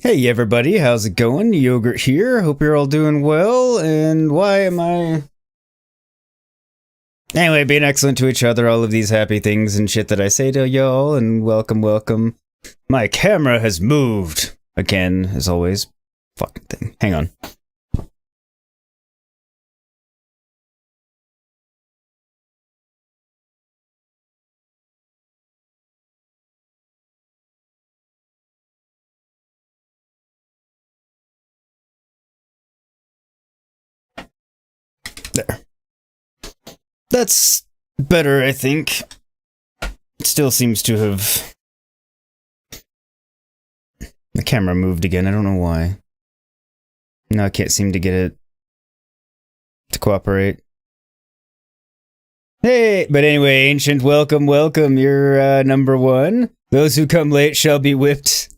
Hey everybody, how's it going? Yogurt here, hope you're all doing well, and why am I... Anyway, being excellent to each other, all of these happy things and shit that I say to y'all, and welcome, welcome. My camera has moved! Again, as always. Fucking thing. Hang on. There. That's better, I think. It still seems to have... The camera moved again, I don't know why. No, I can't seem to get it to cooperate. Hey, but anyway, Ancient, welcome, welcome. You're number one. Those who come late shall be whipped.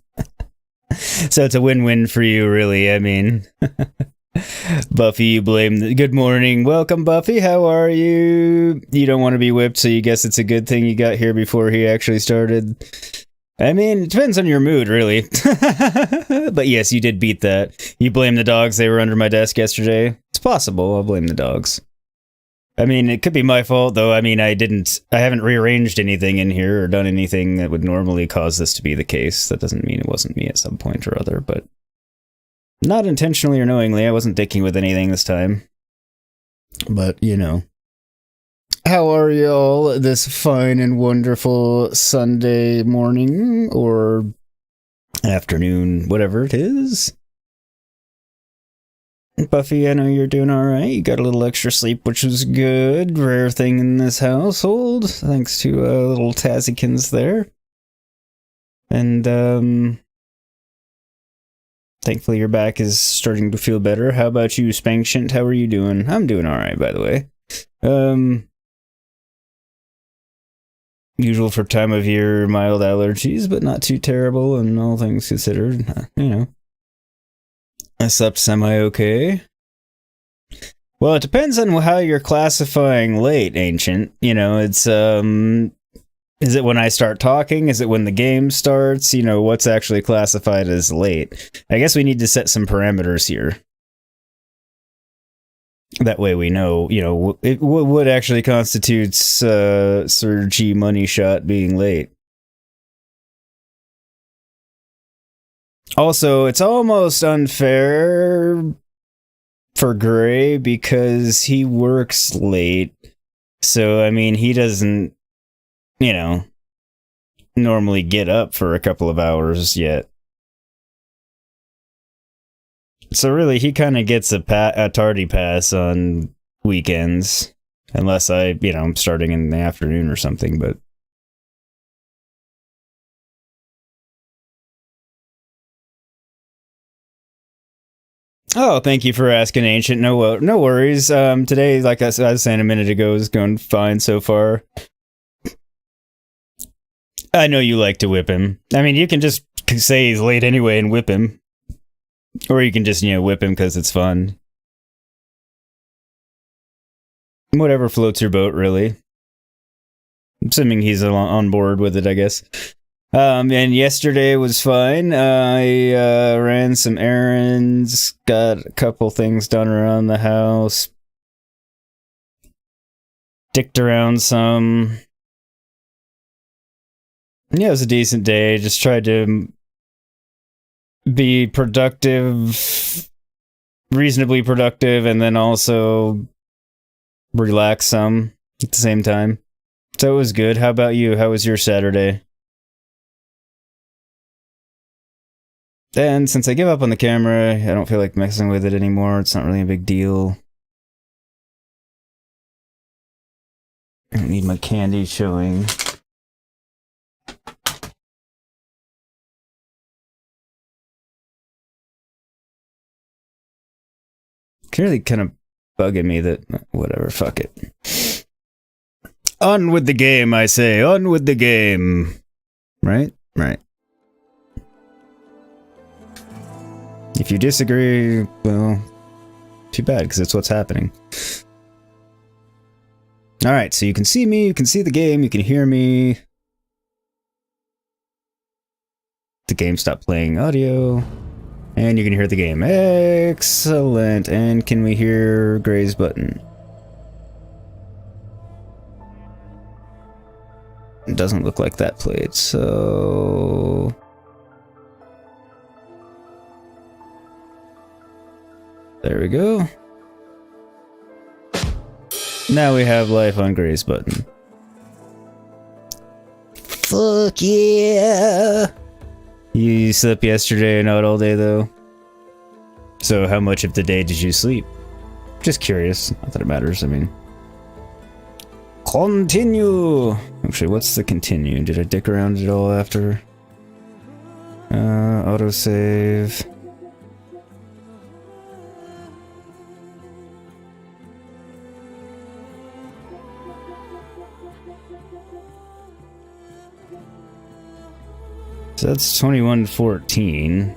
So it's a win-win for you, really, I mean. Buffy, you blame the... Good morning. Welcome, Buffy. How are you? You don't want to be whipped, so you guess it's a good thing you got here before he actually started. I mean, it depends on your mood, really. But yes, you did beat that. You blame the dogs. They were under my desk yesterday. It's possible. I'll blame the dogs. I mean, it could be my fault, though. I mean, I haven't rearranged anything in here or done anything that would normally cause this to be the case. That doesn't mean it wasn't me at some point or other, but not intentionally or knowingly. I wasn't dicking with anything this time. But, you know. How are y'all this fine and wonderful Sunday morning or afternoon, whatever it is? Buffy, I know you're doing alright. You got a little extra sleep, which is good. Rare thing in this household. Thanks to little Tazzykins there. And, thankfully your back is starting to feel better. How about you, Spankshint? How are you doing? I'm doing alright, by the way. Usual for time of year, mild allergies, but not too terrible, and all things considered, you know. I slept semi-okay. Well, it depends on how you're classifying late, Ancient. You know, it's, is it when I start talking? Is it when the game starts? You know, what's actually classified as late? I guess we need to set some parameters here. That way we know, you know, what actually constitutes Sir G Money Shot being late. Also, it's almost unfair for Gray because he works late. So, I mean, he doesn't, you know, normally get up for a couple of hours yet. So really, he kind of gets a tardy pass on weekends. Unless I'm starting in the afternoon or something, but... Oh, thank you for asking, Ancient. No worries. Today, like I was saying a minute ago, is going fine so far. I know you like to whip him. I mean, you can just say he's late anyway and whip him. Or you can just, whip him because it's fun. Whatever floats your boat, really. Assuming he's on board with it, I guess. And yesterday was fine. I ran some errands, got a couple things done around the house. Dicked around some. Yeah, it was a decent day. Just tried to be productive, reasonably productive, and then also relax some at the same time. So it was good. How about you? How was your Saturday? And since I give up on the camera, I don't feel like messing with it anymore. It's not really a big deal. I don't need my candy showing. Clearly kind of bugging me that... Whatever, fuck it. On with the game, I say. On with the game. Right? Right. If you disagree, well, too bad, because it's what's happening. Alright, so you can see me, you can see the game, you can hear me. The game stopped playing audio. And you can hear the game. Excellent. And can we hear Gray's button? It doesn't look like that played, so... There we go. Now we have life on Gray's button. Fuck yeah! You slept yesterday and out all day, though? So how much of the day did you sleep? Just curious. Not that it matters, I mean. Continue! Actually, what's the continue? Did I dick around at all after? Autosave. So that's 2114.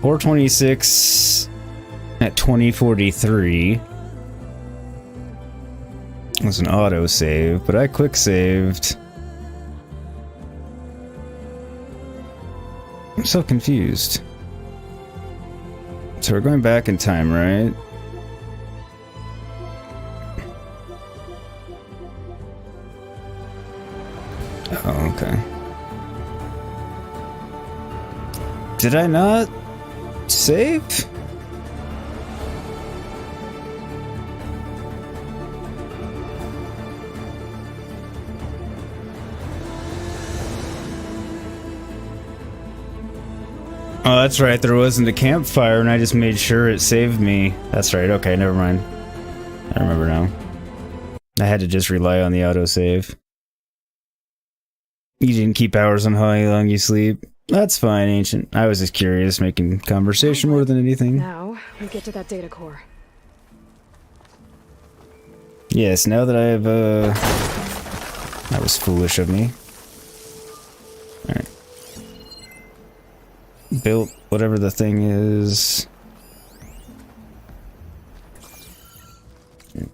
$426 at 2043 was an auto save, but I quick saved. I'm so confused. So we're going back in time, right? Oh, okay. Did I not save? Oh, that's right, there wasn't a campfire and I just made sure it saved me. That's right, okay, never mind. I remember now. I had to just rely on the autosave. You didn't keep hours on how long you sleep. That's fine, Ancient. I was just curious, making conversation more than anything. Now, we get to that data core. Yes, now that I have, that was foolish of me. Alright. Built whatever the thing is.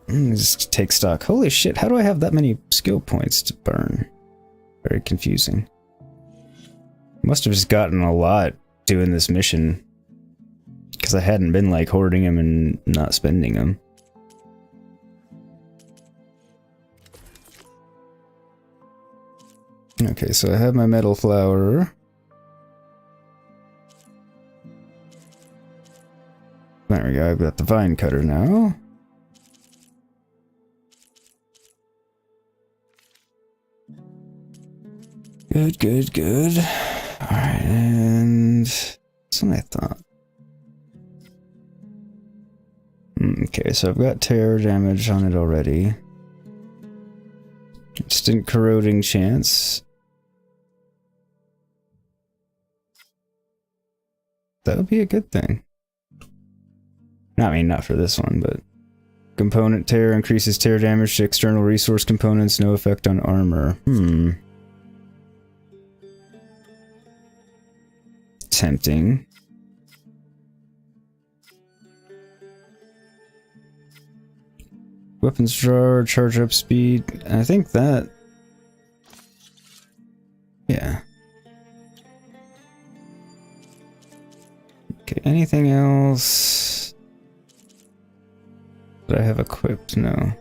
Just take stock. Holy shit, how do I have that many skill points to burn? Very confusing. Must have just gotten a lot doing this mission. Because I hadn't been like hoarding them and not spending them. Okay, so I have my metal flower. There we go, I've got the vine cutter now. Good, good, good. Alright, and that's what I thought. Okay, so I've got terror damage on it already. Instant corroding chance. That would be a good thing. I mean, not for this one, but... Component tear increases tear damage to external resource components, no effect on armor. Tempting. Weapons drawer, charge up speed. I think that... Yeah. Okay, anything else that I have equipped? No.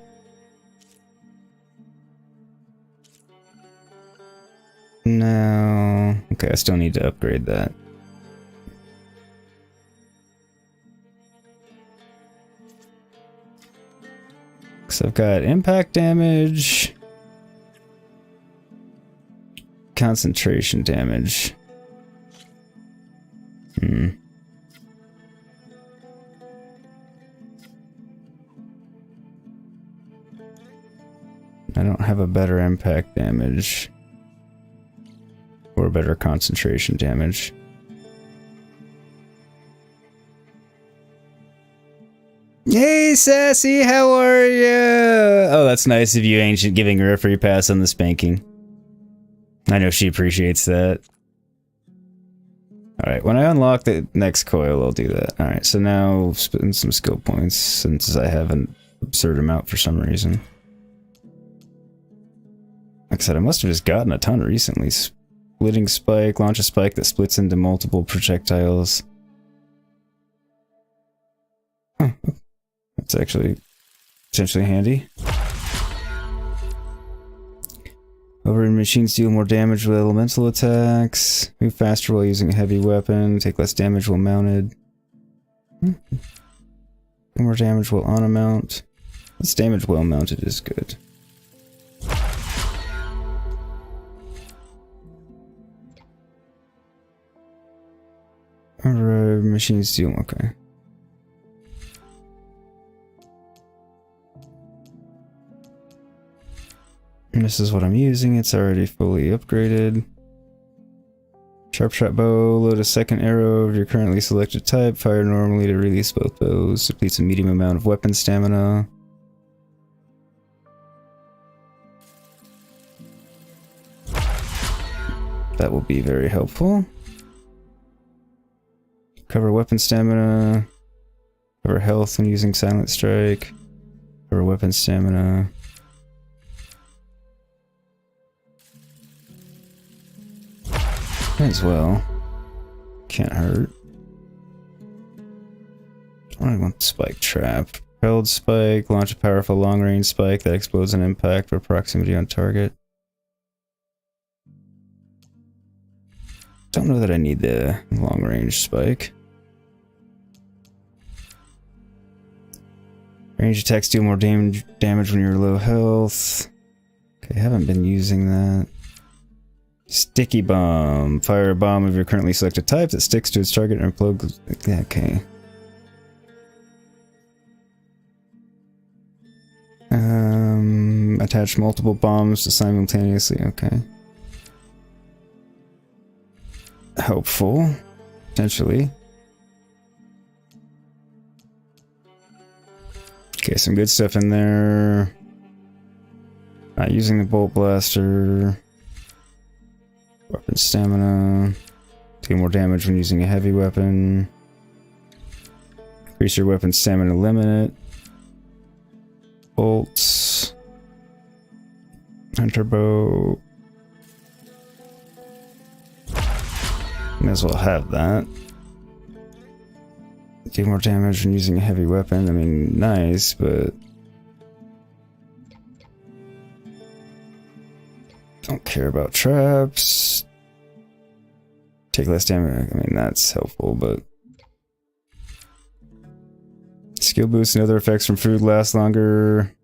No. Okay, I still need to upgrade that. So I've got impact damage, concentration damage. I don't have a better impact damage or better concentration damage. Hey, Sassy, how are you? Oh, that's nice of you, Ancient, giving her a free pass on the spanking. I know she appreciates that. Alright, when I unlock the next coil, I'll do that. Alright, so now spend some skill points, since I have an absurd amount for some reason. Like I said, I must have just gotten a ton recently. Splitting spike, launch a spike that splits into multiple projectiles. Huh. That's actually potentially handy. Overridden machines deal more damage with elemental attacks. Move faster while using a heavy weapon. Take less damage while mounted. More damage while on a mount. Less damage while mounted is good. Alright, machine steel, okay. And this is what I'm using, it's already fully upgraded. Sharp shot bow, load a second arrow of your currently selected type, fire normally to release both bows, depletes a medium amount of weapon stamina. That will be very helpful. Cover weapon stamina. Cover health when using silent strike. Cover weapon stamina. As well. Can't hurt. I want spike trap. Propelled spike. Launch a powerful long range spike that explodes on impact or proximity on target. Don't know that I need the long range spike. Range attacks deal more damage when you're low health. Okay, haven't been using that. Sticky bomb. Fire a bomb of your currently selected type that sticks to its target and implodes. Okay. Attach multiple bombs to simultaneously. Okay. Helpful. Potentially. Okay, some good stuff in there. Not using the bolt blaster. Weapon stamina. Take more damage when using a heavy weapon. Increase your weapon stamina limit. Bolts. Hunter bow. May as well have that. Do more damage when using a heavy weapon. I mean, nice, but don't care about traps. Take less damage. I mean, that's helpful, but skill boosts and other effects from food last longer.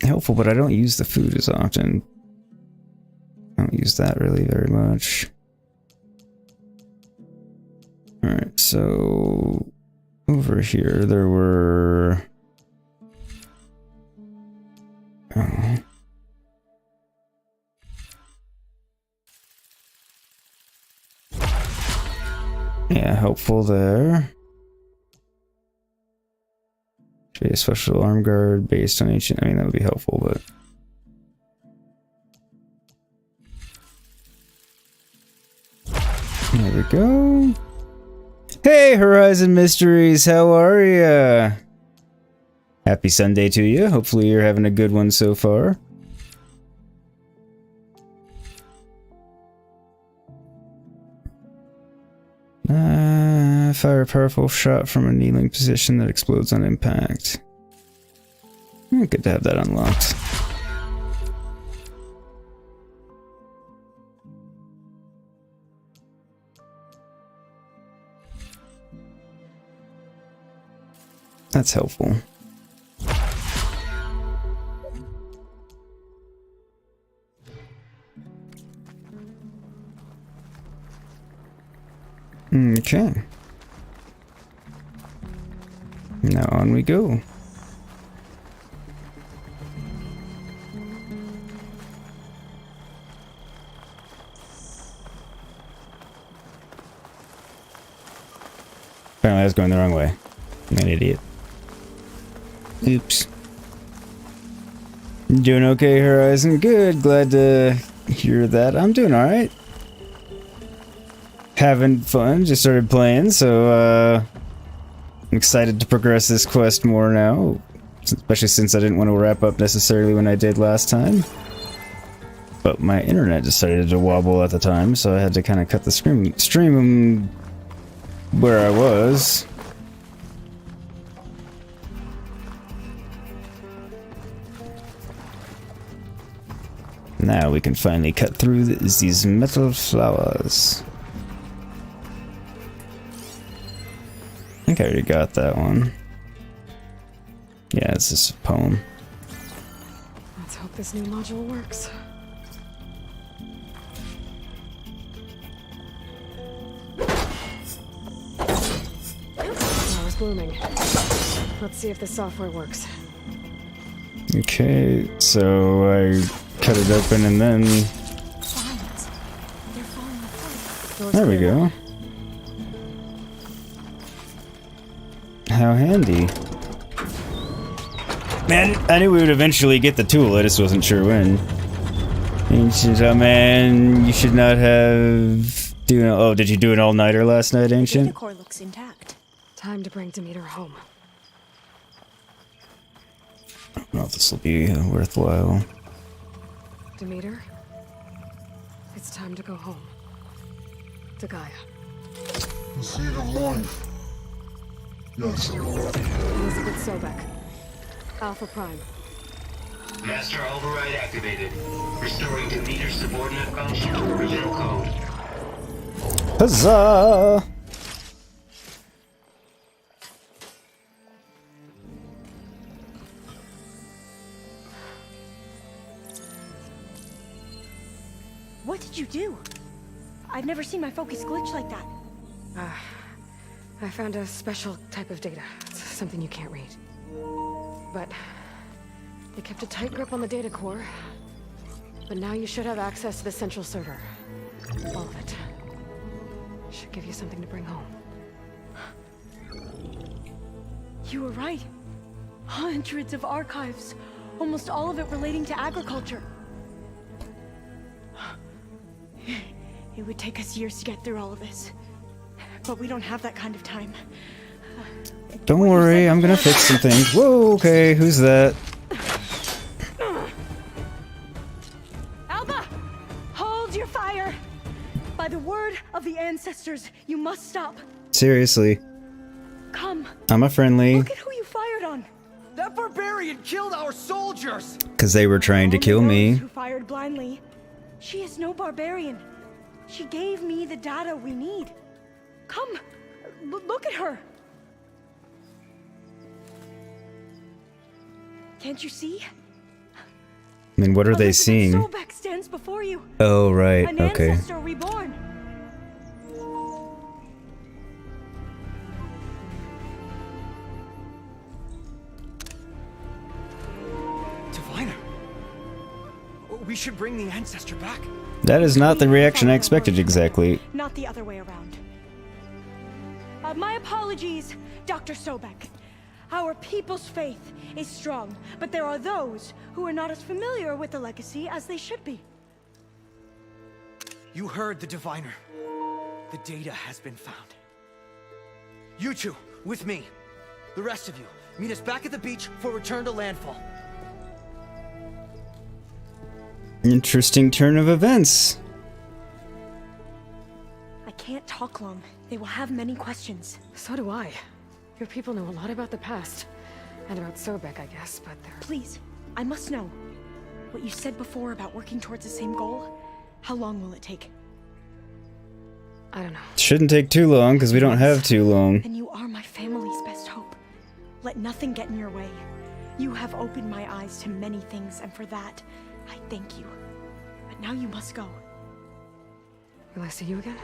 Helpful, but I don't use the food as often. I don't use that really very much. Alright, so over here there were... Oh. Yeah, helpful there. Should be a special arm guard based on ancient... I mean, that would be helpful, but... There we go. Hey, Horizon Mysteries, how are ya? Happy Sunday to you. Hopefully you're having a good one so far. Fire a powerful shot from a kneeling position that explodes on impact. Good to have that unlocked. That's helpful. Okay. Now on we go. Apparently I was going the wrong way. I'm an idiot. Oops. Doing okay, Horizon? Good. Glad to hear that. I'm doing alright. Having fun. Just started playing, so I'm excited to progress this quest more now. Especially since I didn't want to wrap up necessarily when I did last time. But my internet decided to wobble at the time, so I had to kind of cut the stream where I was. Now we can finally cut through these metal flowers. I think I already got that one. Yeah, it's just a poem. Let's hope this new module works. looming. Let's see if the software works. Okay, so I cut it open and then... There we go. How handy. Man, I knew we would eventually get the tool, I just wasn't sure when. Ancient, oh man, you should not have... Oh, did you do an all-nighter last night, Ancient? The core looks intact. Time to bring Demeter home. I don't know if this will be worthwhile. Demeter, it's time to go home. To Gaia. POSEIDON. Yes. Elizabeth Sobek. Alpha Prime. Master override activated. Restoring Demeter subordinate function to original code. Huzzah! What did you do? I've never seen my focus glitch like that. I found a special type of data. It's something you can't read. But they kept a tight grip on the data core. But now you should have access to the central server. All of it. Should give you something to bring home. You were right. Hundreds of archives. Almost all of it relating to agriculture. It would take us years to get through all of this. But we don't have that kind of time. Don't worry, I'm gonna fix some things. Whoa, okay, who's that? Alba! Hold your fire! By the word of the ancestors, you must stop. Seriously. Come. I'm a friendly. Look at who you fired on. That barbarian killed our soldiers! Because they were trying to kill Only me. those who fired blindly. She is no barbarian. She gave me the data we need. Come, look at her. Can't you see? I mean, what are they Elizabeth seeing? Sobek stands before you. Oh, right, An okay. ancestor reborn. Diviner! We should bring the ancestor back. That is not the reaction I expected exactly. Not the other way around. My apologies, Dr. Sobek. Our people's faith is strong, but there are those who are not as familiar with the legacy as they should be. You heard the diviner. The data has been found. You two, with me. The rest of you, meet us back at the beach for return to landfall. Interesting turn of events. I can't talk long. They will have many questions. So do I. Your people know a lot about the past. And about Sobek, I guess, but they're... Please, I must know. What you said before about working towards the same goal, how long will it take? I don't know. Shouldn't take too long, because we don't have too long. And you are my family's best hope. Let nothing get in your way. You have opened my eyes to many things, and for that, I thank you. But now you must go. Will I see you again?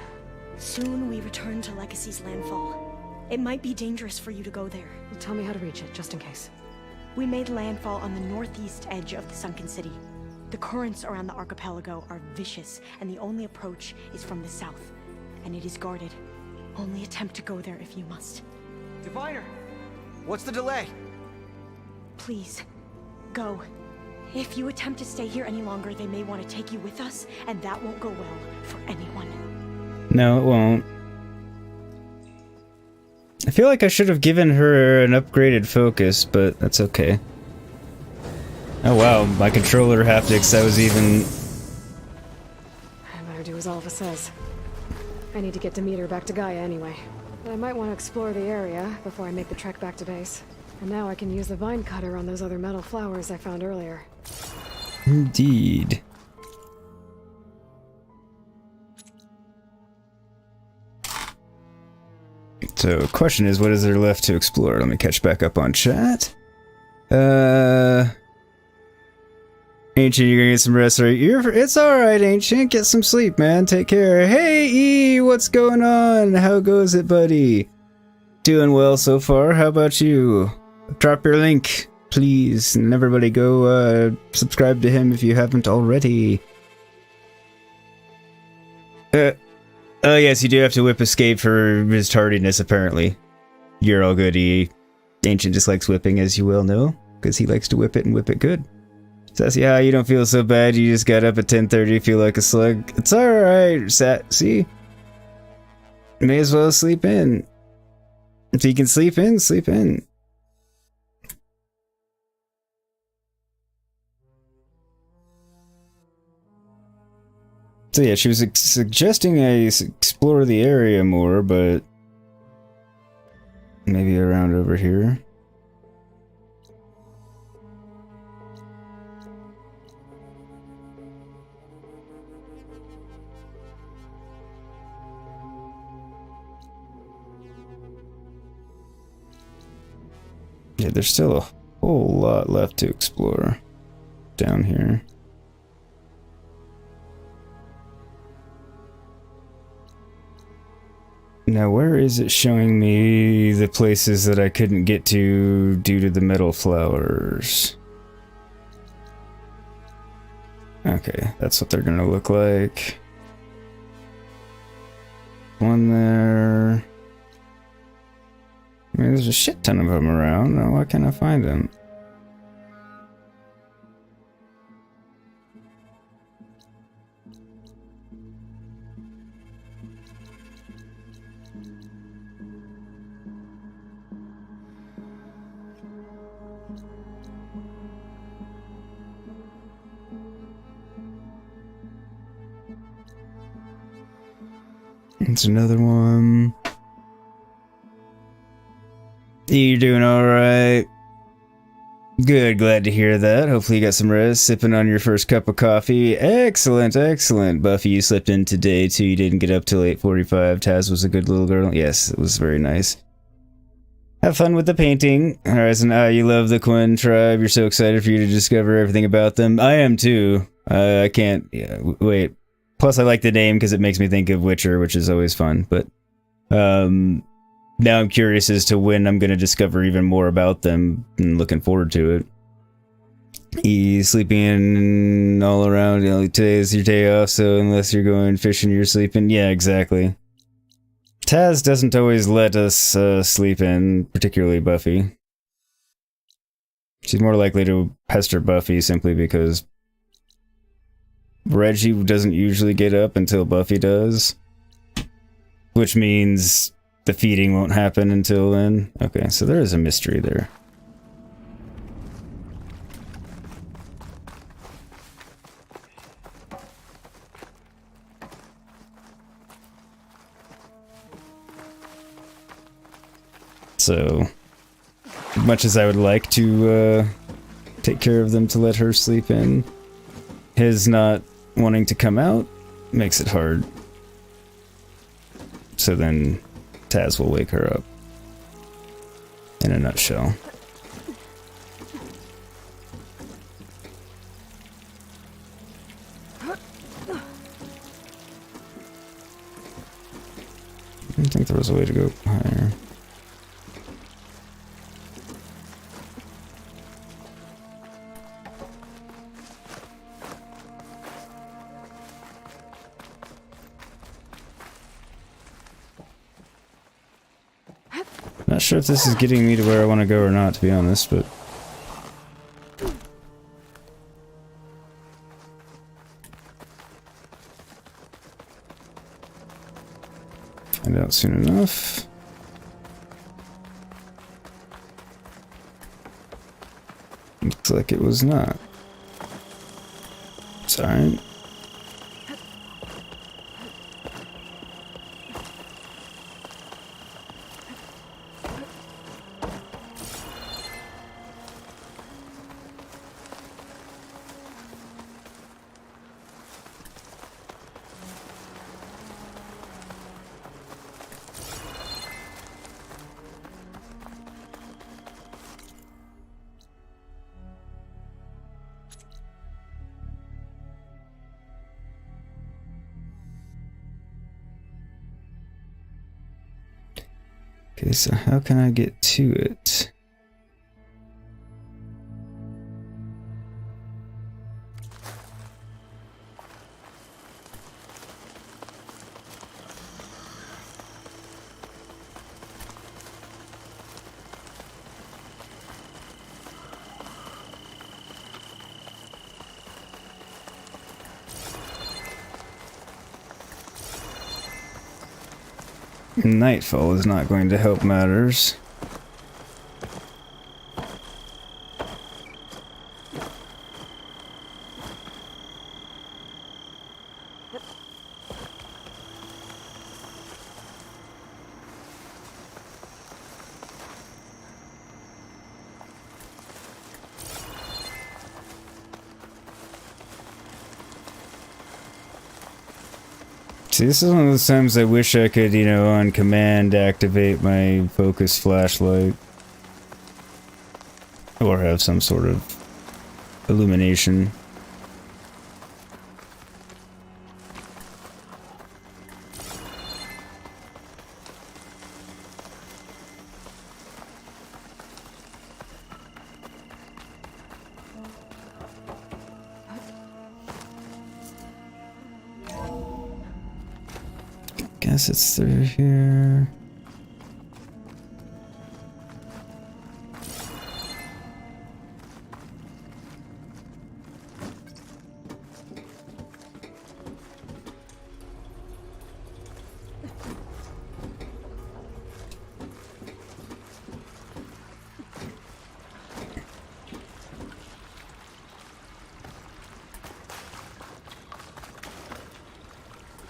Soon we return to Legacy's landfall. It might be dangerous for you to go there. Well, tell me how to reach it, just in case. We made landfall on the northeast edge of the sunken city. The currents around the archipelago are vicious, and the only approach is from the south. And it is guarded. Only attempt to go there if you must. Diviner! What's the delay? Please, go. If you attempt to stay here any longer, they may want to take you with us, and that won't go well for anyone. No, it won't. I feel like I should have given her an upgraded focus, but that's okay. Oh wow, my controller haptics, that was even... I better do as Alpha says. I need to get Demeter back to Gaia anyway. But I might want to explore the area before I make the trek back to base. And now I can use the vine cutter on those other metal flowers I found earlier. Indeed. So, question is, what is there left to explore? Let me catch back up on chat. Ancient, you're gonna get some rest, right? It's alright, Ancient. Get some sleep, man. Take care. Hey, E, what's going on? How goes it, buddy? Doing well so far. How about you? Drop your link, please, and everybody go subscribe to him if you haven't already. Oh yes, you do have to whip escape for his tardiness, apparently. You're all good. Ancient just likes whipping, as you well know, because he likes to whip it and whip it good. Says, yeah, you don't feel so bad. You just got up at 10:30, feel like a slug. It's alright, see? May as well sleep in. If you can sleep in, sleep in. So yeah, she was suggesting I explore the area more, but maybe around over here. Yeah, there's still a whole lot left to explore down here. Now, where is it showing me the places that I couldn't get to due to the metal flowers? Okay, that's what they're gonna look like. One there. I mean, there's a shit ton of them around. Now, why can't I find them? It's another one. You're doing alright. Good, glad to hear that. Hopefully you got some rest, sipping on your first cup of coffee. Excellent, excellent. Buffy, you slept in today too. You didn't get up till 8:45. Taz was a good little girl. Yes, it was very nice. Have fun with the painting. Horizon, you love the Quen tribe. You're so excited for you to discover everything about them. I am too. I can't... Yeah, wait. Plus, I like the name because it makes me think of Witcher, which is always fun. But now I'm curious as to when I'm going to discover even more about them, and looking forward to it. He's sleeping in all around. You know, today is your day off, so unless you're going fishing, you're sleeping. Yeah, exactly. Taz doesn't always let us sleep in, particularly Buffy. She's more likely to pester Buffy simply because Reggie doesn't usually get up until Buffy does, which means the feeding won't happen until then. Okay, so there is a mystery there. So, much as I would like to take care of them to let her sleep in, his not wanting to come out makes it hard. So then Taz will wake her up. In a nutshell. I think there was a way to go higher. Not sure if this is getting me to where I want to go or not, to be honest, but... Find out soon enough. Looks like it was not. It's alright. Okay, so how can I get to it? Nightfall is not going to help matters. See, this is one of those times I wish I could, you know, on command activate my focus flashlight. Or have some sort of illumination. Guess it's through here.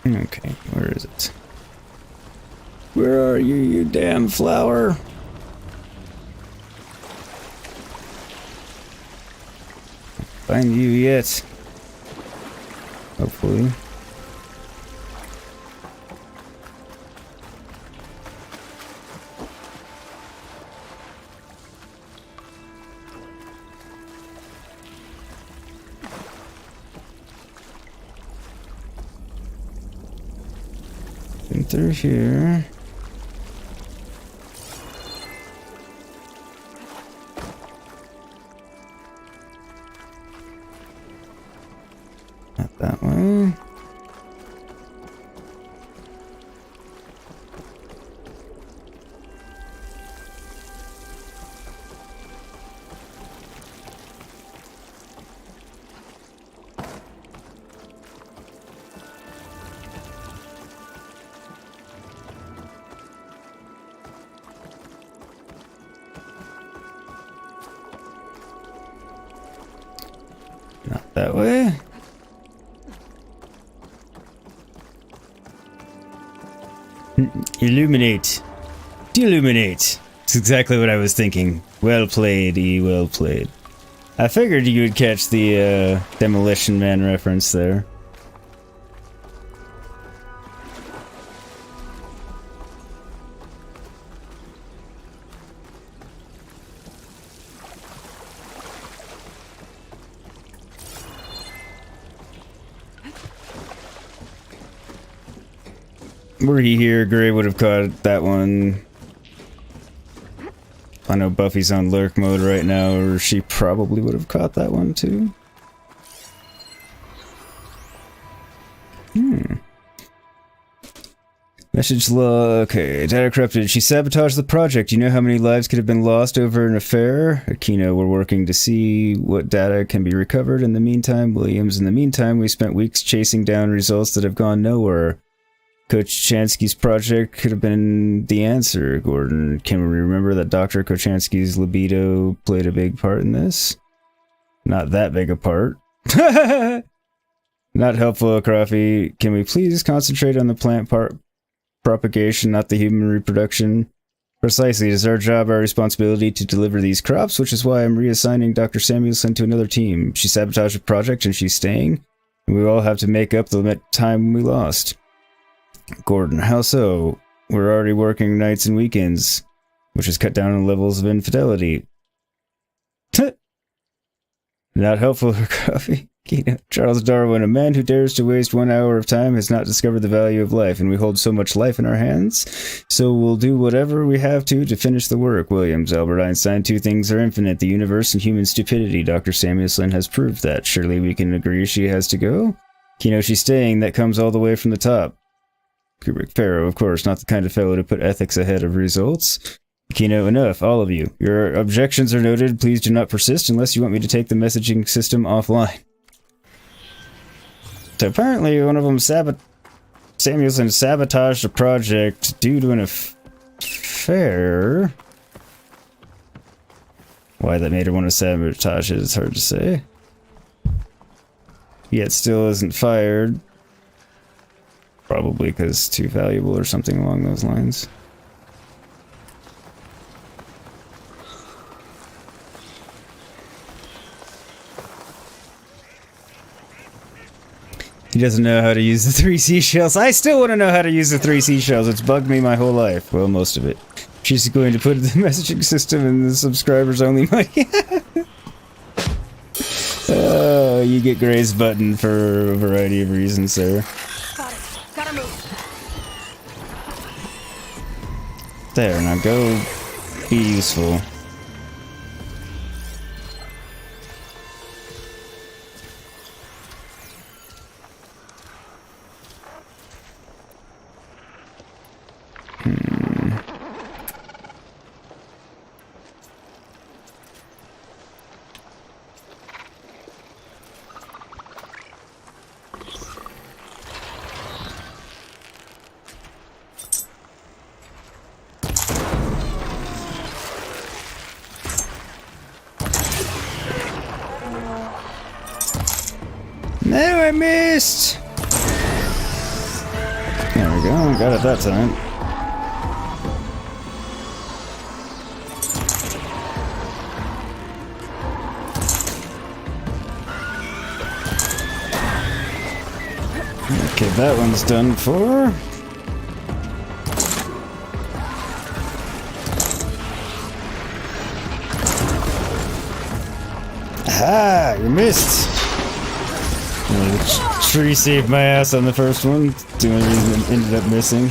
Okay, where is it? Where are you, you damn flower? Find you yet. Hopefully. Been through here. Not that way. Not that way. Illuminate. Deluminate. That's exactly what I was thinking. Well played, E. Well played. I figured you would catch the Demolition Man reference there. Were he here, Gray would have caught that one. I know Buffy's on lurk mode right now, or she probably would have caught that one too. Message log. Okay, data corrupted. She sabotaged the project. You know how many lives could have been lost over an affair? Aquino, we're working to see what data can be recovered. In the meantime, Williams, in the meantime, we spent weeks chasing down results that have gone nowhere. Coach Chansky's project could have been the answer, Gordon. Can we remember that Dr. Kochansky's libido played a big part in this? Not that big a part. Not helpful, Coffee. Can we please concentrate on the plant propagation, not the human reproduction? Precisely, it is our job, our responsibility to deliver these crops, which is why I'm reassigning Dr. Samuelson to another team. She sabotaged the project and she's staying, and we all have to make up the time we lost. Gordon, how so? We're already working nights and weekends, which has cut down on levels of infidelity. Not helpful for coffee. Charles Darwin, a man who dares to waste 1 hour of time has not discovered the value of life, and we hold so much life in our hands, so we'll do whatever we have to finish the work. Williams, Albert Einstein, two things are infinite, the universe and human stupidity. Dr. Samuelson has proved that. Surely we can agree she has to go? Kino, she's staying. That comes all the way from the top. Kubrick, Pharaoh, of course, not the kind of fellow to put ethics ahead of results. Kino, enough, all of you. Your objections are noted. Please do not persist unless you want me to take the messaging system offline. So apparently one of them Samuelson sabotaged a project due to an affair. Why that made her want to sabotage it is hard to say. Yet still isn't fired. Probably because it's too valuable or something along those lines. He doesn't know how to use the 3 seashells. I still want to know how to use the 3 seashells. It's bugged me my whole life. Well, most of it. She's going to put the messaging system in the subscribers only money. Oh, you get Gray's button for a variety of reasons, sir. Got it. Gotta move. There, now go be useful. No, I missed! There we go, got it that time. Okay, that one's done for. Aha! You missed! The tree saved my ass on the first one. The only reason it ended up missing.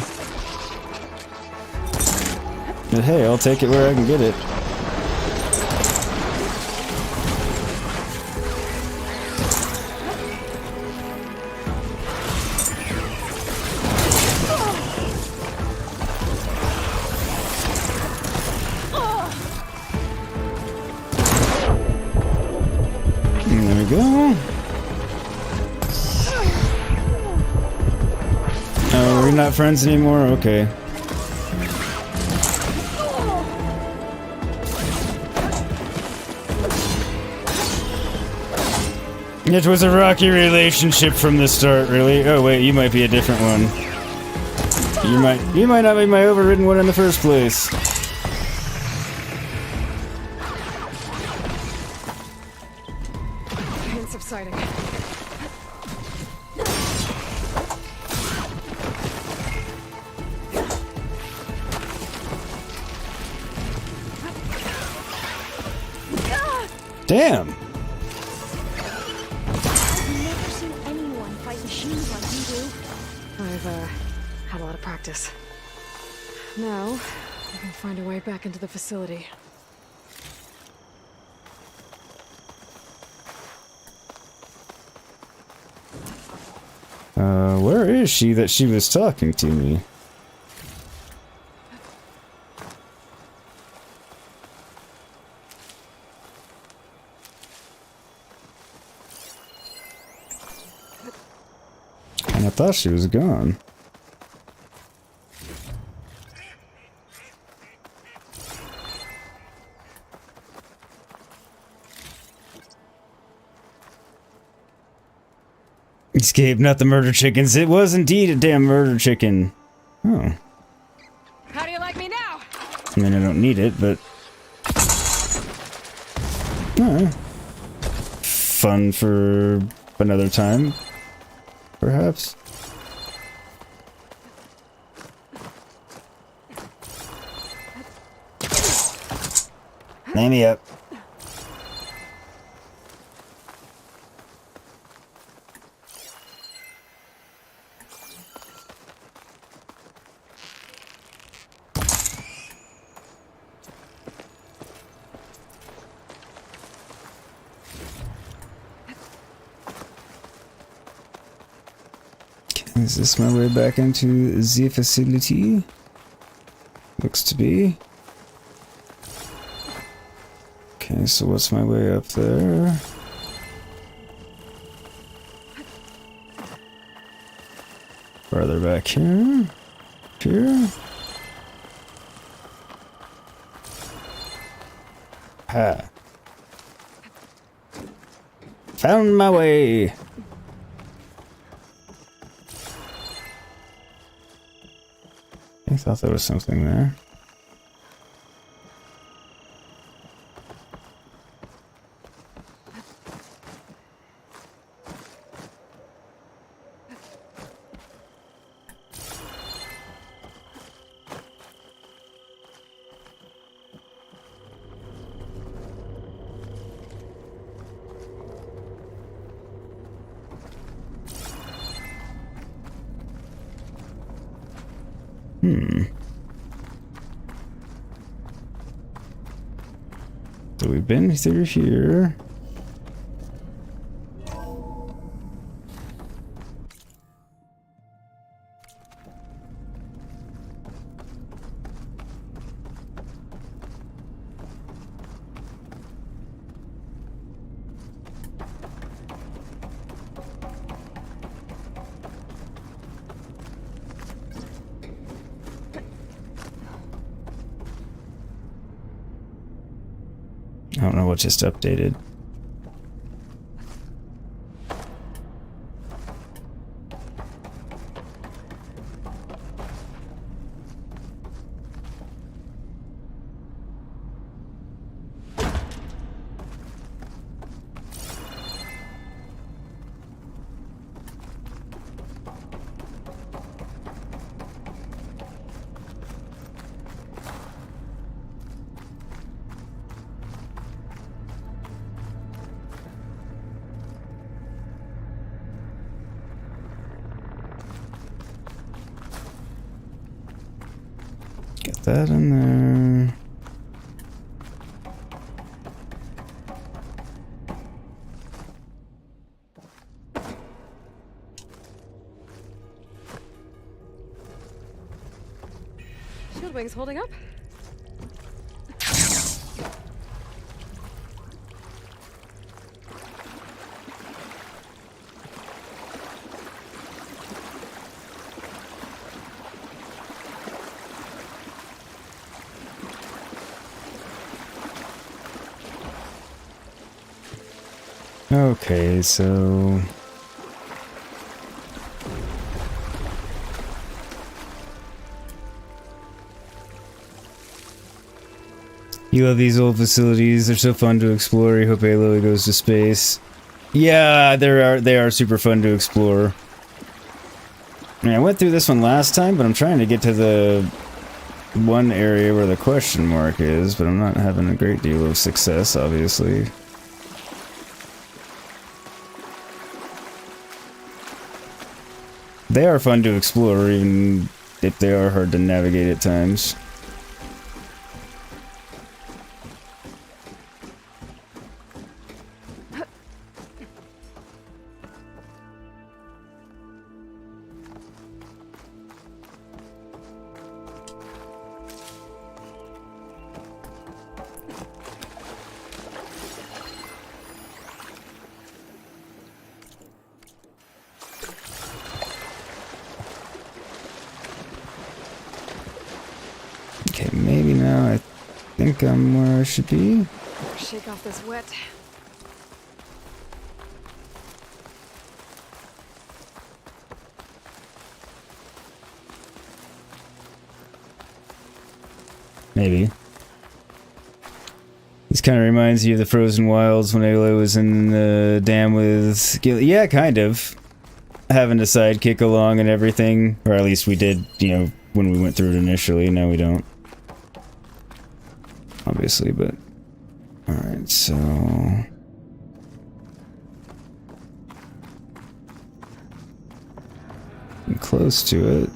But hey, I'll take it where I can get it. And there we go. Oh, we're not friends anymore? Okay. It was a rocky relationship from the start, really. Oh wait, you might be a different one. You might not be my overridden one in the first place. Pain subsiding. Damn! I've never seen anyone fight machines like you do. I've had a lot of practice. Now, I can find a way back into the facility. Where is she that she was talking to me? And I thought she was gone. Escape, not the murder chickens. It was indeed a damn murder chicken. Oh. How do you like me now? I mean, I don't need it, but... Fun for another time, perhaps. Name me up. Is this my way back into the facility? Looks to be. Okay, so what's my way up there? Farther back here? Here? Ha. Found my way! I thought there was something there. So we've been through here. I don't know what just updated. Get that in there. Shield wings holding up? Okay, so you love these old facilities. They're so fun to explore. You hope Aloy goes to space. Yeah, they are super fun to explore. I mean, I went through this one last time, but I'm trying to get to the one area where the question mark is, but I'm not having a great deal of success, obviously. They are fun to explore, even if they are hard to navigate at times. Okay, maybe now I think I'm where I should be. Shake off this wet. Maybe. This kind of reminds you of the Frozen Wilds when Aloy was in the dam with Gil. Yeah, kind of. Having to sidekick along and everything. Or at least we did, you know, when we went through it initially. Now we don't. Obviously, but... Alright, so... I'm close to it.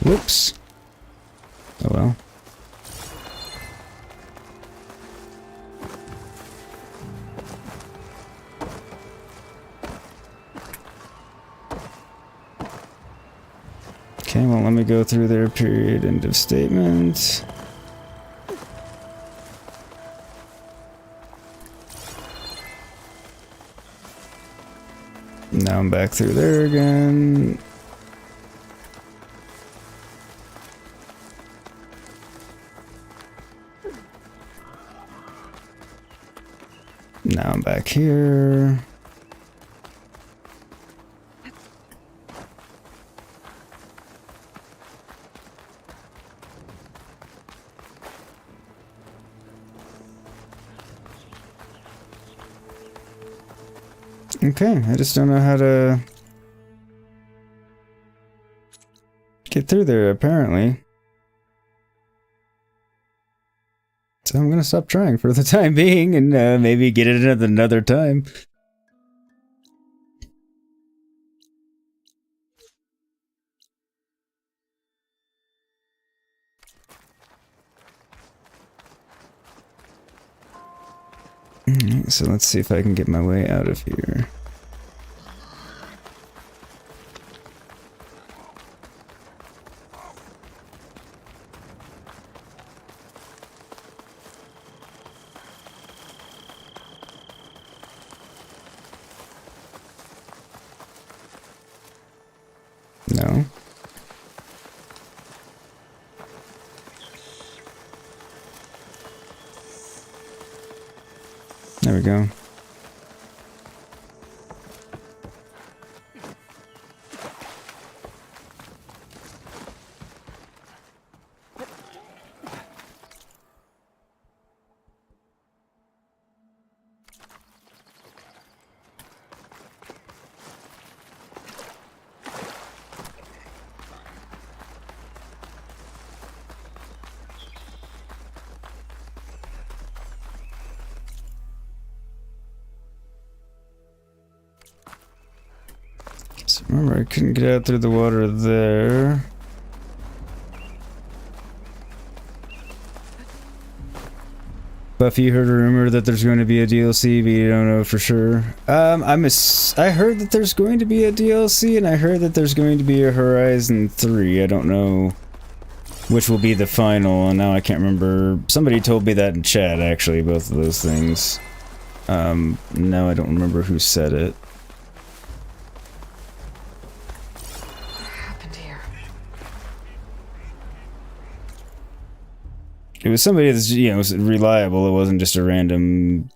Whoops. Oh well. Okay, well, let me go through their period. End of statement. Now I'm back through there again. Now I'm back here. Okay, I just don't know how to get through there, apparently. So I'm gonna stop trying for the time being and maybe get it at another time. Alright, so let's see if I can get my way out of here. No. There we go. So remember, I couldn't get out through the water there. Buffy, you heard a rumor that there's going to be a DLC, but you don't know for sure. I heard that there's going to be a DLC, and I heard that there's going to be a Horizon 3. I don't know which will be the final, and now I can't remember. Somebody told me that in chat, actually, both of those things. Now I don't remember who said it. It was somebody that's, you know, was reliable. It wasn't just a random...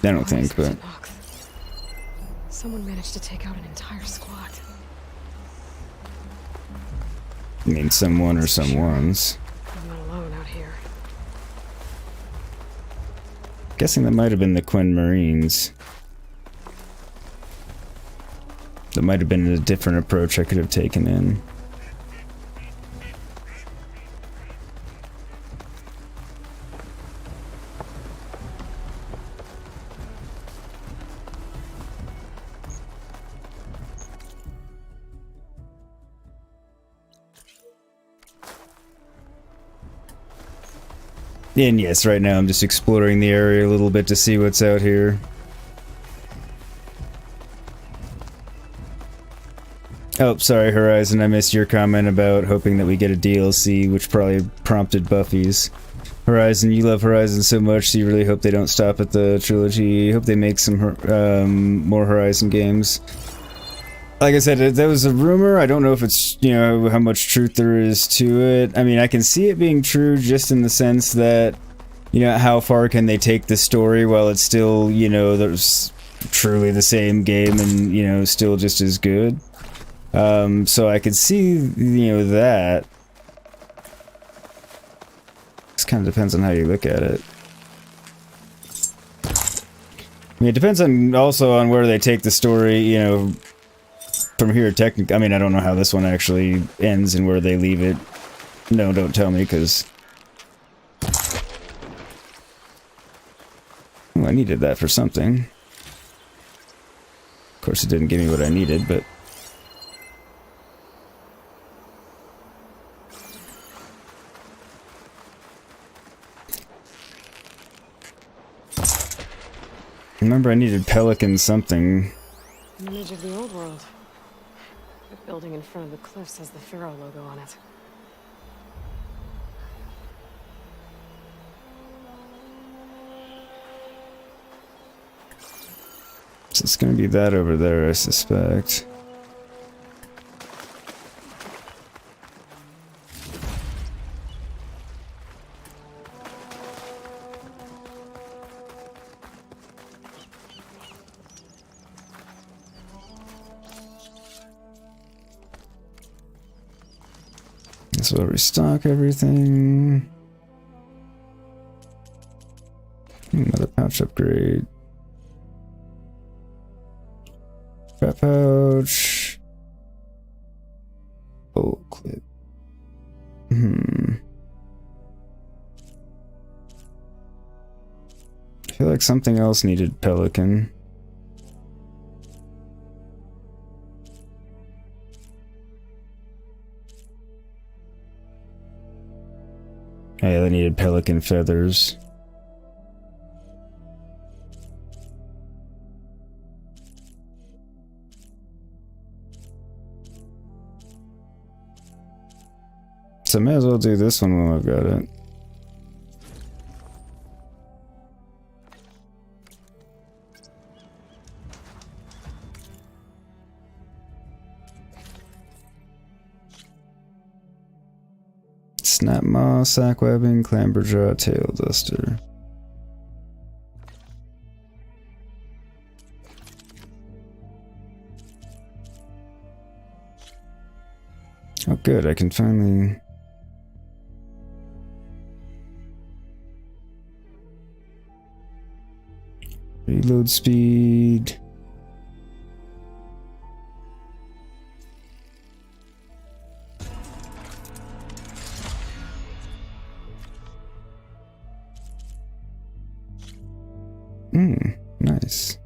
I don't think, but... Someone managed to take out an entire squad. I mean, someone or someones. I'm not alone out here. Guessing that might have been the Quen Marines. That might have been a different approach I could have taken in. And yes, right now I'm just exploring the area a little bit to see what's out here. Oh, sorry, Horizon, I missed your comment about hoping that we get a DLC, which probably prompted Buffy's. Horizon, you love Horizon so much, so you really hope they don't stop at the trilogy. Hope they make some more Horizon games. Like I said, that was a rumor. I don't know if it's, you know, how much truth there is to it. I mean, I can see it being true just in the sense that, you know, how far can they take the story while it's still, you know, there's truly the same game and, you know, still just as good. So I could see, you know, that. This kind of depends on how you look at it. I mean, it depends on also on where they take the story, you know, from here, technically. I mean, I don't know how this one actually ends and where they leave it. No, don't tell me, because... Ooh, I needed that for something. Of course, it didn't give me what I needed, but... Remember, I needed pelican something. An image of the old world. The building in front of the cliffs has the Pharaoh logo on it. So it's gonna be that over there, I suspect. So I'll restock everything. Another pouch upgrade. Fat pouch. Oh, clip. I feel like something else needed pelican. Yeah, they needed pelican feathers. So I may as well do this one while I've got it. Snap maw, sack webbing, clamberjaw, tail duster. Oh good, I can finally... Reload speed... Nice.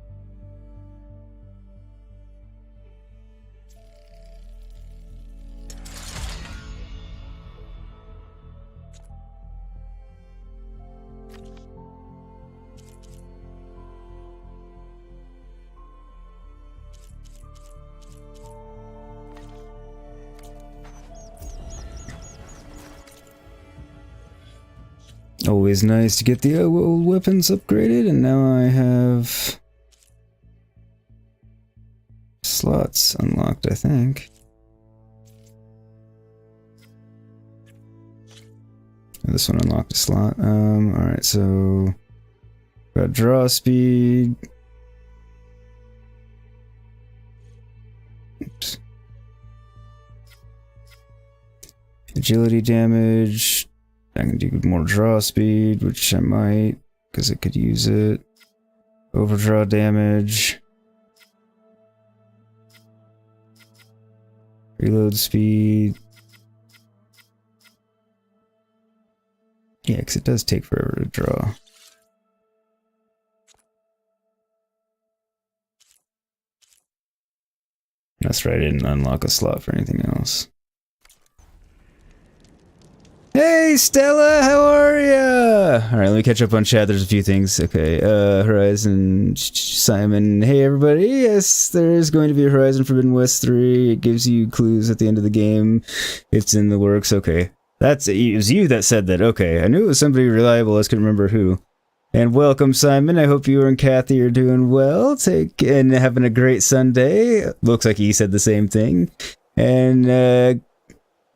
Always nice to get the old weapons upgraded, and now I have slots unlocked, I think. This one unlocked a slot. Alright, so got draw speed. Oops. Agility damage. I can do more draw speed, which I might, because it could use it. Overdraw damage. Reload speed. Yeah, because it does take forever to draw. That's right, I didn't unlock a slot for anything else. Hey Stella, how are ya? Alright, let me catch up on chat. There's a few things. Okay, Horizon, Simon. Hey everybody, yes, there is going to be a Horizon Forbidden West 3. It gives you clues at the end of the game. It's in the works. Okay, it was you that said that. Okay, I knew it was somebody reliable. I just couldn't remember who. And welcome, Simon. I hope you and Kathy are doing well. And having a great Sunday. Looks like he said the same thing. And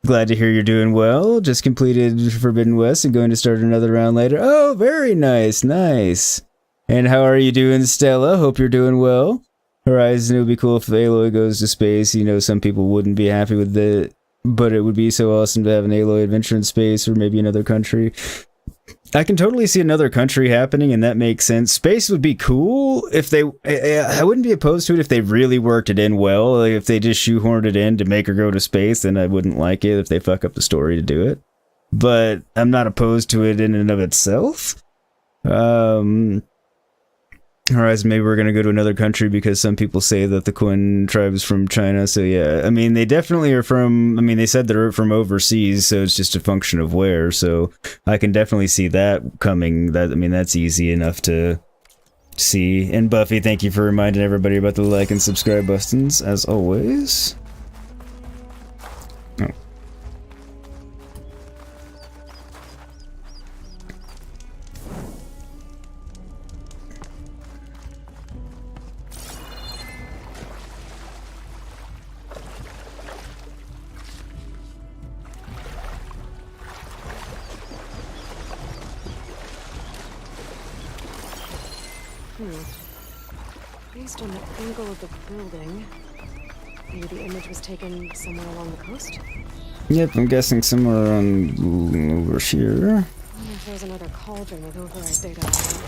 glad to hear you're doing well. Just completed Forbidden West and going to start another round later. Oh, very nice, nice. And how are you doing, Stella? Hope you're doing well. Horizon, it would be cool if Aloy goes to space. You know, some people wouldn't be happy with it, but it would be so awesome to have an Aloy adventure in space, or maybe another country. I can totally see another country happening, and that makes sense. Space would be cool if they... I wouldn't be opposed to it if they really worked it in well. Like if they just shoehorned it in to make her go to space, then I wouldn't like it if they fuck up the story to do it. But I'm not opposed to it in and of itself. Horizon, maybe we're gonna go to another country because some people say that the Quen tribe's from China. So yeah, I mean, they definitely are from. I mean, they said they're from overseas, so it's just a function of where. So I can definitely see that coming. That I mean, that's easy enough to see. And Buffy, thank you for reminding everybody about the like and subscribe buttons, as always. Oh. Based on the angle of the building, maybe the image was taken somewhere along the coast? Yep, I'm guessing somewhere on over here. I wonder if there's another cauldron with override data on it.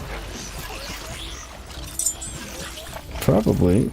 Probably.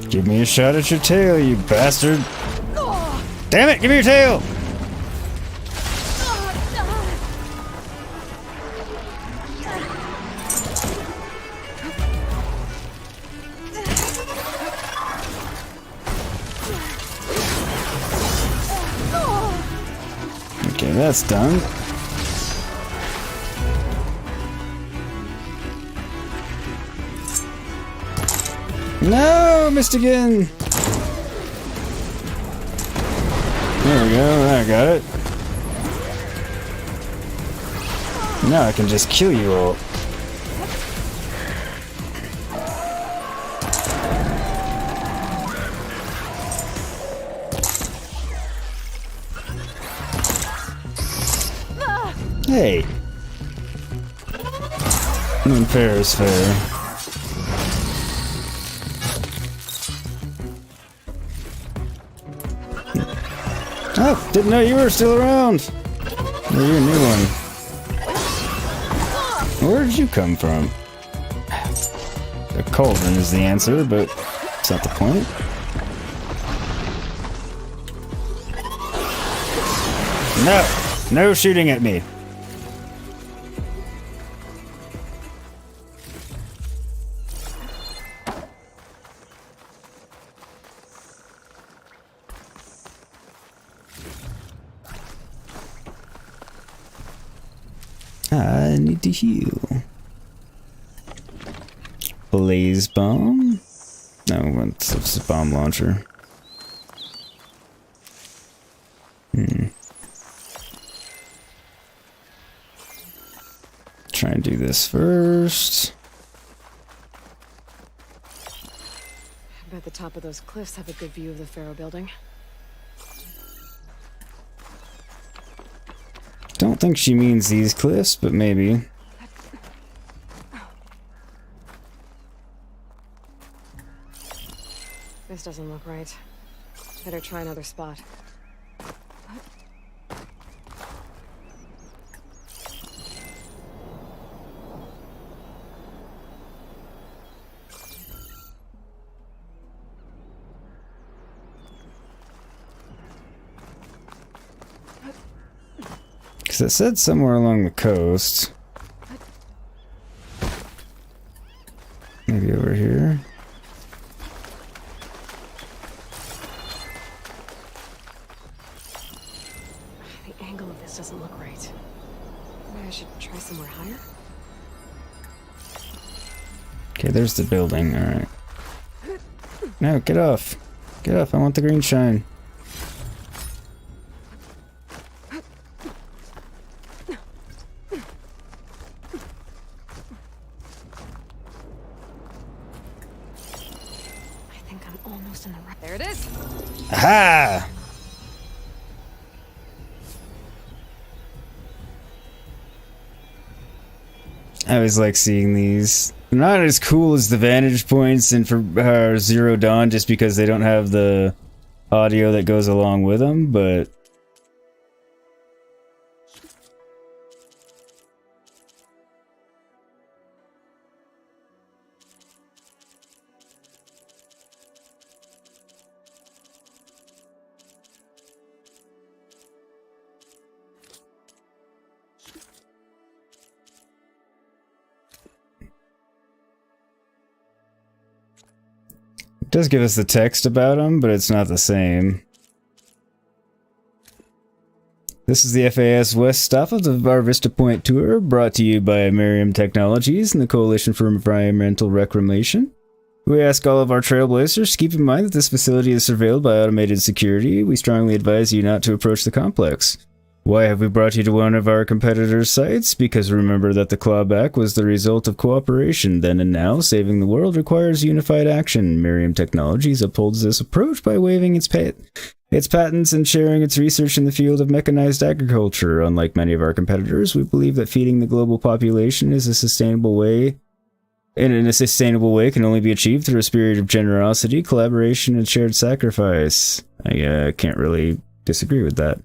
Give me a shot at your tail, you bastard. Damn it, give me your tail! Okay, that's done. No, missed again. There we go. I got it. Now I can just kill you all. Hey. I mean, fair is fair. Oh, didn't know you were still around. Or you're a new one. Where did you come from? A cauldron is the answer, but it's not the point. No shooting at me. I need to heal. Blaze bomb? No, it's a bomb launcher. Try and do this first. I bet the top of those cliffs have a good view of the Pharaoh building. Don't think she means these cliffs, but maybe. This doesn't look right. Better try another spot. Because it said somewhere along the coast. Maybe over here. The angle of this doesn't look right. Maybe I should try somewhere higher? Okay, there's the building, alright. No, get off. Get off, I want the green shine. There it is! Aha! I always like seeing these. They're not as cool as the vantage points in for Zero Dawn, just because they don't have the audio that goes along with them, but it does give us the text about them, but it's not the same. This is the FAS West stop of the Var Vista Point tour, brought to you by Miriam Technologies and the Coalition for Environmental Reclamation. We ask all of our trailblazers to keep in mind that this facility is surveilled by automated security. We strongly advise you not to approach the complex. Why have we brought you to one of our competitors' sites? Because remember that the clawback was the result of cooperation. Then and now, saving the world requires unified action. Miriam Technologies upholds this approach by waiving its patents and sharing its research in the field of mechanized agriculture. Unlike many of our competitors, we believe that feeding the global population is a sustainable way, and in a sustainable way can only be achieved through a spirit of generosity, collaboration, and shared sacrifice. I can't really disagree with that.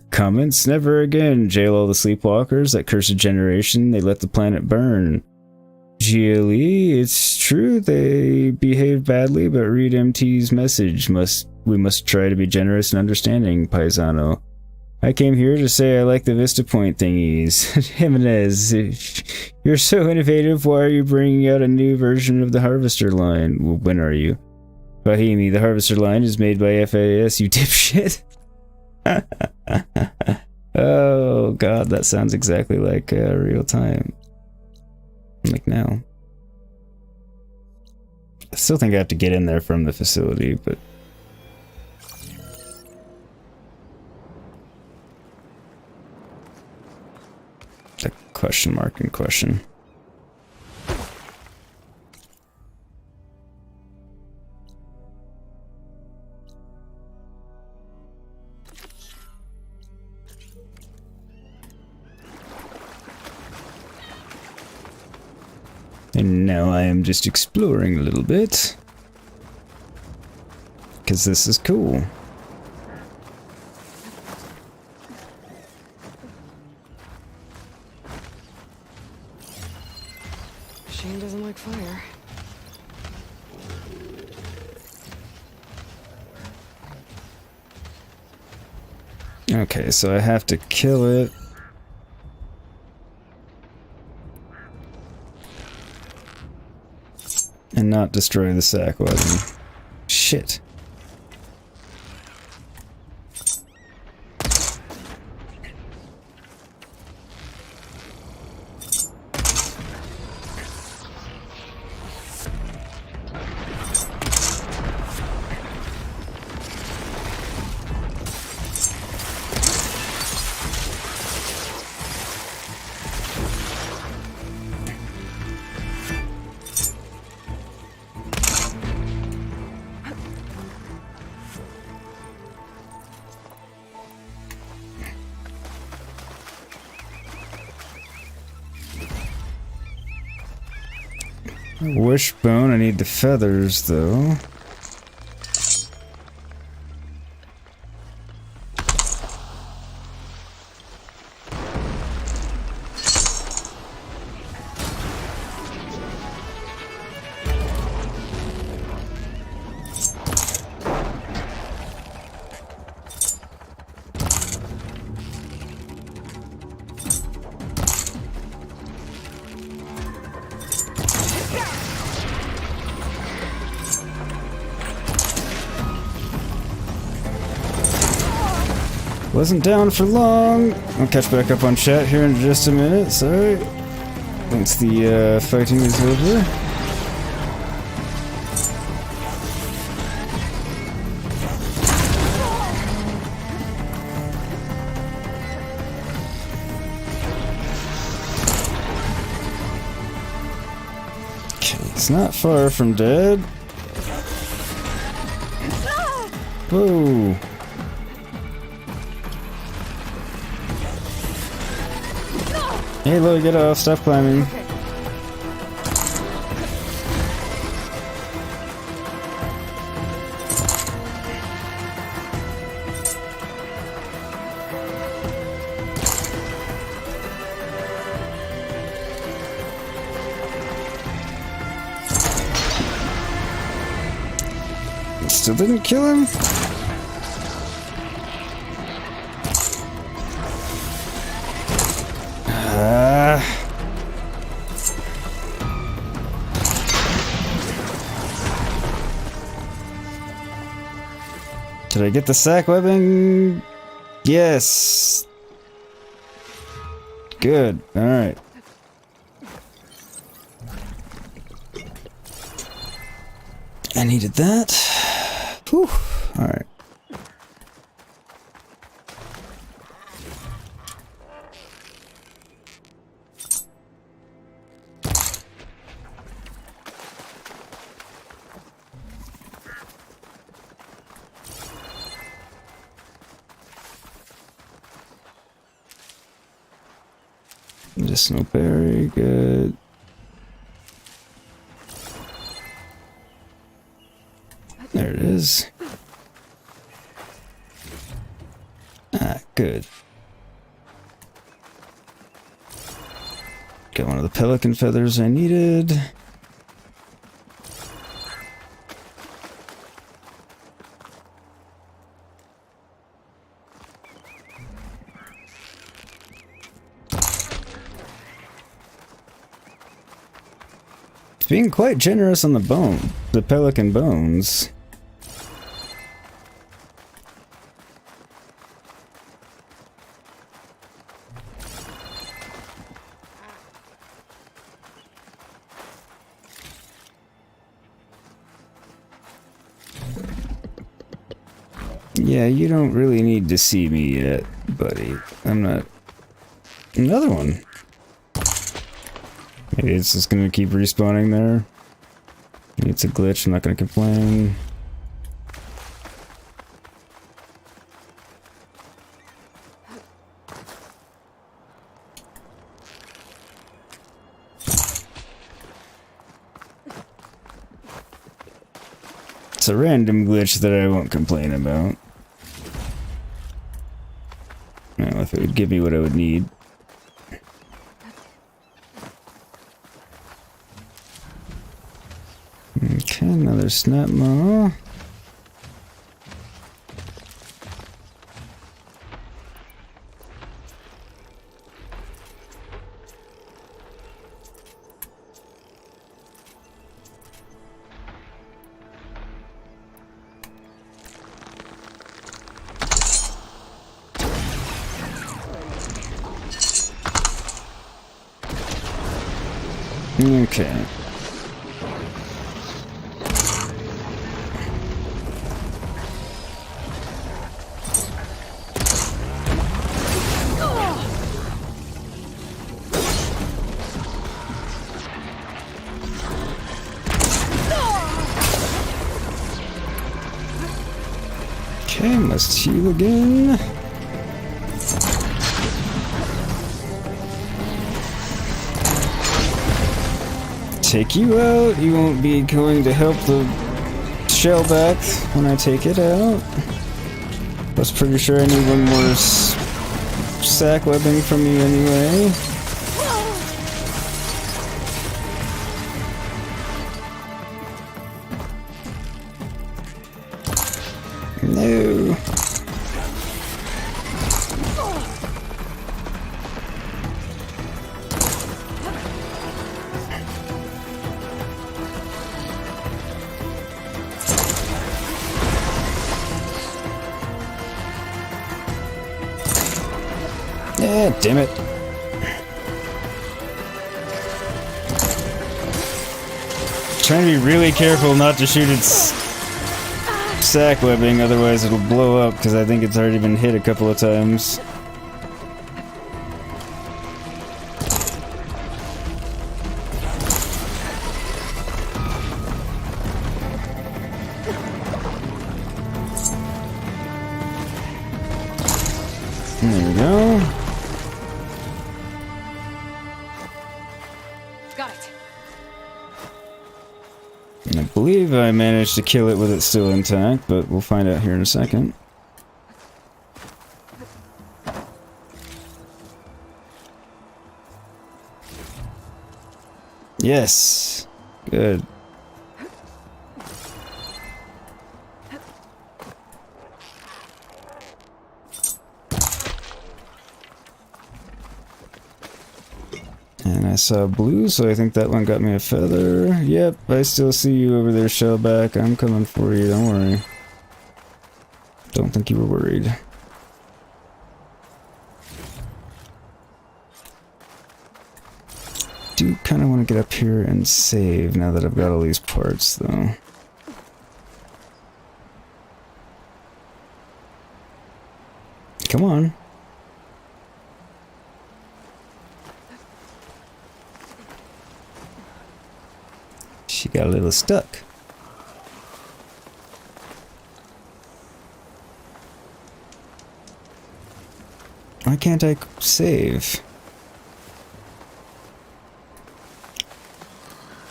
Comments: never again. Jail all the sleepwalkers. That cursed generation. They let the planet burn. GLE, it's true they behaved badly, but read MT's message. We must try to be generous and understanding, Paisano. I came here to say I like the Vista Point thingies. Jimenez, you're so innovative. Why are you bringing out a new version of the Harvester line? Well, when are you? Fahimi, the Harvester line is made by FAS, you dipshit. Oh god, that sounds exactly like real time. Like now. I still think I have to get in there from the facility, but the question mark in question. And now I am just exploring a little bit. Because this is cool. Shane doesn't like fire. Okay, so I have to kill it. And not destroy the sack weapon. Shit. Wishbone, I need the feathers though. Wasn't down for long. I'll catch back up on chat here in just a minute, sorry. Once the fighting is over. Okay, it's not far from dead. Whoa. Hey, Lo, get off. Stop climbing. Okay. still didn't kill him? Did I get the sack webbing? Yes. Good. All right. I needed that. Whew. All right. Just no berry, good. There it is. Ah, good. Got one of the pelican feathers I needed. Being quite generous on the pelican bones. Yeah, you don't really need to see me yet, buddy. I'm not... Another one. Maybe it's just gonna keep respawning there. Maybe it's a glitch, I'm not gonna complain. It's a random glitch that I won't complain about. Well, if it would give me what I would need. Okay, another snap maw. Okay. Okay, must heal again. Take you out. You won't be going to help the shell back when I take it out. I was pretty sure I need one more sack webbing from you anyway. No. Yeah, damn it. Trying to be really careful not to shoot its sack webbing, otherwise it'll blow up because I think it's already been hit a couple of times. There we go. Got it. I believe I managed to kill it with it still intact, but we'll find out here in a second. Yes. Good. saw blue, so I think that one got me a feather. Yep, I still see you over there, Shellback. I'm coming for you, don't worry. Don't think you were worried. Do kind of want to get up here and save now that I've got all these parts, though. Come on. She got a little stuck. Why can't I save?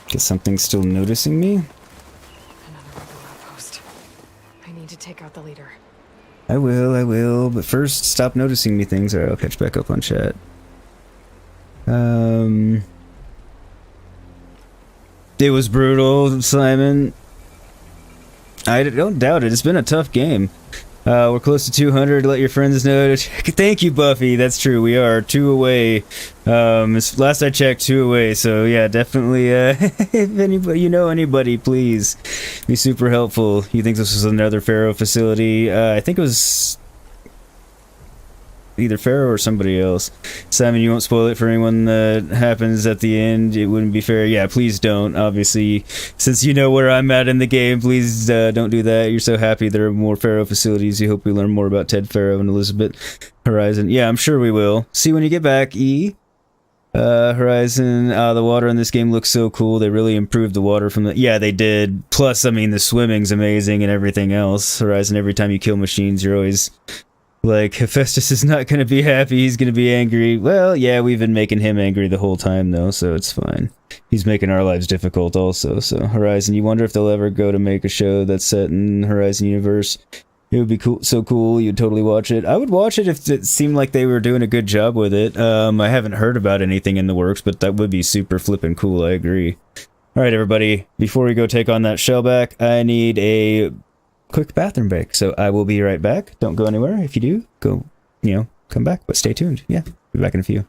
Guess something's still noticing me? Another rebel outpost. I need to take out the leader. I will, but first stop noticing me things. Alright, I'll catch back up on chat. It was brutal, Simon. I don't doubt it. It's been a tough game. We're close to 200. Let your friends know. Thank you, Buffy. That's true. We are 2 away. Last I checked, 2 away. So yeah, definitely. If anybody, you know anybody, please be super helpful. You think this was another Pharaoh facility? I think it was either Pharaoh or somebody else. Simon, you won't spoil it for anyone that happens at the end. It wouldn't be fair. Yeah, please don't. Obviously, since you know where I'm at in the game, please don't do that. You're so happy there are more Pharaoh facilities. You hope we learn more about Ted Pharaoh and Elizabeth Horizon. Yeah, I'm sure we will. See when you get back, E. Horizon, the water in this game looks so cool. They really improved the water from the... Yeah, they did. Plus, I mean, the swimming's amazing and everything else. Horizon, every time you kill machines, you're always... like, Hephaestus is not going to be happy, he's going to be angry. Well, yeah, we've been making him angry the whole time, though, so it's fine. He's making our lives difficult also, so... Horizon, you wonder if they'll ever go to make a show that's set in Horizon Universe. It would be cool, so cool, you'd totally watch it. I would watch it if it seemed like they were doing a good job with it. I haven't heard about anything in the works, but that would be super flippin' cool, I agree. Alright, everybody, before we go take on that shellback, I need a... quick bathroom break, so I will be right back. Don't go anywhere. If you do, go, come back, but stay tuned. Yeah, be back in a few.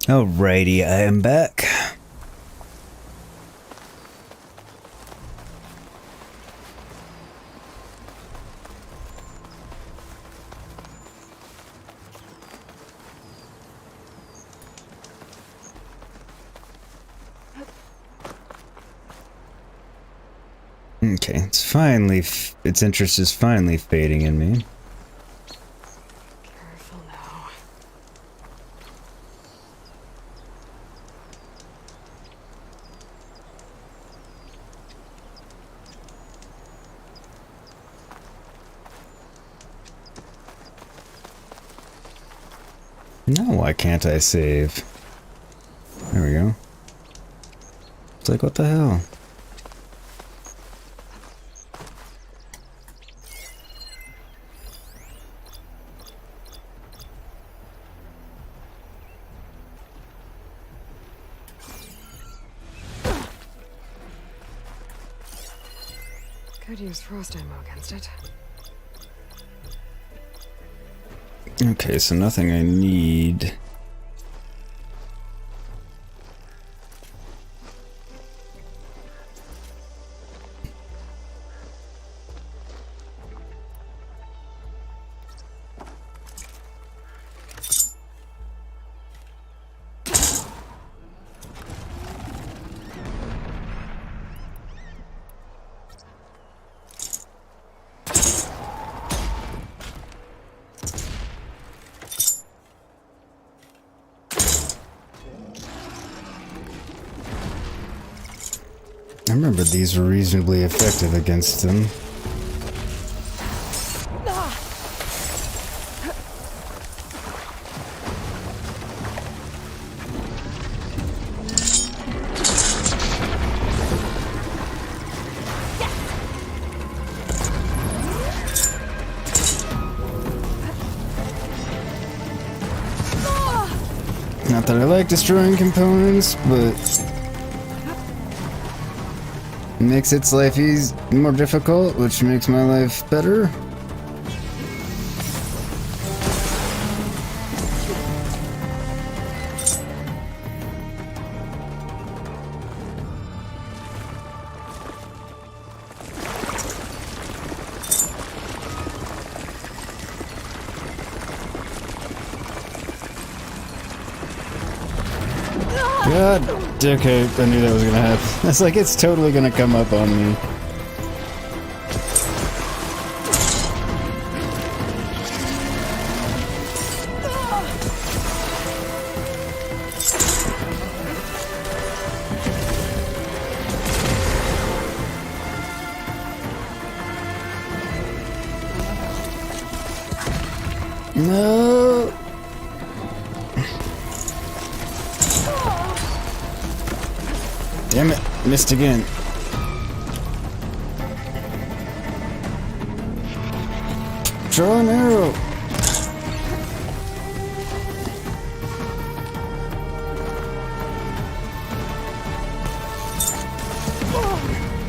Alrighty, I am back. Okay, it's finally, its interest is finally fading in me. Careful now. Now why can't I save? There we go. It's like, what the hell? Could use frost ammo against it. Okay, so nothing I need. I remember these were reasonably effective against them. Not that I like destroying components, but it makes its life more difficult, which makes my life better. God, okay, I knew that was gonna happen. It's like, it's totally gonna come up on me. No. Damn it, missed again. Draw an arrow.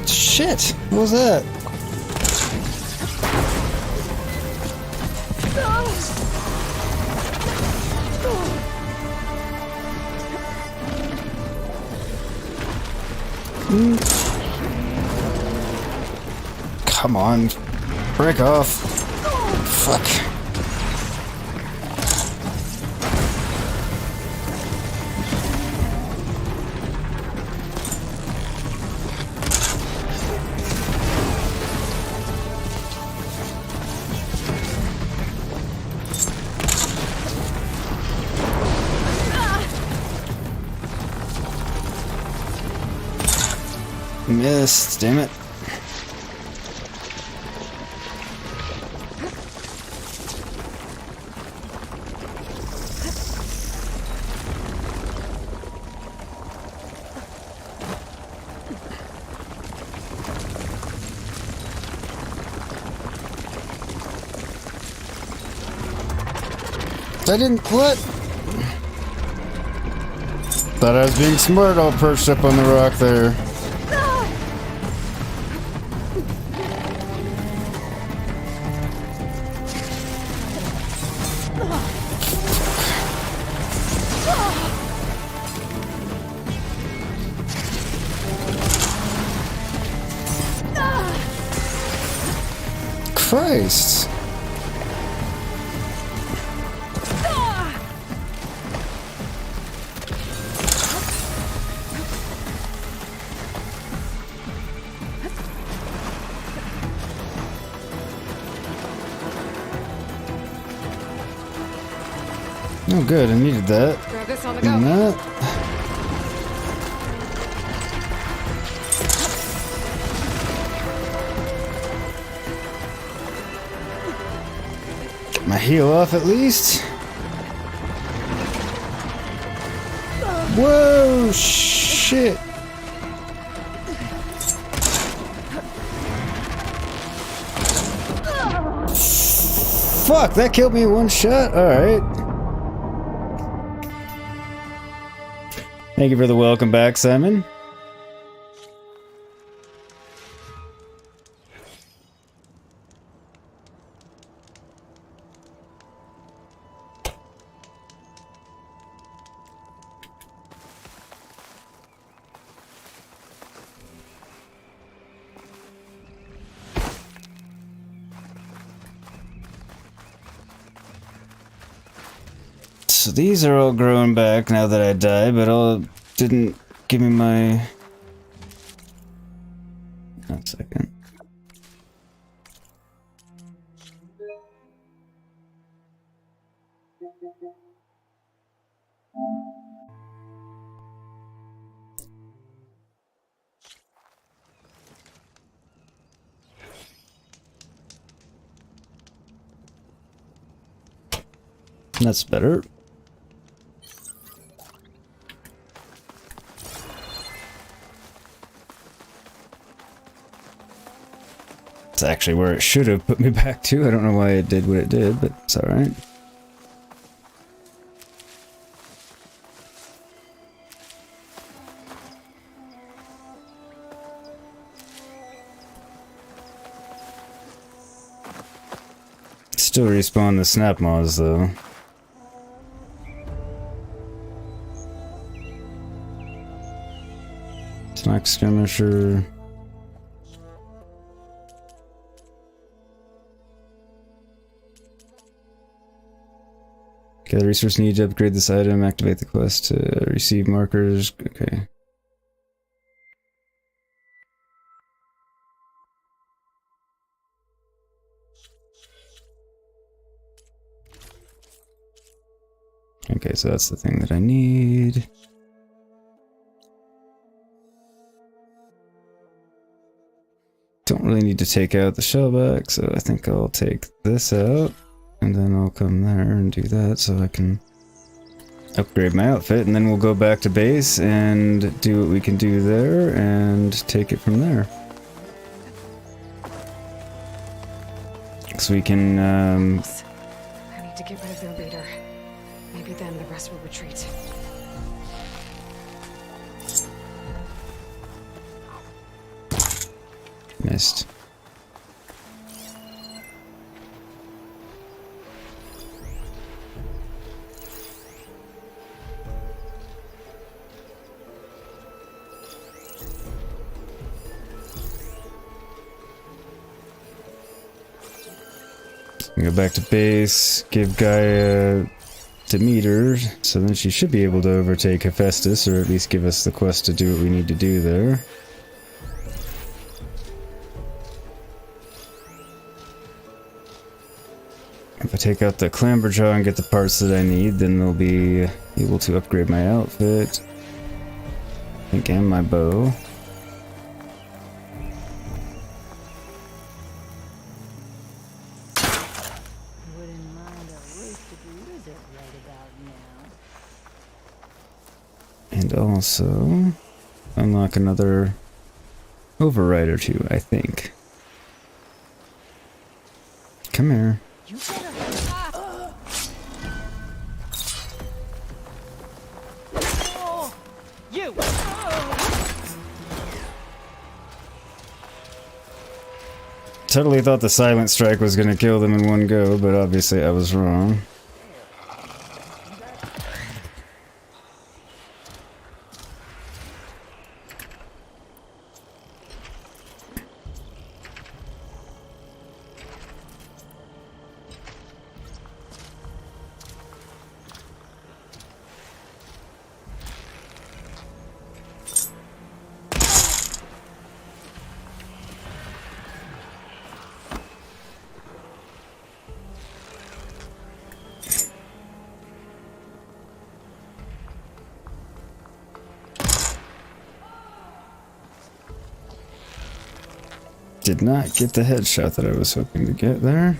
Shit, what was that? Come on, break off. Fuck. Missed, damn it. I didn't, what? Thought I was being smart, all perched up on the rock there. Christ. Oh good, I needed that. Grab this on the And go. that. Get my heal off at least. Whoa, shit. Fuck, that killed me in one shot? Alright. Thank you for the welcome back, Simon. So these are all growing back now that I died, but all didn't give me my... One second. That's better. It's actually where it should have put me back to. I don't know why it did what it did, but it's alright. Still respawn the snap moths though. Snack skirmisher. Okay, the resource needed to upgrade this item, activate the quest to receive markers. Okay. Okay, so that's the thing that I need. Don't really need to take out the shellback, so I think I'll take this out. And then I'll come there and do that so I can upgrade my outfit. And then we'll go back to base and do what we can do there and take it from there. So we can... I need to get rid of their leader. Maybe then the rest will retreat. Missed. Go back to base, give Gaia Demeter, so then she should be able to overtake Hephaestus, or at least give us the quest to do what we need to do there. If I take out the Clamberjaw and get the parts that I need, then they'll be able to upgrade my outfit. I think, and my bow. And also unlock another override or two, I think. Come here. Totally thought the silent strike was gonna kill them in one go, but obviously I was wrong. Did not get the headshot that I was hoping to get there.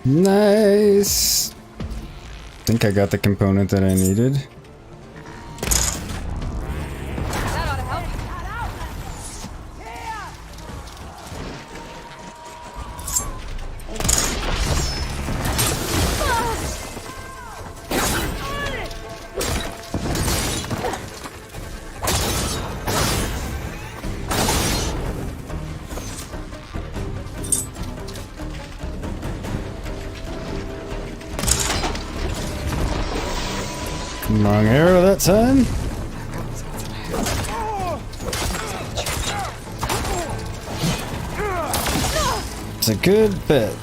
Nice. I think I got the component that I needed. Wrong arrow that time. It's a good bet.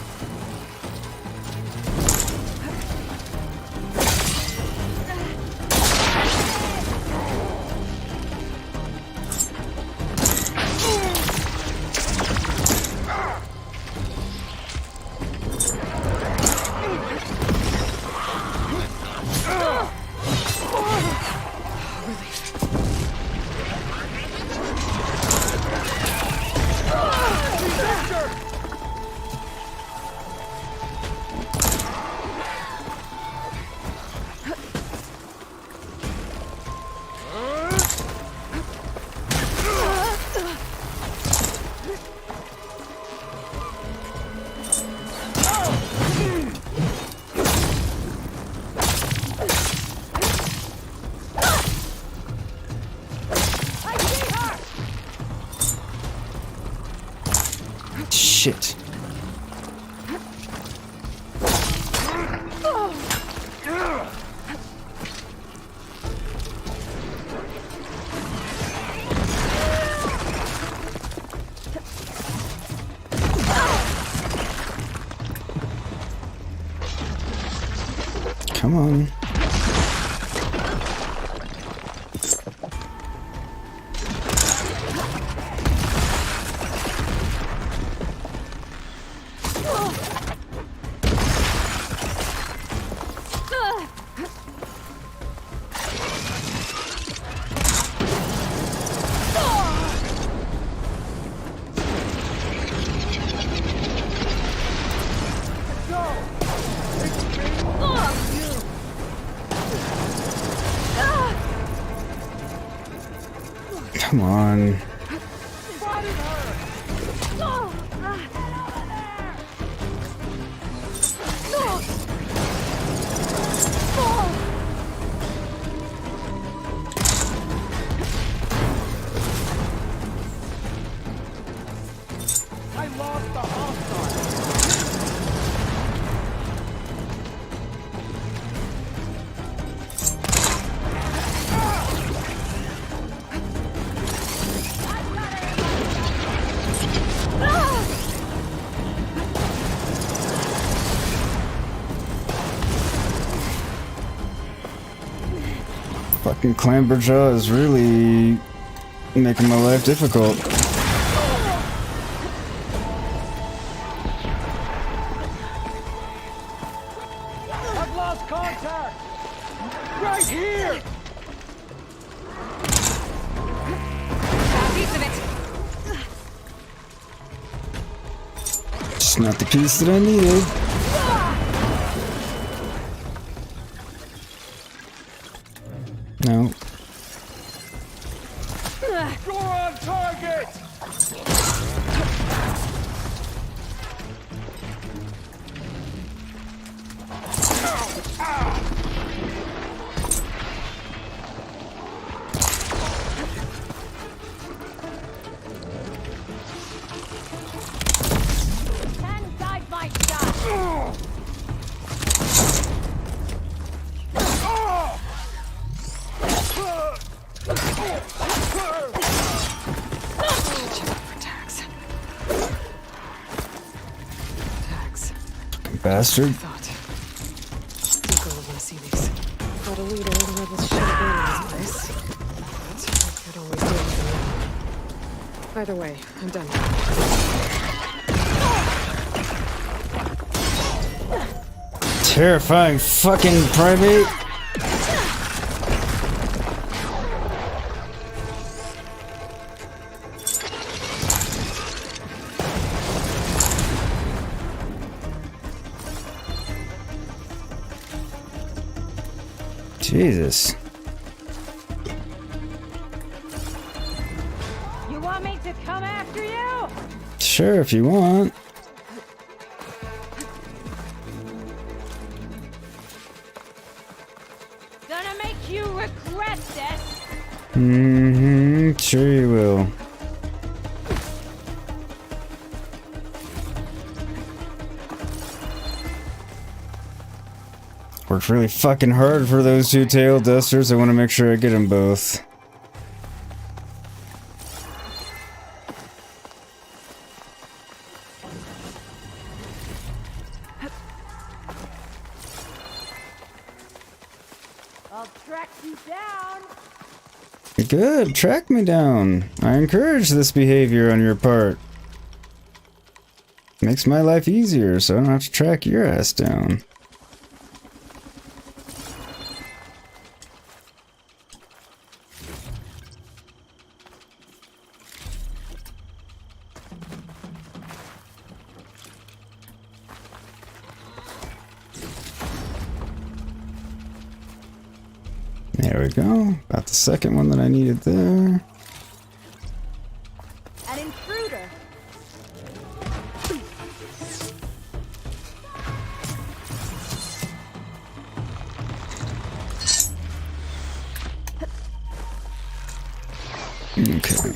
Shit. Come on. Come on. I lost the hostile. Fucking Clamberjaw is really making my life difficult. I've lost contact! Right here! Piece of it. Just not the piece that I needed. No. You're on target! Ow! Bastard. People want to see these. Got a leader, the rebels should have been in this place. But I could always do anything. Either way, I'm done. Terrifying fucking primate. Jesus. You want me to come after you? Sure, if you want. Gonna make you regret this. Mm-hmm. Sure you will. Worked really fucking hard for those two tail dusters. I want to make sure I get them both. I'll track you down. Good, track me down. I encourage this behavior on your part. Makes my life easier, so I don't have to track your ass down. There we go. Got the second one that I needed there. An intruder. Okay.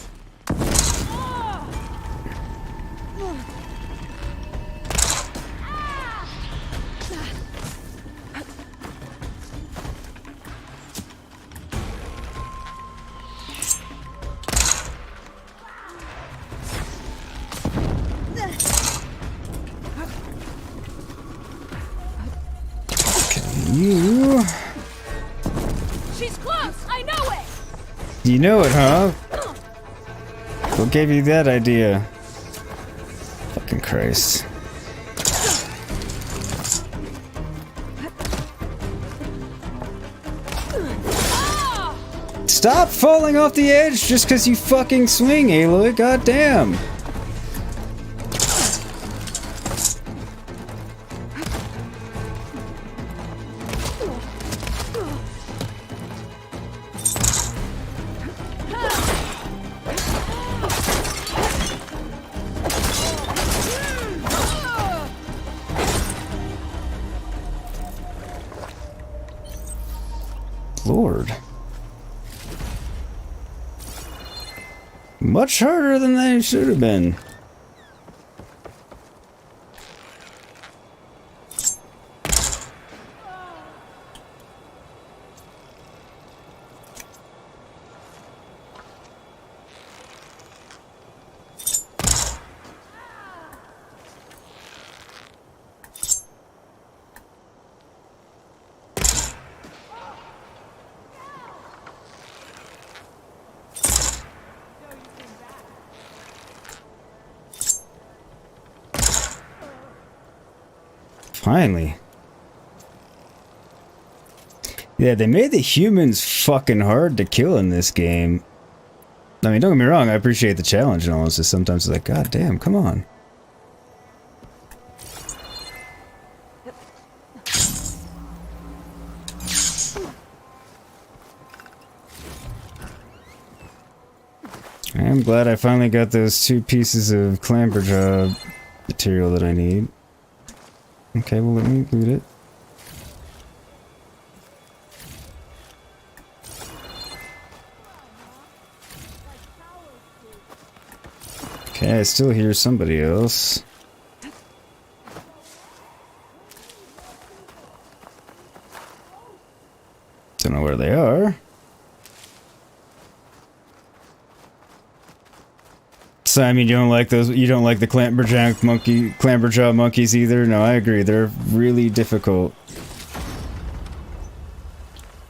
You. She's close. I know it. You know it, huh? What gave you that idea? Fucking Christ. Stop falling off the edge just because you fucking swing, Aloy. Goddamn. Lord. Much harder than they should have been. Finally. Yeah, they made the humans fucking hard to kill in this game. I mean, don't get me wrong, I appreciate the challenge and all. It's just sometimes it's like, God damn, come on. I am glad I finally got those 2 pieces of clamber job material that I need. Okay, well, let me include it. Okay, I still hear somebody else. Don't know where they are. So I mean, you don't like those? You don't like the clamberjaw monkeys either? No, I agree. They're really difficult.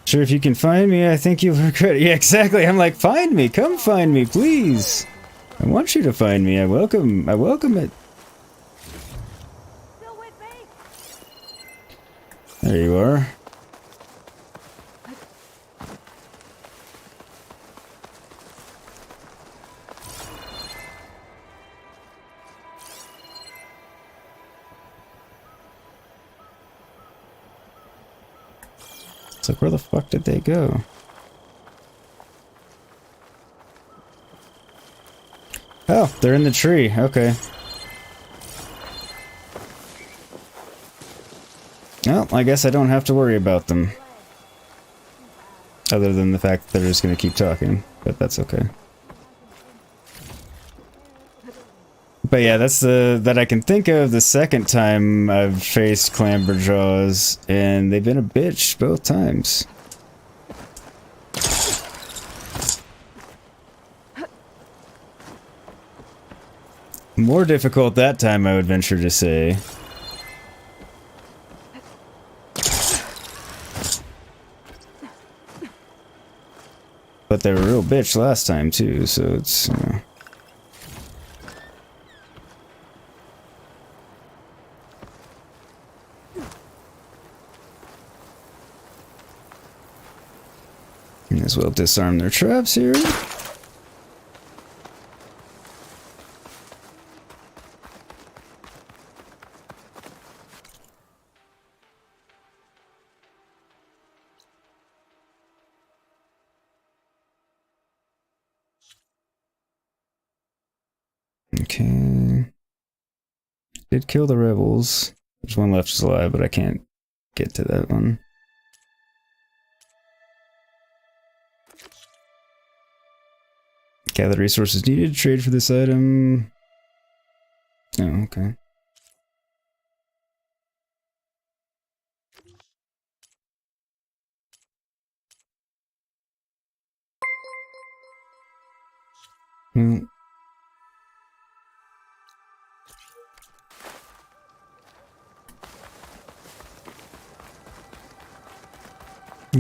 Sure, if you can find me, I think you'll regret it. Yeah, exactly. I'm like, find me. Come find me, please. I want you to find me. I welcome it. There you are. It's like, where the fuck did they go? Oh, they're in the tree. Okay. Well, I guess I don't have to worry about them. Other than the fact that they're just gonna keep talking, but that's okay. But yeah, that's that I can think of the second time I've faced clamberjaws, and they've been a bitch both times. More difficult that time, I would venture to say. But they were a real bitch last time too, so it's, you know. May as well disarm their traps here. Okay. Did kill the rebels. There's one left alive, but I can't get to that one. Gather resources needed to trade for this item. Oh, okay. Hmm.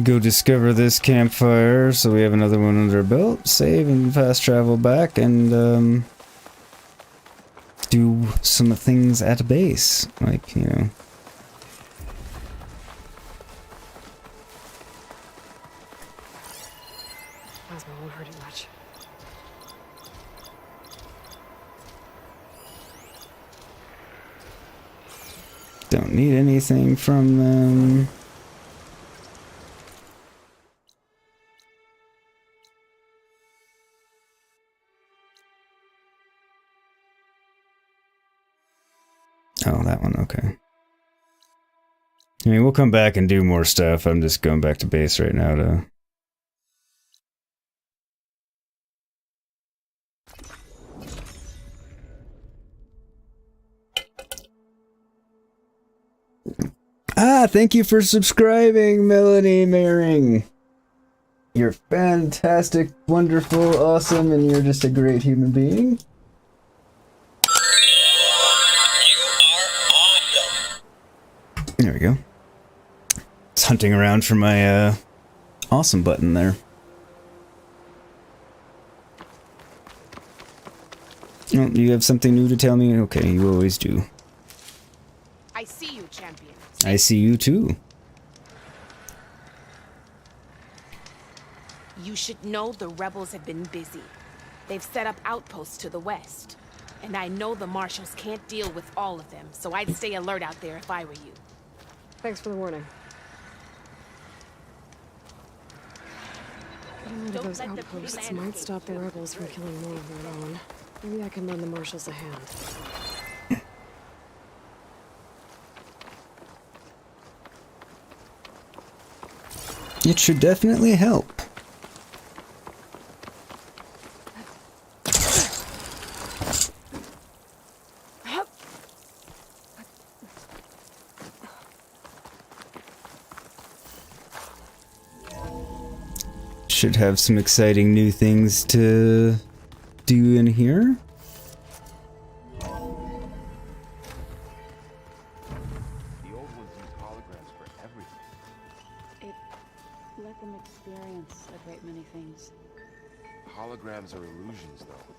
Go discover this campfire, so we have another one under our belt. Save and fast travel back and do some things at base, like, you know. Plasma won't hurt it much. Don't need anything from them. Oh, that one, okay. I mean, we'll come back and do more stuff. I'm just going back to base right now to... Ah, thank you for subscribing, Melanie Maring. You're fantastic, wonderful, awesome, and you're just a great human being. There we go. It's hunting around for my awesome button there. Oh, you have something new to tell me? Okay, you always do. I see you, champion. I see you too. You should know the rebels have been busy. They've set up outposts to the west. And I know the marshals can't deal with all of them, so I'd stay alert out there if I were you. Thanks for the warning. Getting rid of those outposts might stop the rebels from killing more of their own. Maybe I can lend the marshals a hand. It should definitely help. Should have some exciting new things to do in here. sense a great many things. Holograms are illusions, though.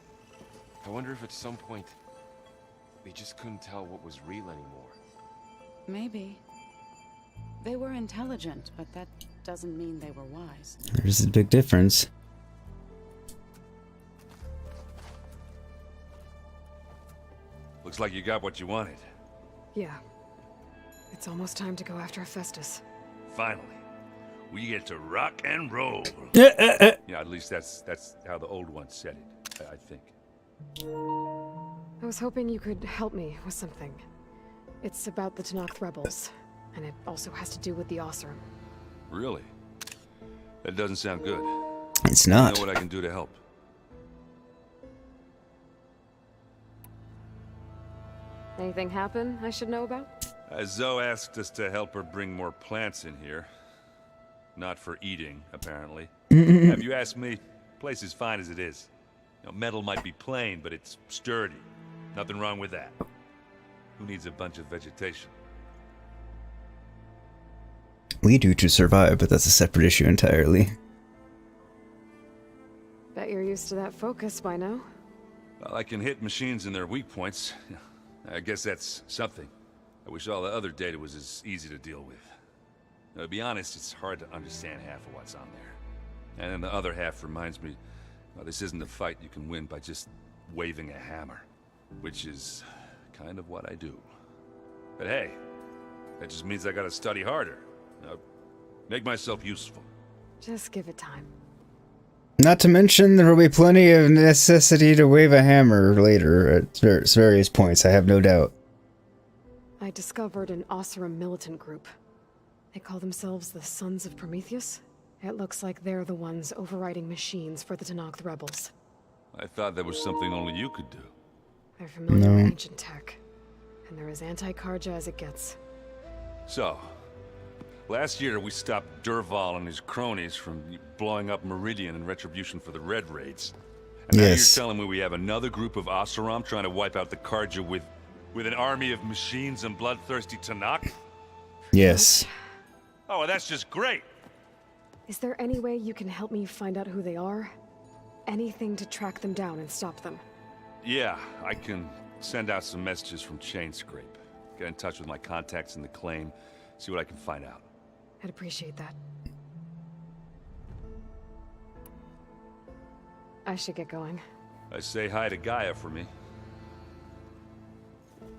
I wonder if at some point they just couldn't tell what was real anymore. Maybe. They were intelligent, but that doesn't mean they were wise. There's a big difference. Looks like you got what you wanted. Yeah. It's almost time to go after Hephaestus. Finally. We get to rock and roll. Yeah, at least that's how the old one said it, I think. I was hoping you could help me with something. It's about the Tenakth rebels, and it also has to do with the Oseram. Really? That doesn't sound good. It's not. I know what I can do to help. Anything happen I should know about? Zoe asked us to help her bring more plants in here. Not for eating, apparently. Have you asked me? Place is fine as it is. Metal might be plain, but it's sturdy. Nothing wrong with that. Who needs a bunch of vegetation? We do to survive, but that's a separate issue entirely. Bet you're used to that focus by now. Well, I can hit machines in their weak points. I guess that's something. I wish all the other data was as easy to deal with. Now, to be honest, it's hard to understand half of what's on there. And then the other half reminds me, well, this isn't a fight you can win by just waving a hammer. Which is kind of what I do. But hey, that just means I gotta study harder. Make myself useful. Just give it time. Not to mention, there will be plenty of necessity to wave a hammer later at various points, I have no doubt. I discovered an Oseram militant group. They call themselves the Sons of Prometheus. It looks like they're the ones overriding machines for the Tenakth rebels. I thought that was something only you could do. They're familiar with ancient tech, and they're as anti-Karja as it gets. So, last year we stopped Durval and his cronies from blowing up Meridian in retribution for the Red Raids. And now you're telling me we have another group of Oseram trying to wipe out the Karja with an army of machines and bloodthirsty Tenakth? Yes. Oh, well, that's just great. Is there any way you can help me find out who they are? Anything to track them down and stop them? Yeah, I can send out some messages from Chainscrape. Get in touch with my contacts in the claim, see what I can find out. I'd appreciate that. I should get going. Say hi to Gaia for me.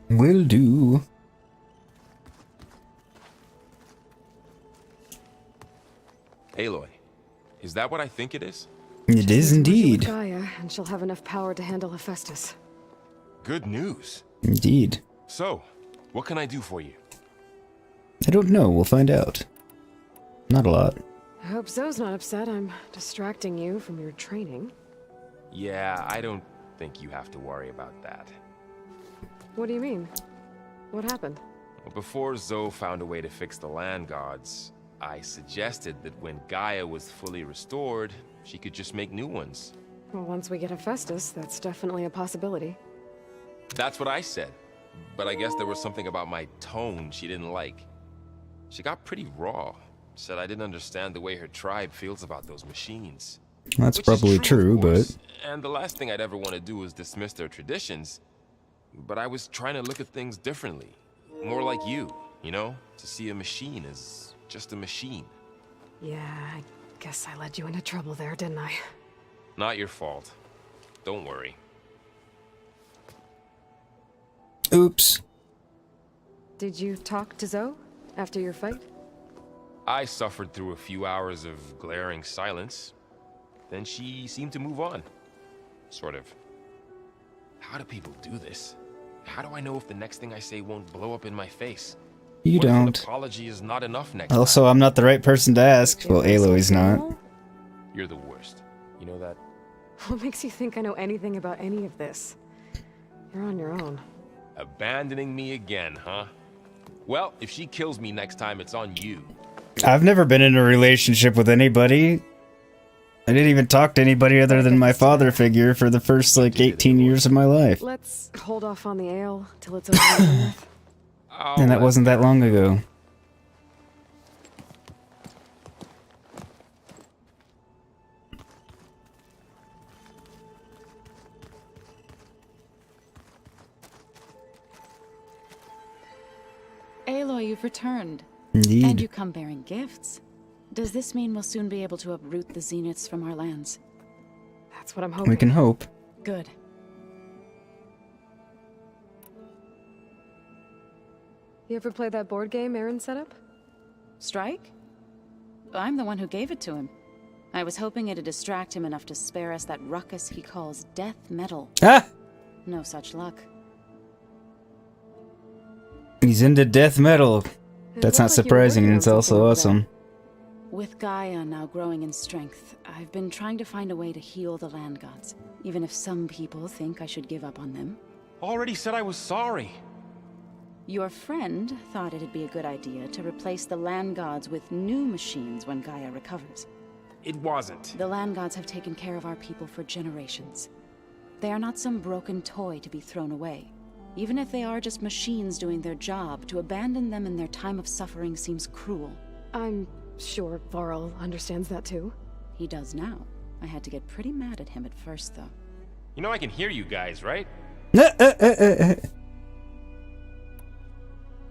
Will do. Aloy, is that what I think it is? It is indeed. Gaia, and she'll have enough power to handle Hephaestus. Good news. Indeed. So, what can I do for you? I don't know, we'll find out. Not a lot. I hope Zoe's not upset I'm distracting you from your training. Yeah, I don't think you have to worry about that. What do you mean? What happened? Well, before Zoe found a way to fix the land gods, I suggested that when Gaia was fully restored, she could just make new ones. Well, once we get Hephaestus, that's definitely a possibility. That's what I said. But I guess there was something about my tone she didn't like. She got pretty raw. Said I didn't understand the way her tribe feels about those machines. That's probably true, but... And the last thing I'd ever want to do is dismiss their traditions. But I was trying to look at things differently. More like you know? To see a machine as just a machine. Yeah, I guess I led you into trouble there, didn't I? Not your fault. Don't worry. Oops. Did you talk to Zoe after your fight? I suffered through a few hours of glaring silence. Then she seemed to move on. Sort of. How do people do this? How do I know if the next thing I say won't blow up in my face? You What if don't. an apology is not enough next Also, I'm not the right person to ask. Well, Aloy's not. time. You're the worst. You know that? What makes you think I know anything about any of this? You're on your own. Abandoning me again, huh? Well, if she kills me next time, it's on you. I've never been in a relationship with anybody. I didn't even talk to anybody other than my father figure for the first, 18 years of my life. Let's hold off on the ale till it's over with. And that wasn't that long ago. Aloy, you've returned. Indeed. And you come bearing gifts. Does this mean we'll soon be able to uproot the Zeniths from our lands? That's what I'm hoping. We can hope. Good. You ever play that board game Aaron set up? Strike? I'm the one who gave it to him. I was hoping it'd distract him enough to spare us that ruckus he calls death metal. Ah! No such luck. He's into death metal. That's not surprising, and it's also awesome. With Gaia now growing in strength, I've been trying to find a way to heal the land gods, even if some people think I should give up on them. Already said I was sorry. Your friend thought it'd be a good idea to replace the land gods with new machines when Gaia recovers. It wasn't. The land gods have taken care of our people for generations. They are not some broken toy to be thrown away. Even if they are just machines doing their job, to abandon them in their time of suffering seems cruel. I'm sure Varl understands that too. He does now. I had to get pretty mad at him at first, though. You know I can hear you guys, right?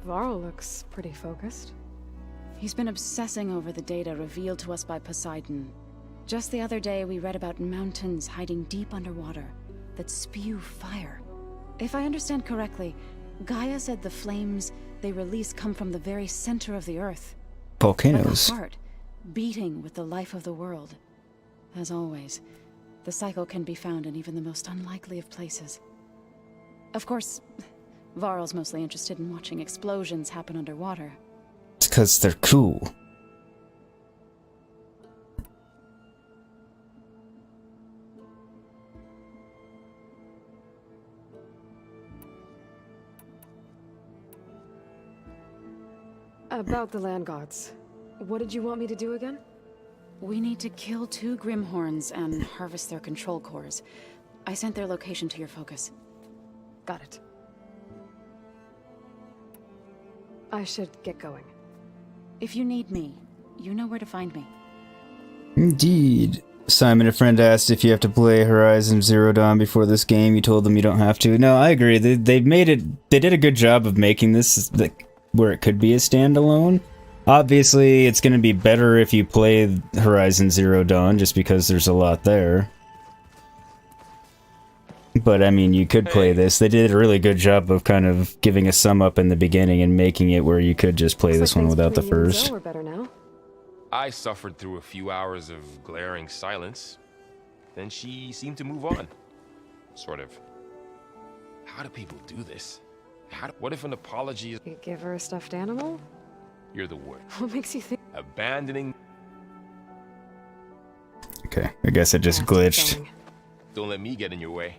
Varl looks pretty focused. He's been obsessing over the data revealed to us by Poseidon. Just the other day, we read about mountains hiding deep underwater that spew fire. If I understand correctly, Gaia said the flames they release come from the very center of the earth. Volcanoes. Like a heart, beating with the life of the world. As always, the cycle can be found in even the most unlikely of places. Of course, Varl's mostly interested in watching explosions happen underwater. It's because they're cool. About the land gods. What did you want me to do again? We need to kill 2 Grimhorns and harvest their control cores. I sent their location to your focus. Got it. I should get going. If you need me, you know where to find me. Indeed. Simon, a friend, asked if you have to play Horizon Zero Dawn before this game. You told them you don't have to. No, I agree. They made it. They did a good job of making this where it could be a standalone. Obviously, it's going to be better if you play Horizon Zero Dawn, just because there's a lot there. But, I mean, you could play this. They did a really good job of kind of giving a sum up in the beginning and making it where you could just play this one without the first. We're better now. I suffered through a few hours of glaring silence. Then she seemed to move on. Sort of. How do people do this? What if an apology is... You give her a stuffed animal? You're the word. What makes you think... Abandoning... Okay, I guess it just glitched. Don't let me get in your way.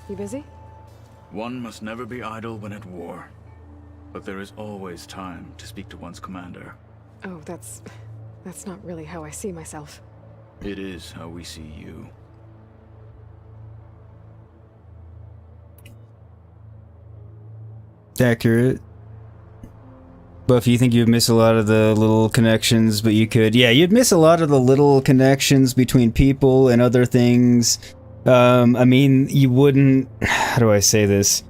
You busy? One must never be idle when at war. But there is always time to speak to one's commander. Oh, that's not really how I see myself. It is how we see you. Accurate. Buff, you think you'd miss a lot of the little connections, but you could... Yeah, you'd miss a lot of the little connections between people and other things. I mean, you wouldn't... How do I say this?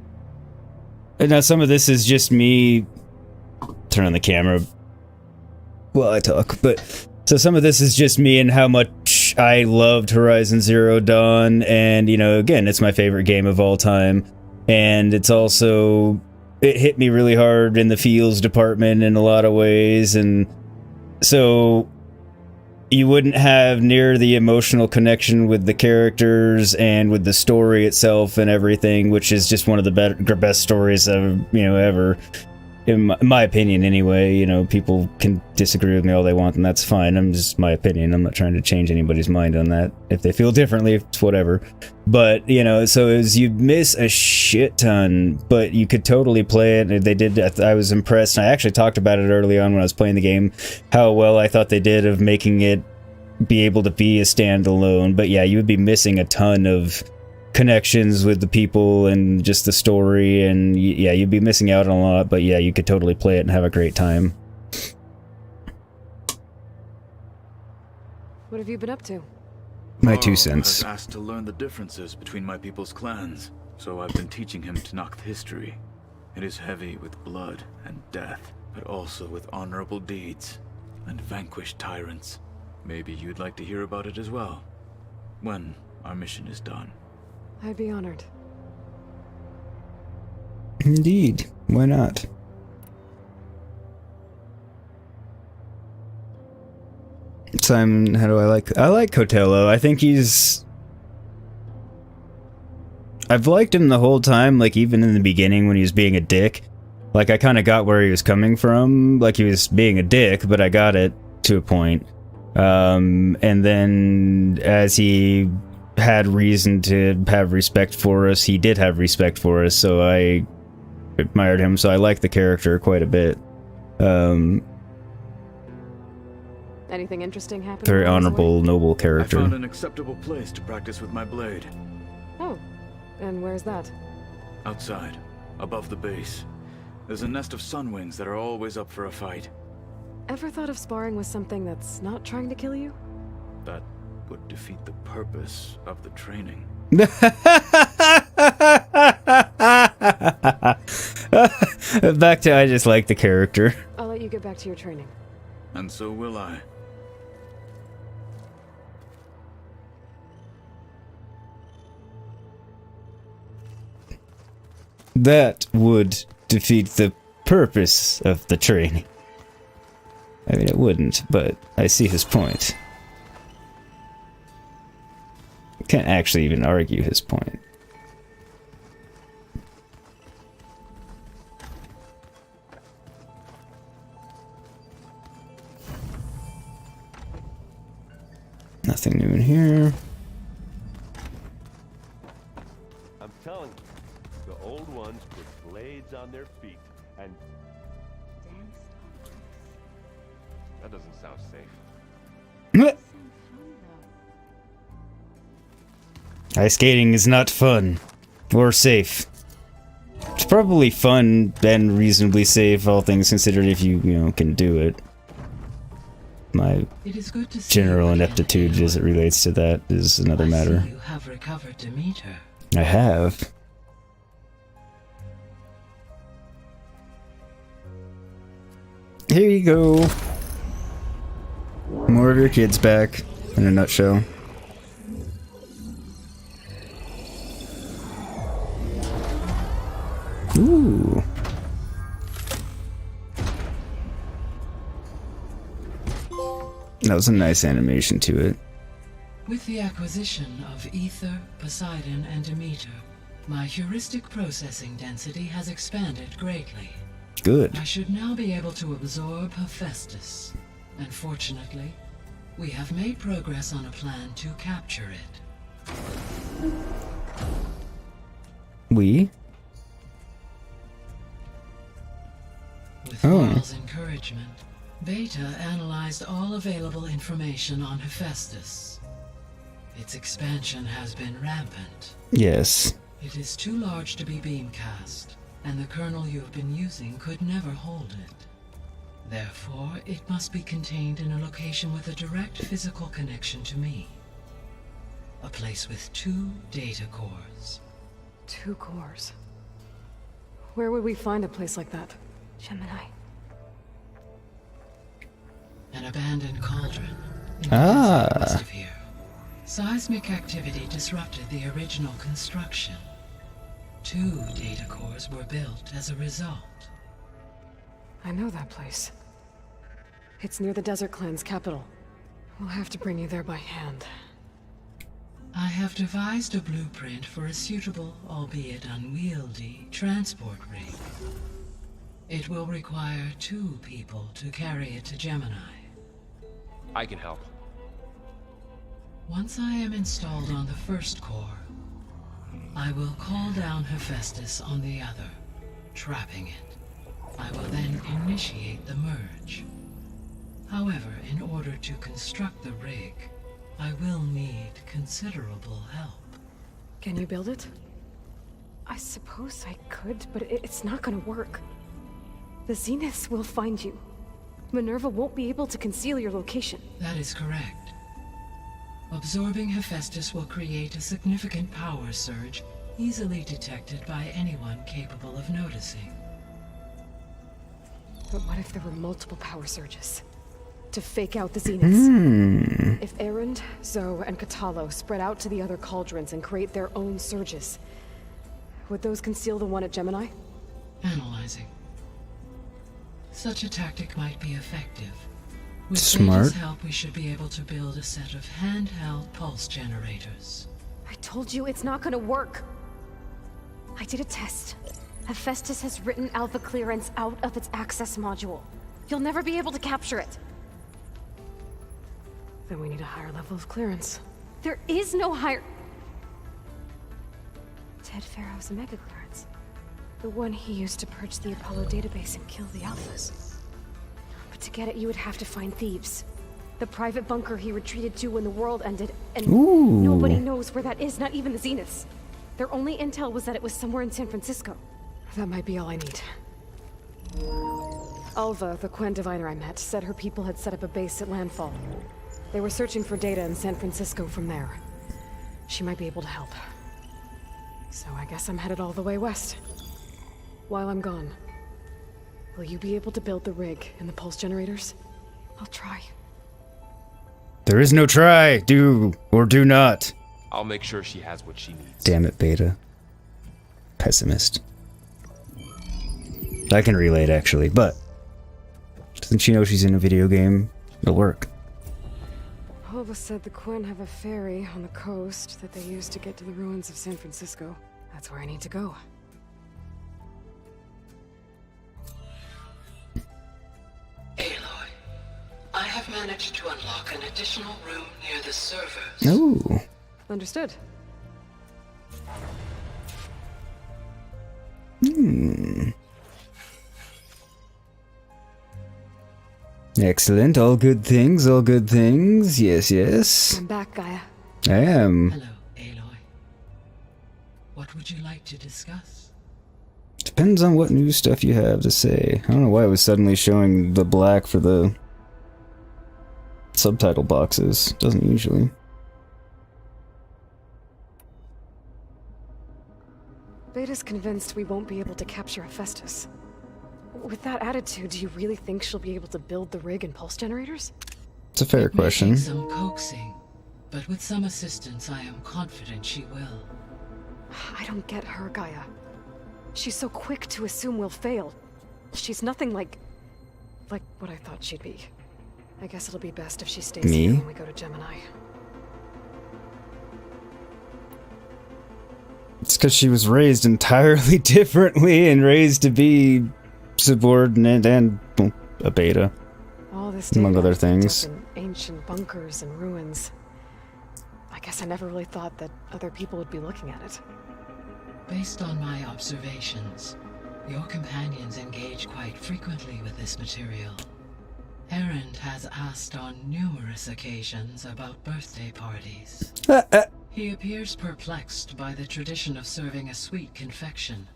Now, some of this is just me... Turn on the camera while I talk, but... So some of this is just me and how much I loved Horizon Zero Dawn, and, you know, again, it's my favorite game of all time. And it's also... It hit me really hard in the feels department in a lot of ways, and so you wouldn't have near the emotional connection with the characters and with the story itself and everything, which is just one of the best stories of, you know, ever. In my opinion, anyway. You know, people can disagree with me all they want, and that's fine. I'm just my opinion. I'm not trying to change anybody's mind on that. If they feel differently, it's whatever. But, you know, so as you miss a shit ton, but you could totally play it. They did. I was impressed. I actually talked about it early on when I was playing the game, how well I thought they did of making it be able to be a standalone. But yeah, you would be missing a ton of connections with the people and just the story, and yeah, you'd be missing out on a lot, but yeah, you could totally play it and have a great time. What have you been up to? My 2 cents. I was asked to learn the differences between my people's clans, so I've been teaching him Tenakth history. It is heavy with blood and death, but also with honorable deeds and vanquished tyrants. Maybe you'd like to hear about it as well, when our mission is done. I'd be honored. Indeed. Why not? Simon, how do I like Cotello. I think I've liked him the whole time, like even in the beginning when he was being a dick. Like I kind of got where he was coming from, like he was being a dick, but I got it to a point. And then as he had reason to have respect for us, he did have respect for us, so I admired him, so I like the character quite a bit. Anything interesting happened? Very honorable, noble character. I found an acceptable place to practice with my blade. Oh, and where's that? Outside, above the base. There's a nest of sunwings that are always up for a fight. Ever thought of sparring with something that's not trying to kill you? That would defeat the purpose of the training. Back to I just like the character. I'll let you get back to your training. And so will I. That would defeat the purpose of the training. I mean, it wouldn't, but I see his point. Can't actually even argue his point. Nothing new in here. I'm telling you, the old ones put blades on their feet and Danced on That doesn't sound safe. Ice skating is not fun. Or safe. It's probably fun and reasonably safe, all things considered, if you can do it. My general ineptitude as it relates to that is another matter. You have recovered Demeter. I have. Here you go. More of your kids back, in a nutshell. Ooh. That was a nice animation to it. With the acquisition of Aether, Poseidon, and Demeter, my heuristic processing density has expanded greatly. Good. I should now be able to absorb Hephaestus. And fortunately, we have made progress on a plan to capture it. We? With Morlund's encouragement, Beta analyzed all available information on Hephaestus. Its expansion has been rampant. Yes. It is too large to be beamcast, and the kernel you have been using could never hold it. Therefore, it must be contained in a location with a direct physical connection to me. A place with 2 data cores. 2 cores? Where would we find a place like that? Gemini. An abandoned cauldron. Ah. Seismic activity disrupted the original construction. 2 data cores were built as a result. I know that place. It's near the Desert Clan's capital. We'll have to bring you there by hand. I have devised a blueprint for a suitable, albeit unwieldy, transport rig. It will require 2 people to carry it to Gemini. I can help. Once I am installed on the first core, I will call down Hephaestus on the other, trapping it. I will then initiate the merge. However, in order to construct the rig, I will need considerable help. Can you build it? I suppose I could, but it's not gonna work. The Zeniths will find you. Minerva won't be able to conceal your location. That is correct. Absorbing Hephaestus will create a significant power surge, easily detected by anyone capable of noticing. But what if there were multiple power surges? To fake out the Zeniths? If Erend, Zoe, and Katalo spread out to the other cauldrons and create their own surges, would those conceal the one at Gemini? Analyzing. Such a tactic might be effective. With Smart. Beta's help, we should be able to build a set of handheld pulse generators. I told you it's not gonna work. I did a test. Hephaestus has written alpha clearance out of its access module. You'll never be able to capture it. Then we need a higher level of clearance. There is no higher... Ted Pharaoh's Omega clearance. The one he used to purge the Apollo database and kill the Alphas. But to get it, you would have to find Thebes. The private bunker he retreated to when the world ended, and nobody knows where that is, not even the Zeniths. Their only intel was that it was somewhere in San Francisco. That might be all I need. Alva, the Quen diviner I met, said her people had set up a base at landfall. They were searching for data in San Francisco from there. She might be able to help. So I guess I'm headed all the way west. While I'm gone, will you be able to build the rig and the pulse generators? I'll try. There is no try. Do or do not. I'll make sure she has what she needs. Damn it, Beta. Pessimist. I can relate, actually, but doesn't she know she's in a video game? It'll work. Alva said the Quen have a ferry on the coast that they use to get to the ruins of San Francisco. That's where I need to go. Aloy, I have managed to unlock an additional room near the servers. Ooh. Understood. Excellent. All good things, all good things. Yes, yes. I'm back, Gaia. I am. Hello, Aloy. What would you like to discuss? Depends on what new stuff you have to say. I don't know why it was suddenly showing the black for the subtitle boxes. Doesn't usually. Beta's convinced we won't be able to capture Hephaestus. With that attitude, do you really think she'll be able to build the rig and pulse generators? It's a fair question. May take some coaxing, but with some assistance, I am confident she will. I don't get her, Gaia. She's so quick to assume we'll fail. She's nothing like what I thought she'd be. I guess it'll be best if she stays here when we go to Gemini. It's because she was raised entirely differently and raised to be subordinate and a beta, All this among other things. In ancient bunkers and ruins. I guess I never really thought that other people would be looking at it. Based on my observations, your companions engage quite frequently with this material. Erend has asked on numerous occasions about birthday parties. He appears perplexed by the tradition of serving a sweet confection,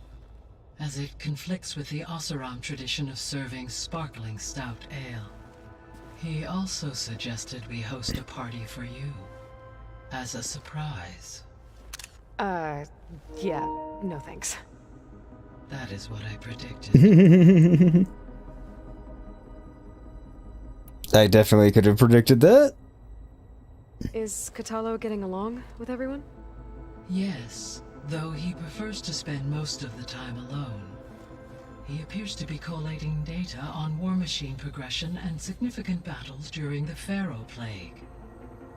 as it conflicts with the Oseram tradition of serving sparkling stout ale. He also suggested we host a party for you, as a surprise. Yeah, no thanks. That is what I predicted. I definitely could have predicted that. Is Katalo getting along with everyone? Yes, though he prefers to spend most of the time alone. He appears to be collating data on war machine progression and significant battles during the Pharaoh Plague,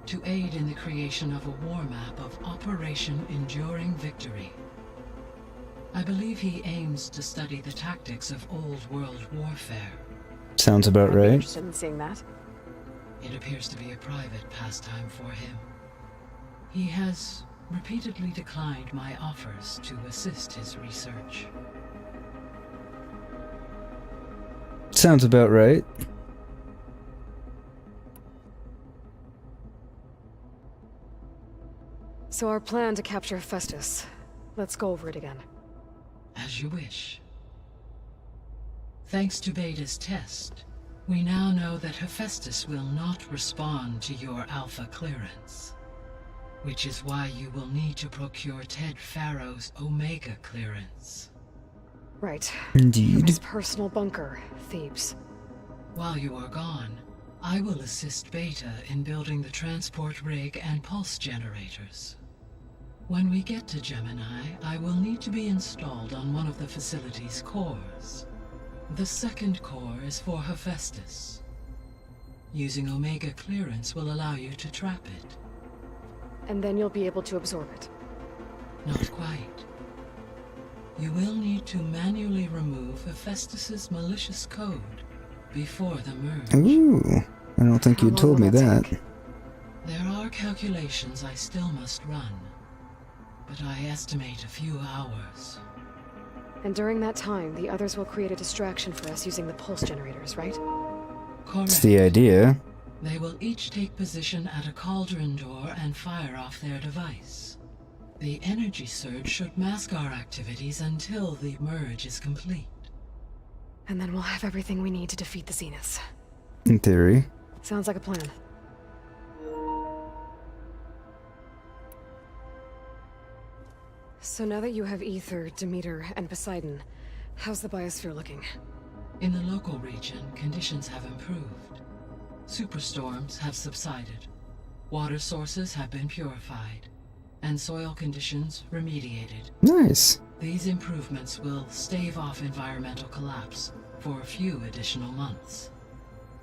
to aid in the creation of a war map of Operation Enduring Victory. I believe he aims to study the tactics of old world warfare. Sounds about I'm right. interested in seeing that. It appears to be a private pastime for him. He has repeatedly declined my offers to assist his research. Sounds about right. So our plan to capture Hephaestus. Let's go over it again. As you wish. Thanks to Beta's test, we now know that Hephaestus will not respond to your Alpha clearance. Which is why you will need to procure Ted Farrow's Omega clearance. Right. Indeed. From his personal bunker, Thebes. While you are gone, I will assist Beta in building the transport rig and pulse generators. When we get to Gemini, I will need to be installed on one of the facility's cores. The second core is for Hephaestus. Using Omega clearance will allow you to trap it. And then you'll be able to absorb it. Not quite. You will need to manually remove Hephaestus's malicious code before the merge. Ooh, I don't think you told me that. There are calculations I still must run, but I estimate a few hours. And during that time, the others will create a distraction for us using the pulse generators, right? Correct. That's the idea. They will each take position at a cauldron door and fire off their device. The energy surge should mask our activities until the merge is complete. And then we'll have everything we need to defeat the Zeniths. In theory. Sounds like a plan. So now that you have Aether, Demeter, and Poseidon, how's the biosphere looking? In the local region, conditions have improved. Superstorms have subsided. Water sources have been purified. And soil conditions remediated. Nice. These improvements will stave off environmental collapse for a few additional months.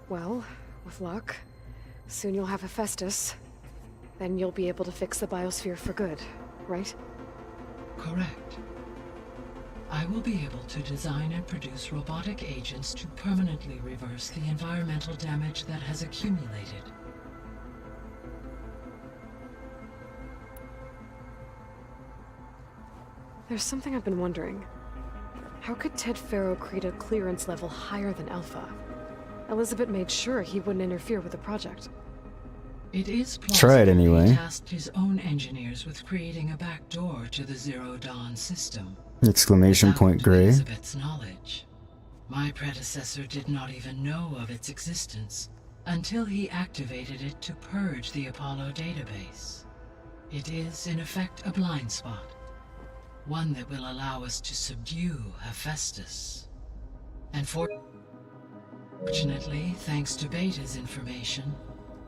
Well, with luck, soon you'll have Hephaestus. Then you'll be able to fix the biosphere for good, right? Correct. I will be able to design and produce robotic agents to permanently reverse the environmental damage that has accumulated. There's something I've been wondering. How could Ted Farrow create a clearance level higher than Alpha? Elizabeth made sure he wouldn't interfere with the project. It is plausible try it anyway. He tasked his own engineers with creating a back door to the Zero Dawn system. Exclamation point, Gray. Elizabeth's knowledge. My predecessor did not even know of its existence until he activated it to purge the Apollo database. It is, in effect, a blind spot. One that will allow us to subdue Hephaestus. And fortunately, thanks to Beta's information,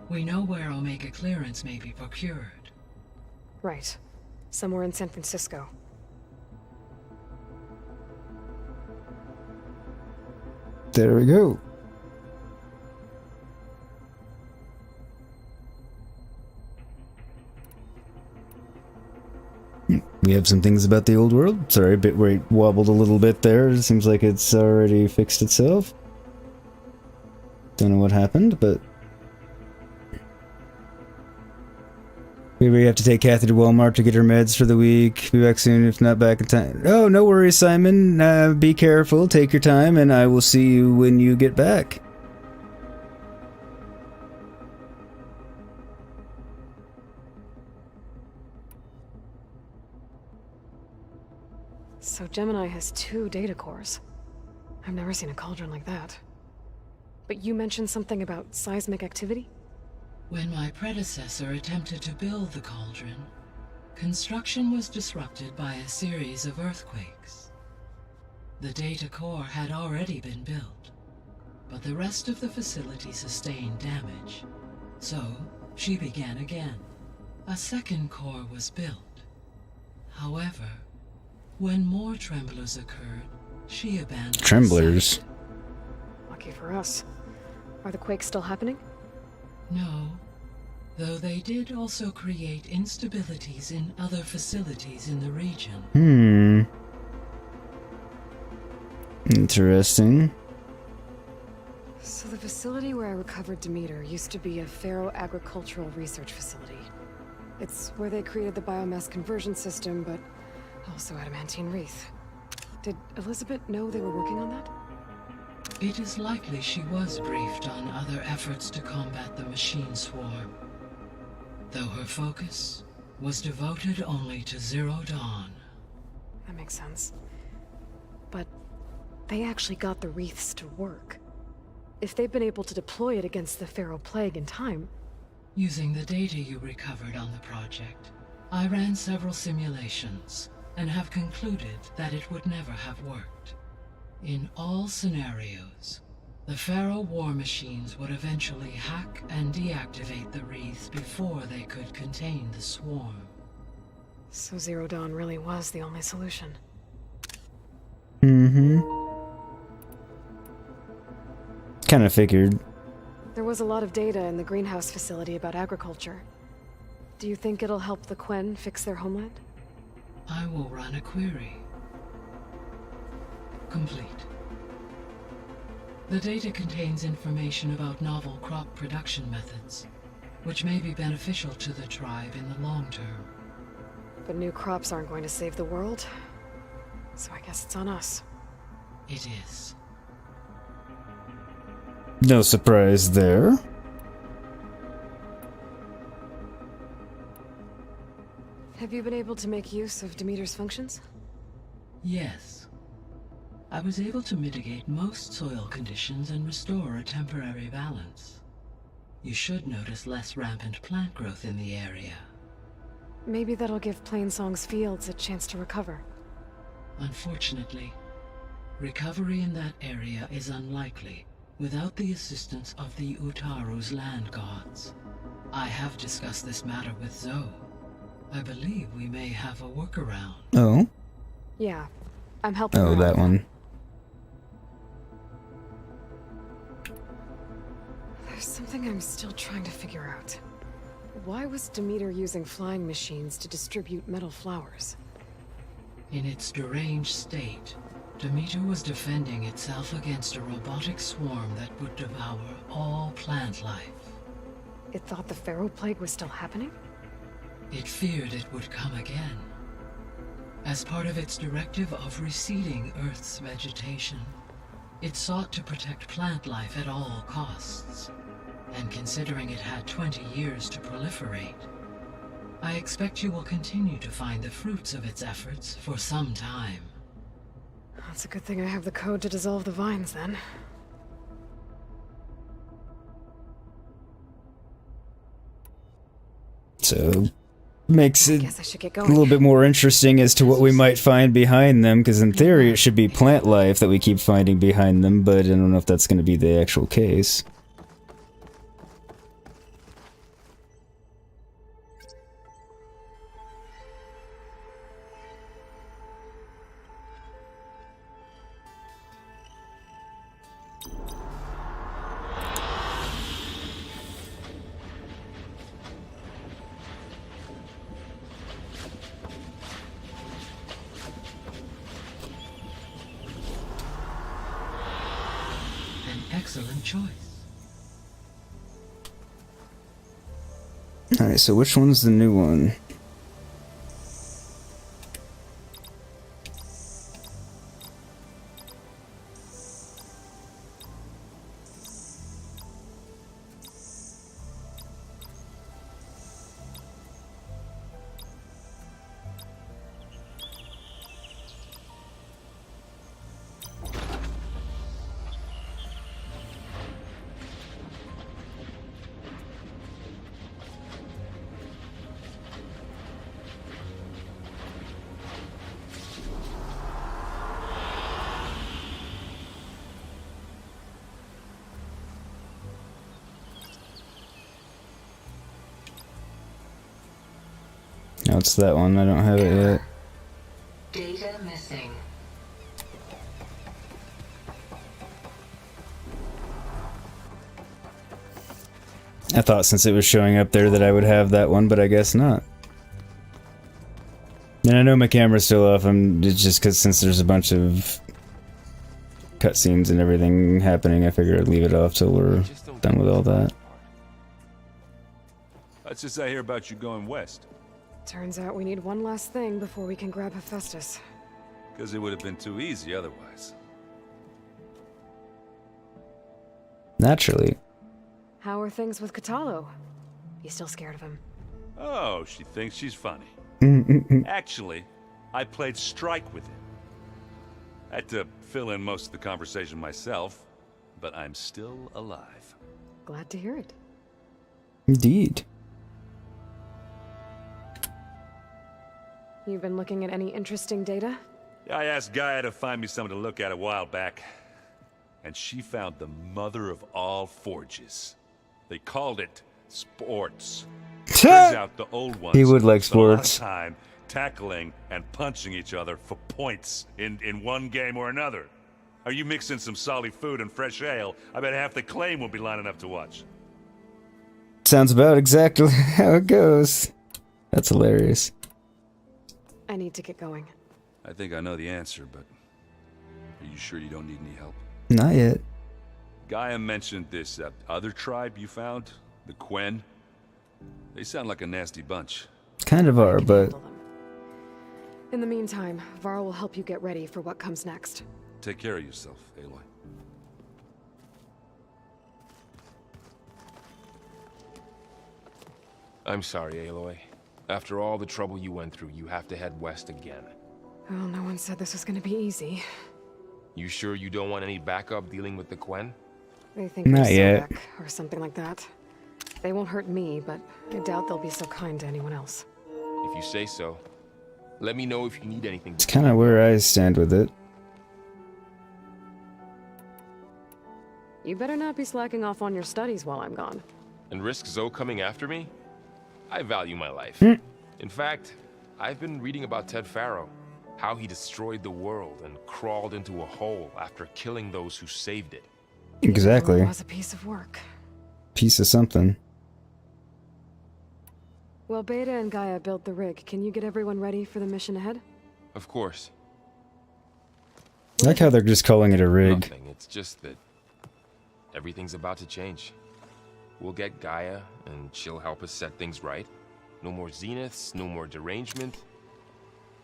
we know where Omega clearance may be procured. Right. Somewhere in San Francisco. There we go. We have some things about the old world. Sorry, a bit where it wobbled a little bit there. It seems like it's already fixed itself. Don't know what happened, but... Maybe we have to take Kathy to Walmart to get her meds for the week. Be back soon, if not back in time. Oh, no worries, Simon. Be careful, take your time, and I will see you when you get back. So Gemini has 2 data cores. I've never seen a cauldron like that. But you mentioned something about seismic activity? When my predecessor attempted to build the cauldron, construction was disrupted by a series of earthquakes. The data core had already been built, but the rest of the facility sustained damage. So, she began again. A second core was built. However, when more tremblers occurred, she abandoned Tremblers? the site. Lucky for us. Are the quakes still happening? No, though they did also create instabilities in other facilities in the region. Interesting. So the facility where I recovered Demeter used to be a Pharaoh agricultural research facility. It's where they created the biomass conversion system, but also adamantine wreath. Did Elizabeth know they were working on that? It is likely she was briefed on other efforts to combat the machine swarm, though her focus was devoted only to Zero Dawn. That makes sense. But they actually got the wreaths to work. If they've been able to deploy it against the Pharaoh Plague in time... Using the data you recovered on the project, I ran several simulations and have concluded that it would never have worked. In all scenarios, the Pharaoh war machines would eventually hack and deactivate the wreaths before they could contain the swarm. So Zero Dawn really was the only solution. Mm-hmm. Kind of figured. There was a lot of data in the greenhouse facility about agriculture. Do you think it'll help the Quen fix their homeland? I will run a query. Complete. The data contains information about novel crop production methods, which may be beneficial to the tribe in the long term. But new crops aren't going to save the world, so I guess it's on us. It is. No surprise there. Have you been able to make use of Demeter's functions? Yes. I was able to mitigate most soil conditions and restore a temporary balance. You should notice less rampant plant growth in the area. Maybe that'll give Plainsong's fields a chance to recover. Unfortunately, recovery in that area is unlikely without the assistance of the Utaru's land gods. I have discussed this matter with Zoe. I believe we may have a workaround. Oh? Yeah, I'm helping Oh, her that out. one. There's something I'm still trying to figure out. Why was Demeter using flying machines to distribute metal flowers? In its deranged state, Demeter was defending itself against a robotic swarm that would devour all plant life. It thought the Pharaoh Plague was still happening? It feared it would come again. As part of its directive of reseeding Earth's vegetation, it sought to protect plant life at all costs. And considering it had 20 years to proliferate, I expect you will continue to find the fruits of its efforts for some time. That's a good thing I have the code to dissolve the vines, then. So, makes it Guess I should get a going. little bit more interesting as to what we might find behind them, because in theory it should be plant life that we keep finding behind them, but I don't know if that's going to be the actual case. Excellent choice. Alright, so which one's the new one? No, it's that one. I don't have it yet. Data missing. I thought since it was showing up there that I would have that one, but I guess not. And I know my camera's still off. It's just because since there's a bunch of cutscenes and everything happening, I figured I'd leave it off till we're done with all that. That's just I hear about you going west. Turns out we need one last thing before we can grab Hephaestus. Because it would have been too easy otherwise. Naturally. How are things with Katalo? You still scared of him? Oh, she thinks she's funny. Actually, I played strike with him. I had to fill in most of the conversation myself, but I'm still alive. Glad to hear it. Indeed. You've been looking at any interesting data? I asked Gaia to find me something to look at a while back, and she found the mother of all forges. They called it sports. Turns out the old ones He would like spent a lot of sports. time tackling and punching each other for points in one game or another. Are you mixing some solid food and fresh ale? I bet half the claim will be lining up to watch. Sounds about exactly how it goes. That's hilarious. I need to get going. I think I know the answer, but are you sure you don't need any help? Not yet. Gaia mentioned this other tribe you found, the Quen. They sound like a nasty bunch. Kind of are, but In the meantime, Varl will help you get ready for what comes next. Take care of yourself, Aloy. I'm sorry, Aloy. After all the trouble you went through, you have to head west again. Well, no one said this was gonna be easy. You sure you don't want any backup dealing with the Quen? They think Not we're yet. Sobek or something like that. They won't hurt me, but I doubt they'll be so kind to anyone else. If you say so. Let me know if you need anything. it's kind of where I stand with it. You better not be slacking off on your studies while I'm gone. And risk Zoe coming after me? I value my life. In fact, I've been reading about Ted Faro. How he destroyed the world and crawled into a hole after killing those who saved it. Exactly. It was a piece of work. Piece of something. Well, Beta and Gaia built the rig. Can you get everyone ready for the mission ahead? Of course. I like how they're just calling it a rig. Nothing. It's just that everything's about to change. We'll get Gaia, and she'll help us set things right. No more Zeniths, no more derangement.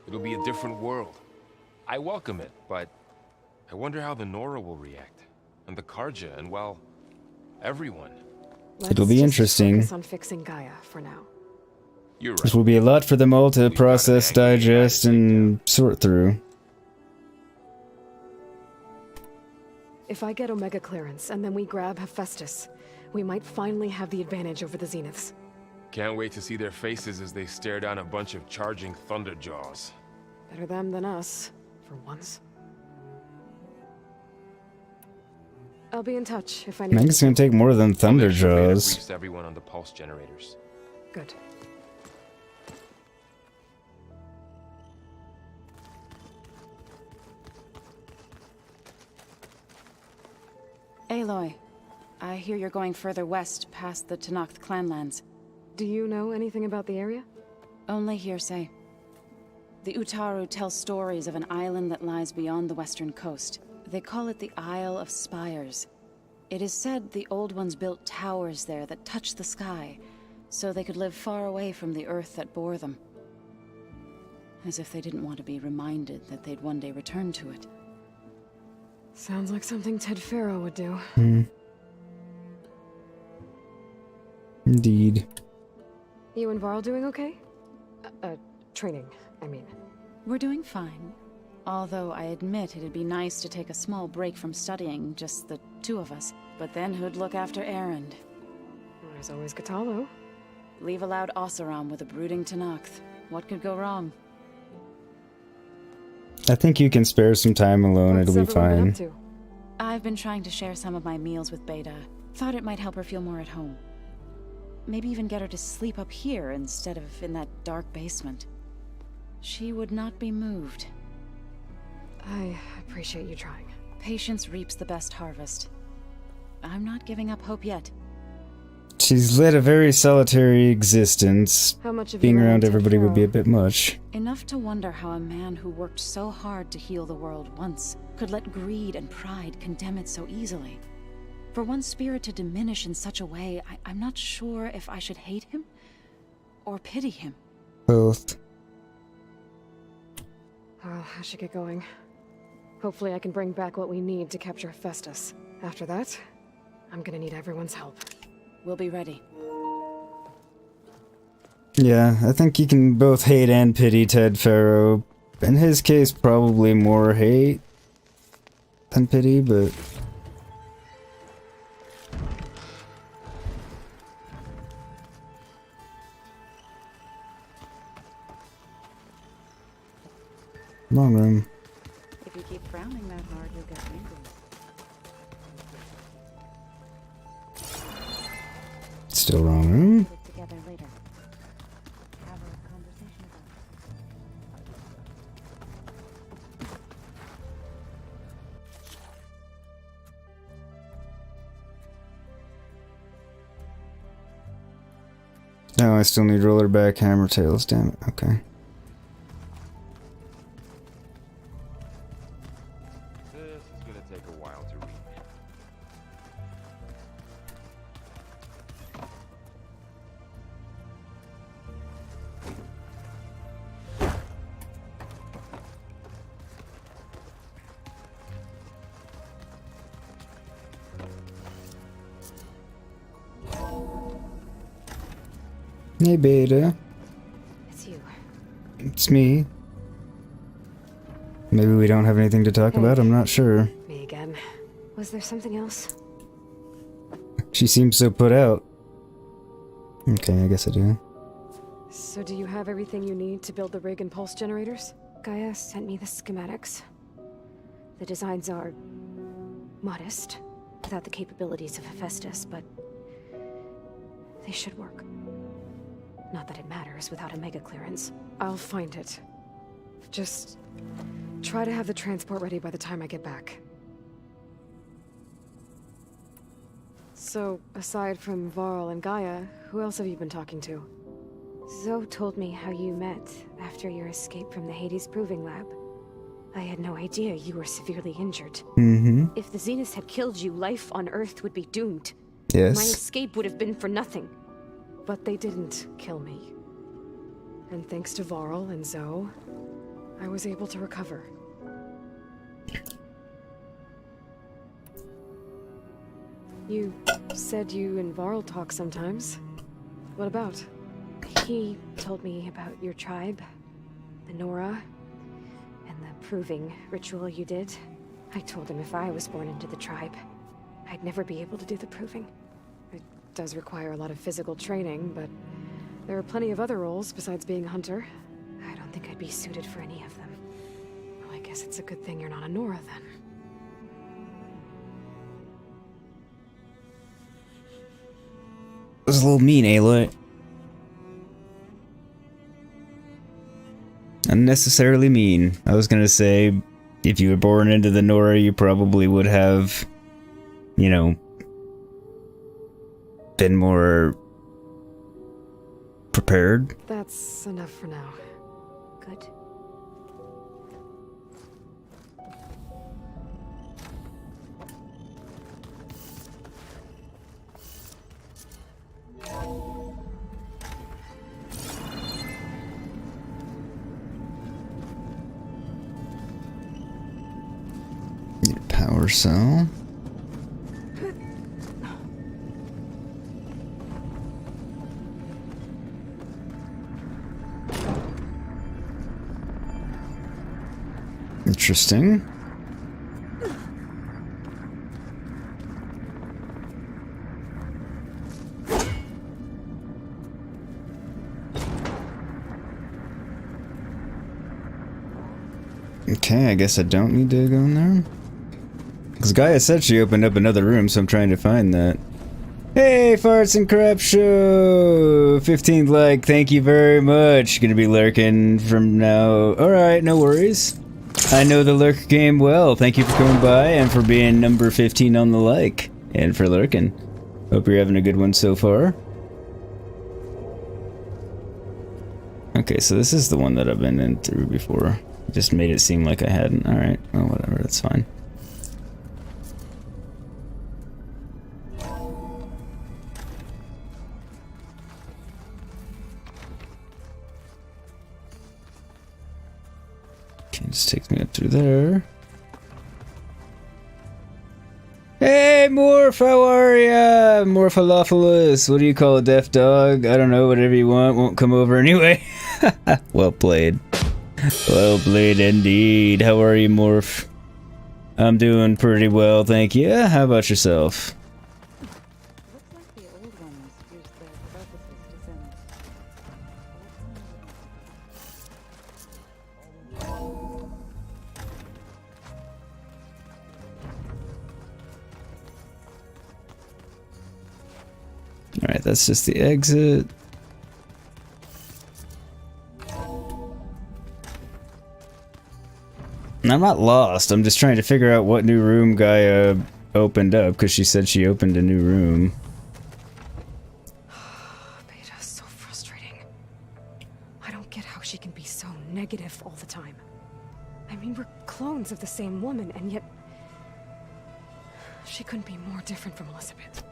It'll be a different world. I welcome it, but I wonder how the Nora will react. And the Karja, and well, everyone. It'll be interesting. Focus on fixing Gaia for now. You're right. This will be a lot for them all to process, digest, and sort through. If I get Omega clearance and then we grab Hephaestus, we might finally have the advantage over the Zeniths. Can't wait to see their faces as they stare down a bunch of charging Thunderjaws. Better them than us, for once. I'll be in touch if I I need think it's gonna take more than Thunderjaws. Briefs everyone on the pulse generators. Good. Aloy, I hear you're going further west past the Tenakth clanlands. Do you know anything about the area? Only hearsay. The Utaru tell stories of an island that lies beyond the western coast. They call it the Isle of Spires. It is said the Old Ones built towers there that touch the sky, so they could live far away from the earth that bore them. As if they didn't want to be reminded that they'd one day return to it. Sounds like something Ted Faro would do. Indeed. You and Varl doing okay? Training, I mean. We're doing fine. Although I admit it'd be nice to take a small break from studying, just the two of us. But then who'd look after Erend? There's always Katalo. Leave a loud Oseram with a brooding Tenakth. What could go wrong? I think you can spare some time alone. What's It'll be everyone been fine. up to? I've been trying to share some of my meals with Beta. Thought it might help her feel more at home. Maybe even get her to sleep up here instead of in that dark basement. She would not be moved. I appreciate you trying. Patience reaps the best harvest. I'm not giving up hope yet. She's led a very solitary existence. How much of Being you around Ted everybody would be a Faro? bit much. Enough to wonder how a man who worked so hard to heal the world once could let greed and pride condemn it so easily. For one spirit to diminish in such a way, I'm not sure if I should hate him or pity him. Both. Oh, I should get going. Hopefully I can bring back what we need to capture Hephaestus. After that, I'm gonna need everyone's help. We'll be ready. Yeah, I think you can both hate and pity Ted Faro. In his case, probably more hate than pity, but... Wrong room. If you keep frowning that hard, you'll get angry. Still wrong room. Put it together later. Have a conversation about it. No, I still need roller back hammer tails, damn it. Okay. This is gonna take a while to read. Hey, Beta. It's you. It's me. Maybe we don't have anything to talk about, I'm not sure. Me again. Was there something else? She seems so put out. Okay, I guess I do. So do you have everything you need to build the rig and pulse generators? Gaia sent me the schematics. The designs are... modest, without the capabilities of Hephaestus, but... they should work. Not that it matters without a mega clearance. I'll find it. Just... try to have the transport ready by the time I get back. So, aside from Varl and Gaia, who else have you been talking to? Zoe told me how you met after your escape from the Hades Proving Lab. I had no idea you were severely injured. Mm-hmm. If the Zeniths had killed you, life on Earth would be doomed. Yes. My escape would have been for nothing. But they didn't kill me. And thanks to Varl and Zoe, I was able to recover. You said you and Varl talk sometimes. What about? He told me about your tribe, the Nora, and the proving ritual you did. I told him if I was born into the tribe, I'd never be able to do the proving. It does require a lot of physical training, but there are plenty of other roles besides being a hunter. I don't think I'd be suited for any of them. Well, I guess it's a good thing you're not a Nora, then. That was a little mean, Aloy. Unnecessarily mean. I was gonna say, if you were born into the Nora, you probably would have, you know, been more prepared. That's enough for now. Good. Need a power cell. Interesting. Okay, I guess I don't need to go in there. Because Gaia said she opened up another room, so I'm trying to find that. Hey, Farts and Crap Show! 15th like, thank you very much. Gonna be lurking from now. Alright, no worries. I know the lurk game well. Thank you for coming by and for being number 15 on the like. And for lurking. Hope you're having a good one so far. Okay, so this is the one that I've been in through before. Just made it seem like I hadn't. Alright, well, whatever, that's fine. Okay, just takes me up through there. Hey, Morph, how are ya? Morphalophilis, what do you call a deaf dog? I don't know, whatever you want, won't come over anyway. Well played. Well played indeed. How are you, Morph? I'm doing pretty well, thank you. How about yourself? Alright, that's just the exit. I'm not lost, I'm just trying to figure out what new room Gaia opened up, because she said she opened a new room. Beta, so frustrating. I don't get how she can be so negative all the time. I mean, we're clones of the same woman, and yet... she couldn't be more different from Elizabeth.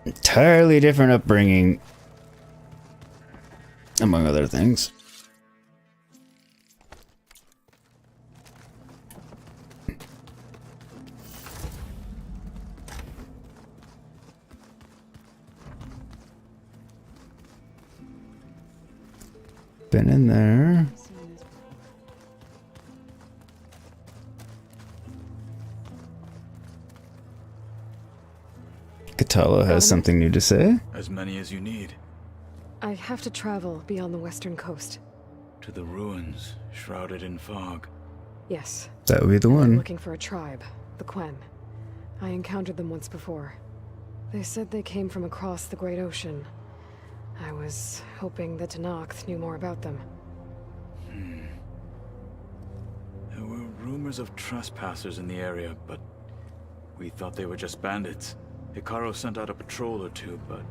Entirely different upbringing, among other things. Been in there. Katala has something new to say. As many as you need. I have to travel beyond the western coast. To the ruins, shrouded in fog. Yes. That would be the I'm one. looking for a tribe, the Quen. I encountered them once before. They said they came from across the Great Ocean. I was hoping that Tenakth knew more about them. There were rumors of trespassers in the area, but we thought they were just bandits. Hikaru sent out a patrol or two, but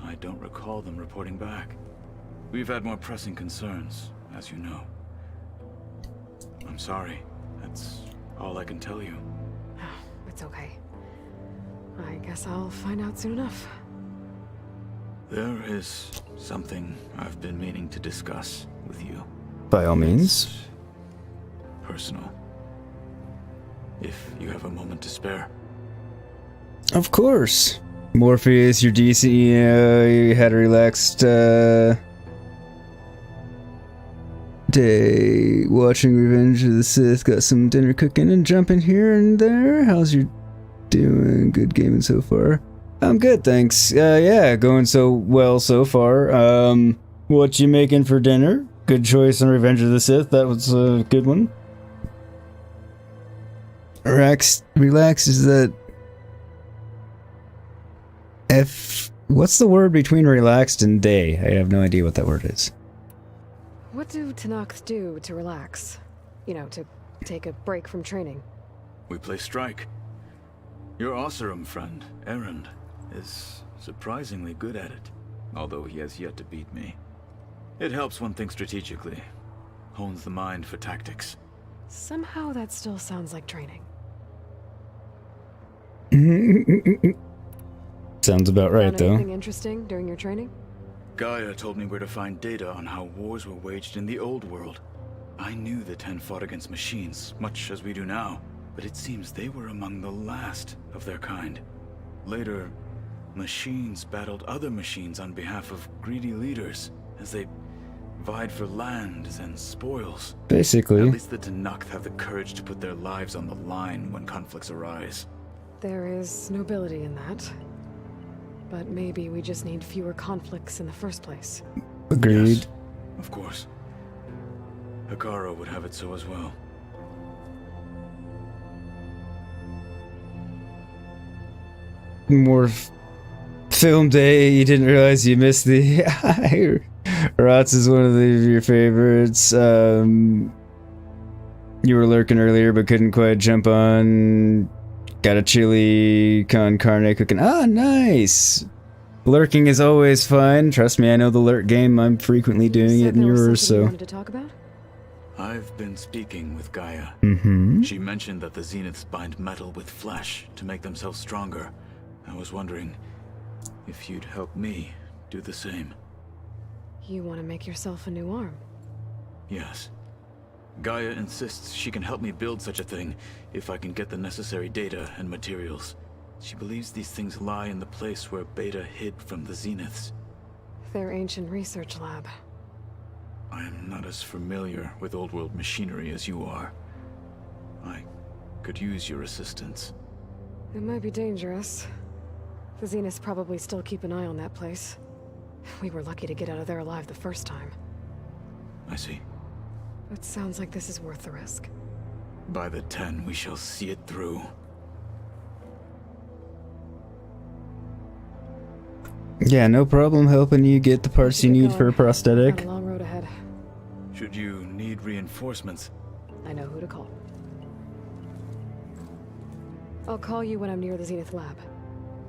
I don't recall them reporting back. We've had more pressing concerns, as you know. I'm sorry. That's all I can tell you. It's okay. I guess I'll find out soon enough. There is something I've been meaning to discuss with you. By all means. Personal. If you have a moment to spare. Of course. Morpheus, your DC, you had a relaxed day watching Revenge of the Sith, got some dinner cooking and jumping here and there. How's your doing? Good gaming so far? I'm good, thanks. Yeah, going so well so far. What you making for dinner? Good choice on Revenge of the Sith, that was a good one. Relax, is that... What's the word between relaxed and day? I have no idea what that word is. What do Tenakth do to relax? You know, to take a break from training? We play strike. Your Oseram friend, Erend, is surprisingly good at it, although he has yet to beat me. It helps one think strategically, hones the mind for tactics. Somehow that still sounds like training. Sounds about right, Found though. anything interesting during your training? Gaia told me where to find data on how wars were waged in the old world. I knew the Ten fought against machines, much as we do now, but it seems they were among the last of their kind. Later, machines battled other machines on behalf of greedy leaders, as they vied for lands and spoils. Basically. At least the Tenakth have the courage to put their lives on the line when conflicts arise. There is nobility in that. But maybe we just need fewer conflicts in the first place. Agreed. Yes, of course. Hikaru would have it so as well. More film day, you didn't realize you missed the... Rots is one of your favorites. You were lurking earlier but couldn't quite jump on. Got a chili con carne cooking. Ah, nice! Lurking is always fun. Trust me, I know the lurk game. I'm frequently doing it in yours, so... You wanted to talk about? I've been speaking with Gaia. Mm-hmm. She mentioned that the Zeniths bind metal with flesh to make themselves stronger. I was wondering if you'd help me do the same. You want to make yourself a new arm? Yes. Gaia insists she can help me build such a thing if I can get the necessary data and materials. She believes these things lie in the place where Beta hid from the Zeniths. Their ancient research lab. I am not as familiar with old world machinery as you are. I could use your assistance. It might be dangerous. The Zeniths probably still keep an eye on that place. We were lucky to get out of there alive the first time. I see. It sounds like this is worth the risk. By the 10, we shall see it through. Yeah, no problem helping you get the parts you need for a prosthetic. Got a long road ahead. Should you need reinforcements? I know who to call. I'll call you when I'm near the Zenith lab.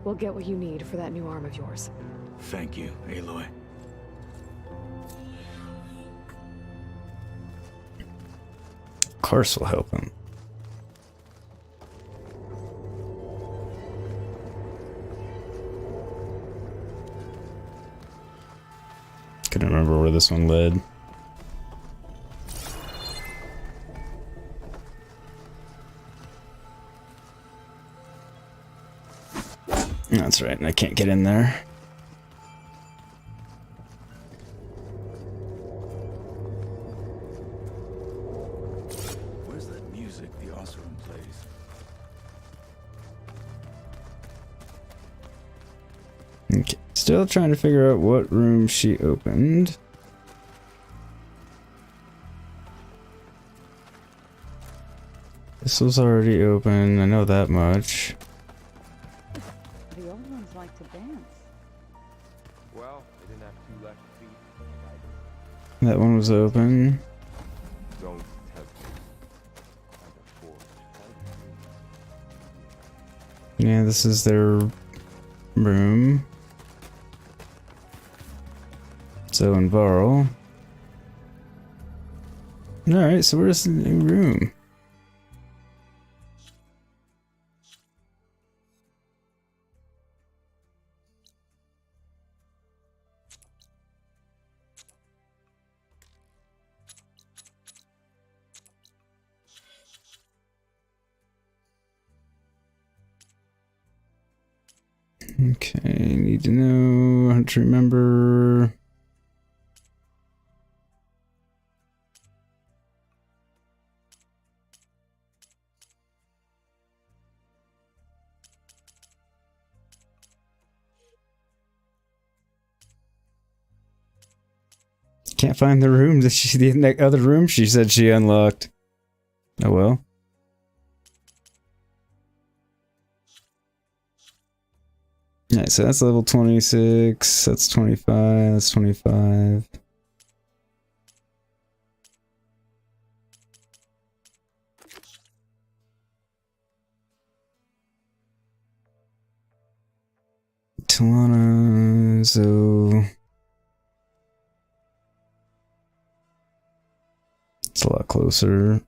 We'll get what you need for that new arm of yours. Thank you, Aloy. Of course we'll help him. Couldn't remember where this one led. That's right, and I can't get in there. Where's that music the Oseram plays? Okay, still trying to figure out what room she opened. This was already open, I know that much. The old ones like to dance. Well, they didn't have two left feet. That one was open. Don't tempt me. I'm a force. Yeah, this is their room. So in Varl. Alright, so where's the new room? Okay, need to know how to remember. Can't find the room that the other room she said she unlocked. Oh well. Alright, so that's level 26, that's 25, that's 25. Talana, so... It's a lot closer.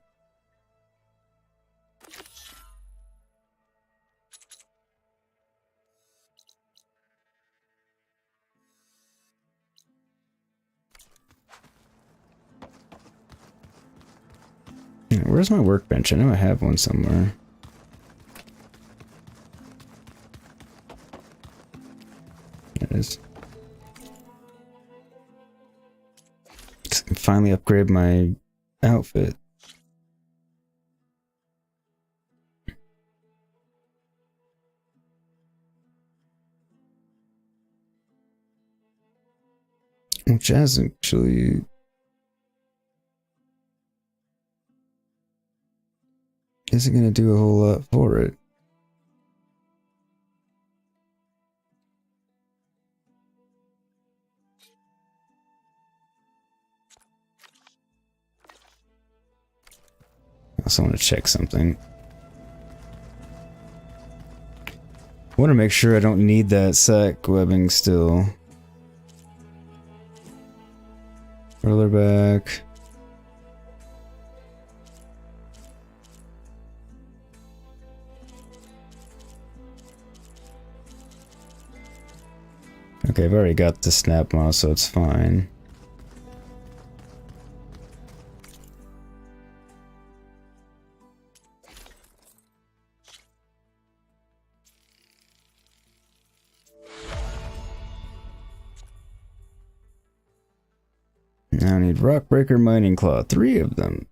Where's my workbench? I know I have one somewhere. There it is. I can finally upgrade my outfit. Which hasn't actually... isn't gonna do a whole lot for it. I also want to check something. I want to make sure I don't need that sack webbing still. Roller back. Okay, I've already got the snap moss, so it's fine. Now I need Rockbreaker, Mining Claw. 3 of them.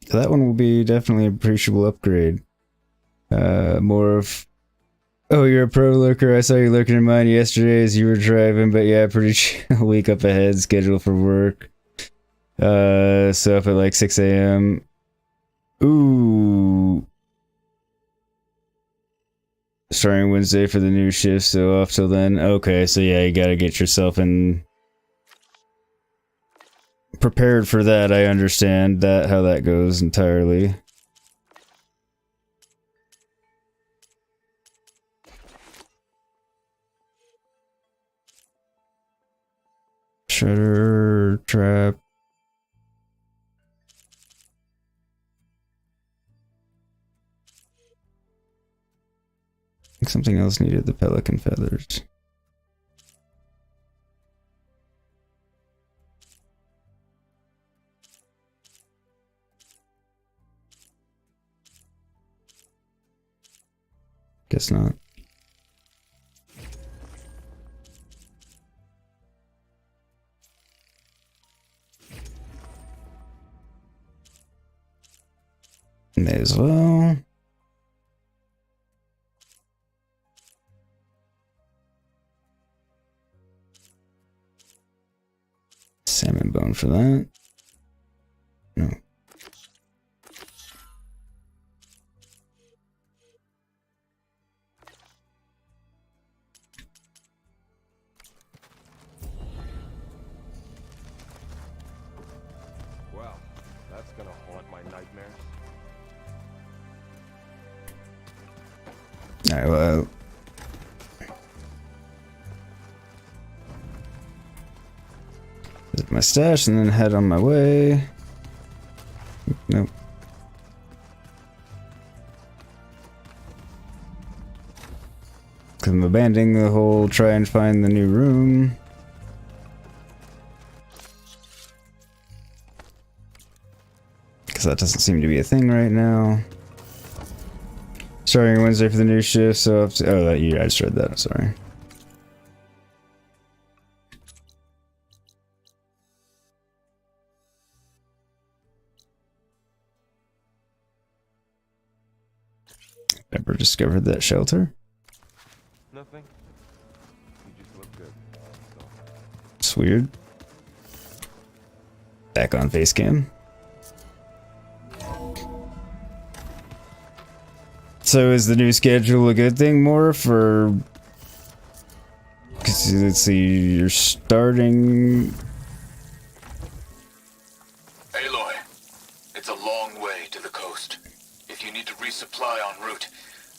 So that one will be definitely an appreciable upgrade. More of... Oh, you're a pro lurker. I saw you lurking in mine yesterday as you were driving, but yeah, pretty chill. Week up ahead, schedule for work. So up at like 6 a.m. Ooh. Starting Wednesday for the new shift, so off till then. Okay, so yeah, you gotta get yourself in... prepared for that. I understand that, how that goes entirely. Shredder, trap. I think something else needed the pelican feathers. Guess not. May as well. Salmon bone for that. No. Well, that's gonna haunt my nightmares. Alright, well. Visit my stash and then head on my way. Nope. Because I'm abandoning the whole try and find the new room. Because that doesn't seem to be a thing right now. Starting Wednesday for the new shift, so I have to, oh, that you, I just read that, sorry. Ever discovered that shelter? Nothing. You just look good. It's weird. Back on face cam. So is the new schedule a good thing, Morph, or... Because let's see, you're starting... Aloy, it's a long way to the coast. If you need to resupply en route,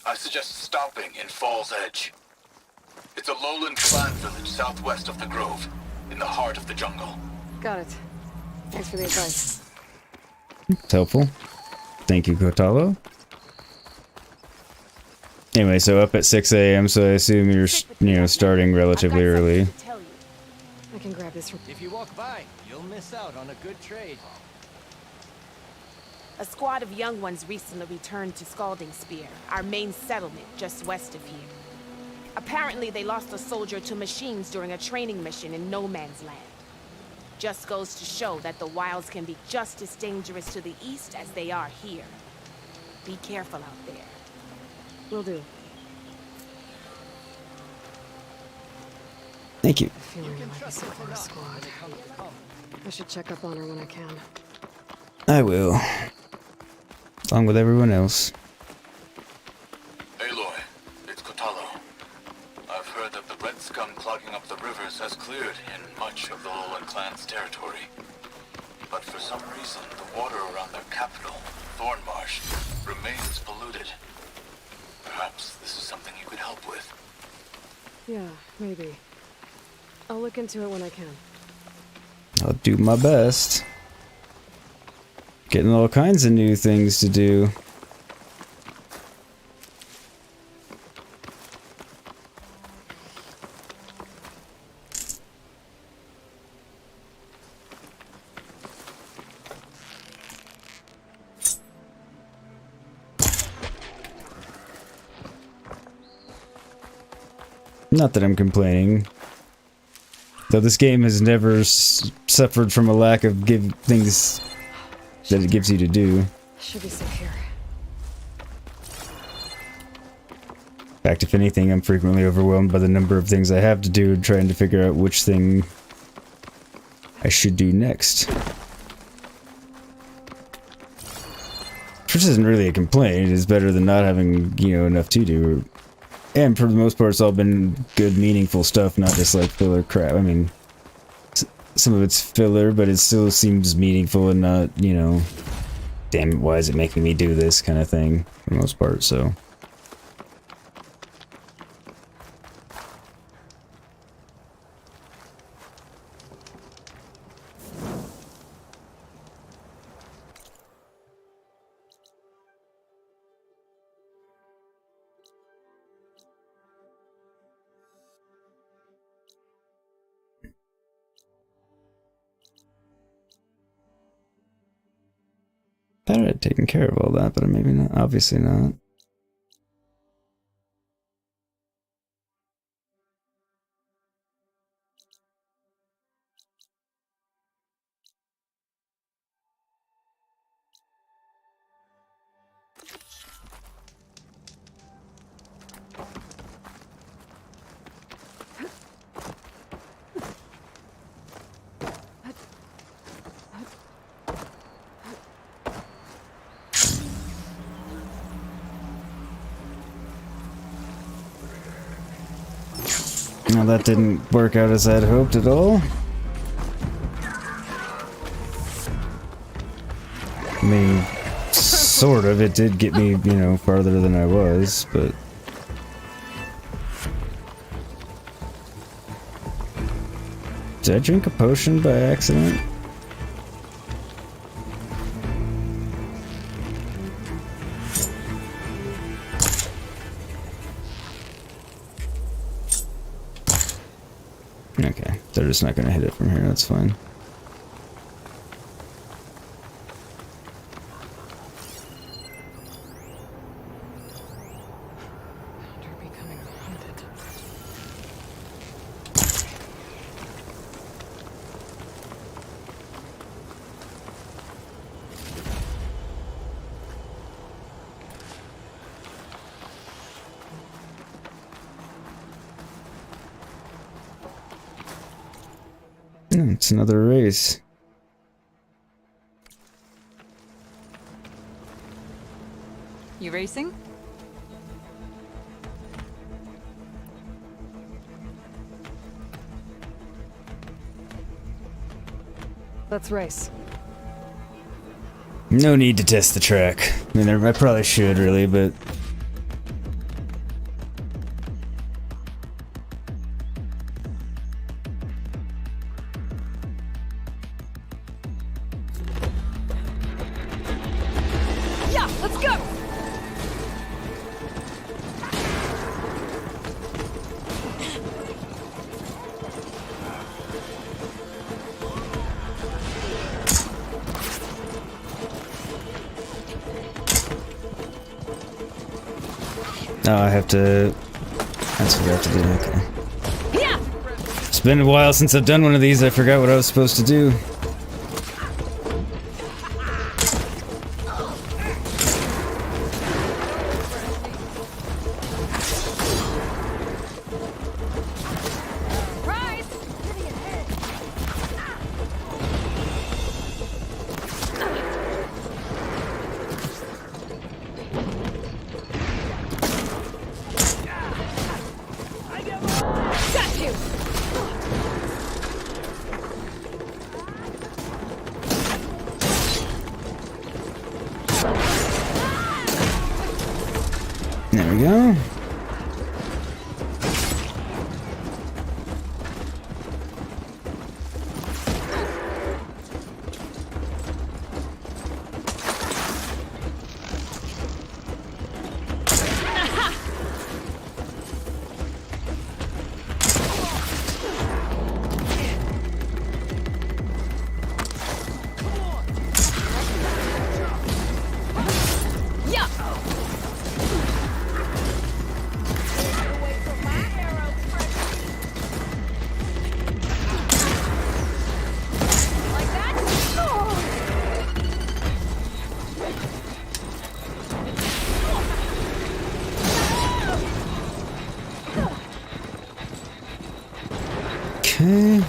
I suggest stopping in Fall's Edge. It's a lowland clan village southwest of the Grove, in the heart of the jungle. Got it. Thanks for the advice. It's helpful. Thank you, Kotalo. Anyway, so up at 6 a.m., so I assume you're, you know, starting relatively early. I can grab this from... If you walk by, you'll miss out on a good trade. A squad of young ones recently returned to Scalding Spear, our main settlement just west of here. Apparently, they lost a soldier to machines during a training mission in No Man's Land. Just goes to show that the wilds can be just as dangerous to the east as they are here. Be careful out there. Will do. Thank you. I feel like might be sent for a squad. I should check up on her when I can. I will. Along with everyone else. Aloy, it's Kotalo. I've heard that the red scum clogging up the rivers has cleared in much of the Lowland clan's territory. But for some reason, the water around their capital, Thornmarsh, remains polluted. Perhaps this is something you could help with. Yeah, maybe. I'll look into it when I can. I'll do my best. Getting all kinds of new things to do. Not that I'm complaining. Though this game has never suffered from a lack of things that it gives you to do. Should be safe here. In fact, if anything, I'm frequently overwhelmed by the number of things I have to do, trying to figure out which thing I should do next. Which isn't really a complaint. It's better than not having, you know, enough to do. And for the most part, it's all been good, meaningful stuff, not just like filler crap. I mean, some of it's filler, but it still seems meaningful and not, you know, damn it, why is it making me do this kind of thing, for the most part, so. I thought I'd taken care of all that, but maybe not. Obviously not. Well, that didn't work out as I'd hoped at all. I mean, sort of. It did get me, you know, farther than I was, but... Did I drink a potion by accident? Okay, they're just not gonna hit it from here, that's fine. It's another race. You racing? Let's race. No need to test the track. I mean, I probably should, really, but... Oh, I have to... That's what I have to do, okay. It's been a while since I've done one of these, I forgot what I was supposed to do. There we go. Okay.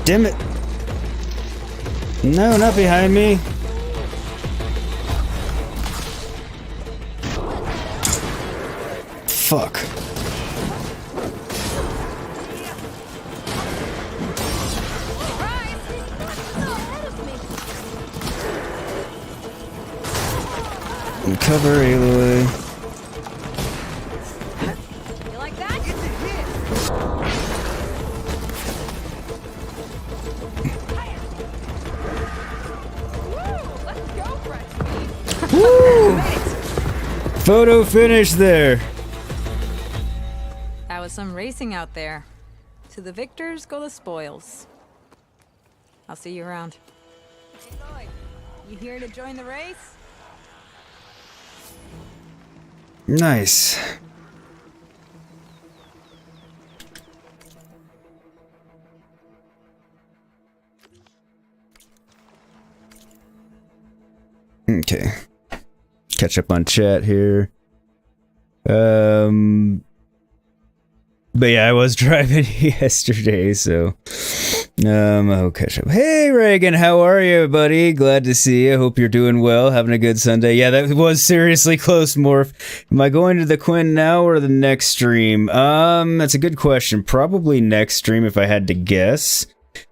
Damn it. No, not behind me. Fuck. Cover Aloy. You like that? Woo! Photo finish there. That was some racing out there. To the victors go the spoils. I'll see you around. Hey Lloyd, you here to join the race? Nice. Okay. Catch up on chat here. But yeah, I was driving yesterday, so I'll catch up. Hey Reagan, how are you, buddy? Glad to see you. Hope you're doing well, having a good Sunday. Yeah, that was seriously close, Morph. Am I going to the Quen now or the next stream? That's a good question. Probably next stream if I had to guess.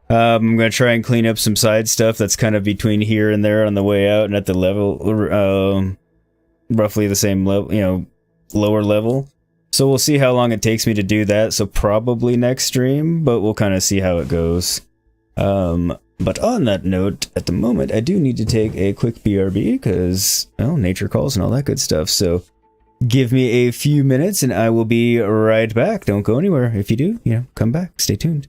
I'm gonna try and clean up some side stuff that's kind of between here and there on the way out and at the level, roughly the same level, you know, lower level. So we'll see how long it takes me to do that. So probably next stream, but we'll kind of see how it goes. But on that note, at the moment, I do need to take a quick BRB because, well, nature calls and all that good stuff. So give me a few minutes and I will be right back. Don't go anywhere. If you do, you know, come back. Stay tuned.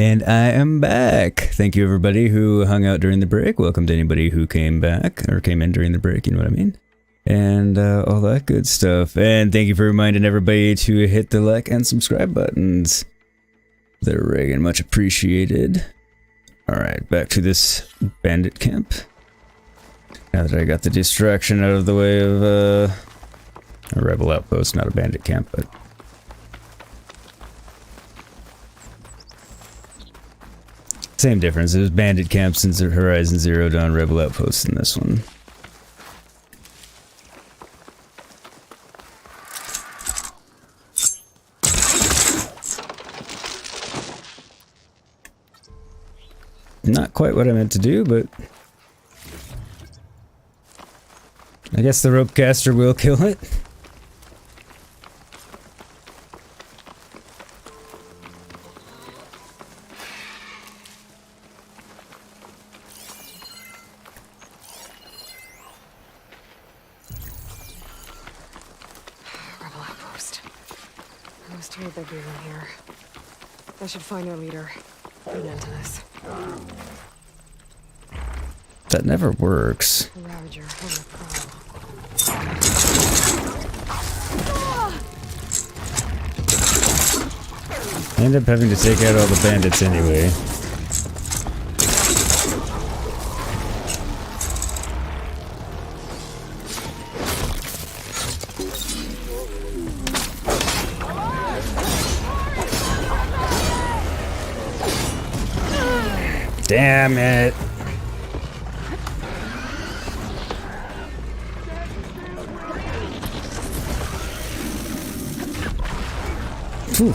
And I am back. Thank you everybody who hung out during the break. Welcome to anybody who came back or came in during the break, you know what I mean? And all that good stuff. And thank you for reminding everybody to hit the like and subscribe buttons. They're Reagan, much appreciated. Alright, back to this bandit camp. Now that I got the distraction out of the way of a rebel outpost, not a bandit camp, but... Same difference. It was bandit camps since Horizon Zero Dawn, rebel outposts in this one. Not quite what I meant to do, but... I guess the rope caster will kill it. Rebel outpost. I was told they'd be in here. I should find their leader. Put an end to this. That never works. The Ravager has a problem. I end up having to take out all the bandits anyway. Damn it! Whew.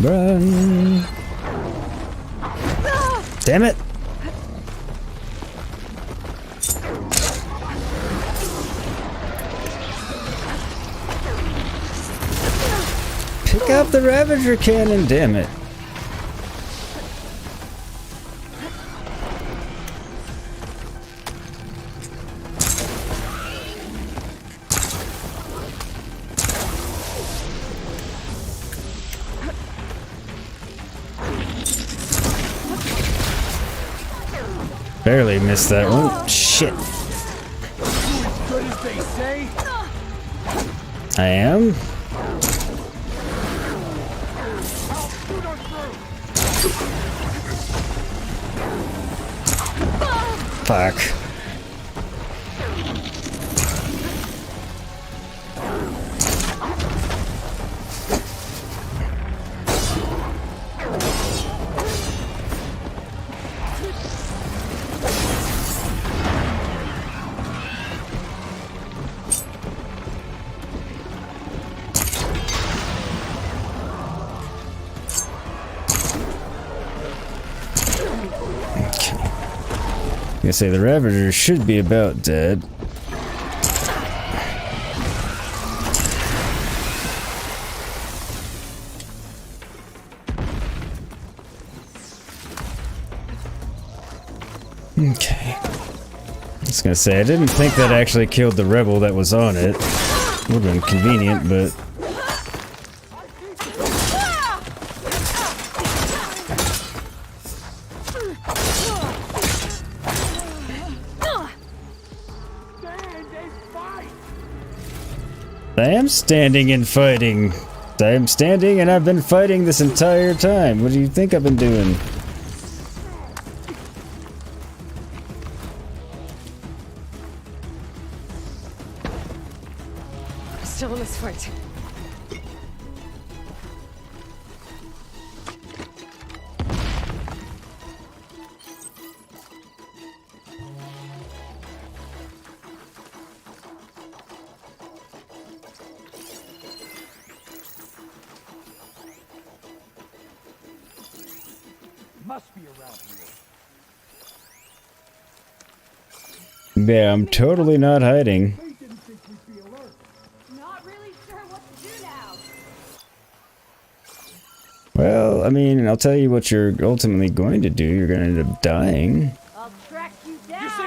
Run! Damn it! Pick up the Ravager cannon, damn it. Barely missed that one. Shit. Good as they say. I am. Fuck. I say the Ravager should be about dead. Okay. I was gonna say, I didn't think that actually killed the rebel that was on it. Would have been convenient, but... I am standing and fighting. I am standing and I've been fighting this entire time. What do you think I've been doing? I'm still in this fight. Must be around here. Yeah, I'm totally not hiding. Not really sure what to do now. Well, I mean, I'll tell you what you're ultimately going to do. You're going to end up dying. I'll track you down.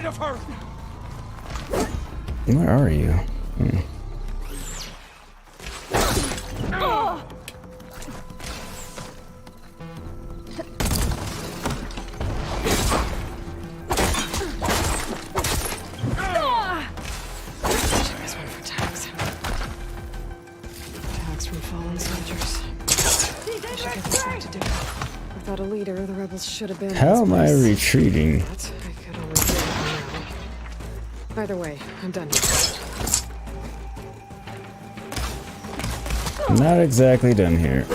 inside of her! Where are you? Without a leader, the rebels should have been. How am I retreating? But I could only do it now. Either way, I'm done here. Not exactly done here.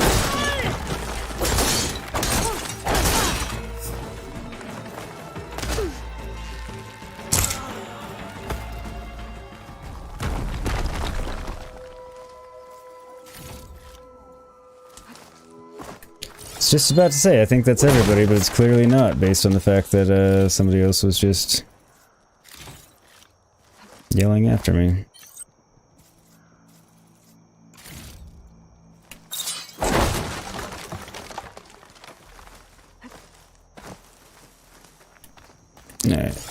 It's just about to say, I think that's everybody, but it's clearly not, based on the fact that somebody else was just yelling after me. Alright.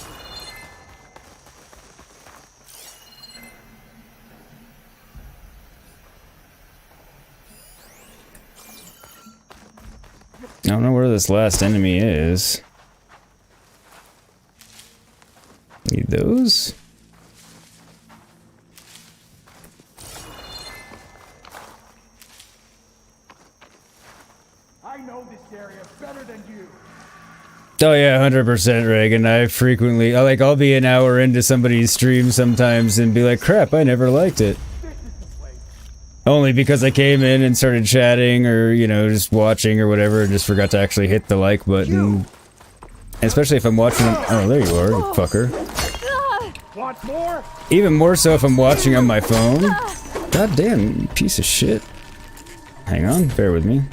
I don't know where this last enemy is. Need those? I know this area better than you. Oh yeah, 100% Reagan. I frequently, I'll be an hour into somebody's stream sometimes and be like, crap, I never liked it. Only because I came in and started chatting or, you know, just watching or whatever and just forgot to actually hit the like button. Especially if I'm watching, oh there you are, you fucker. Want more? Even more so if I'm watching on my phone. God damn, you piece of shit. Hang on, bear with me.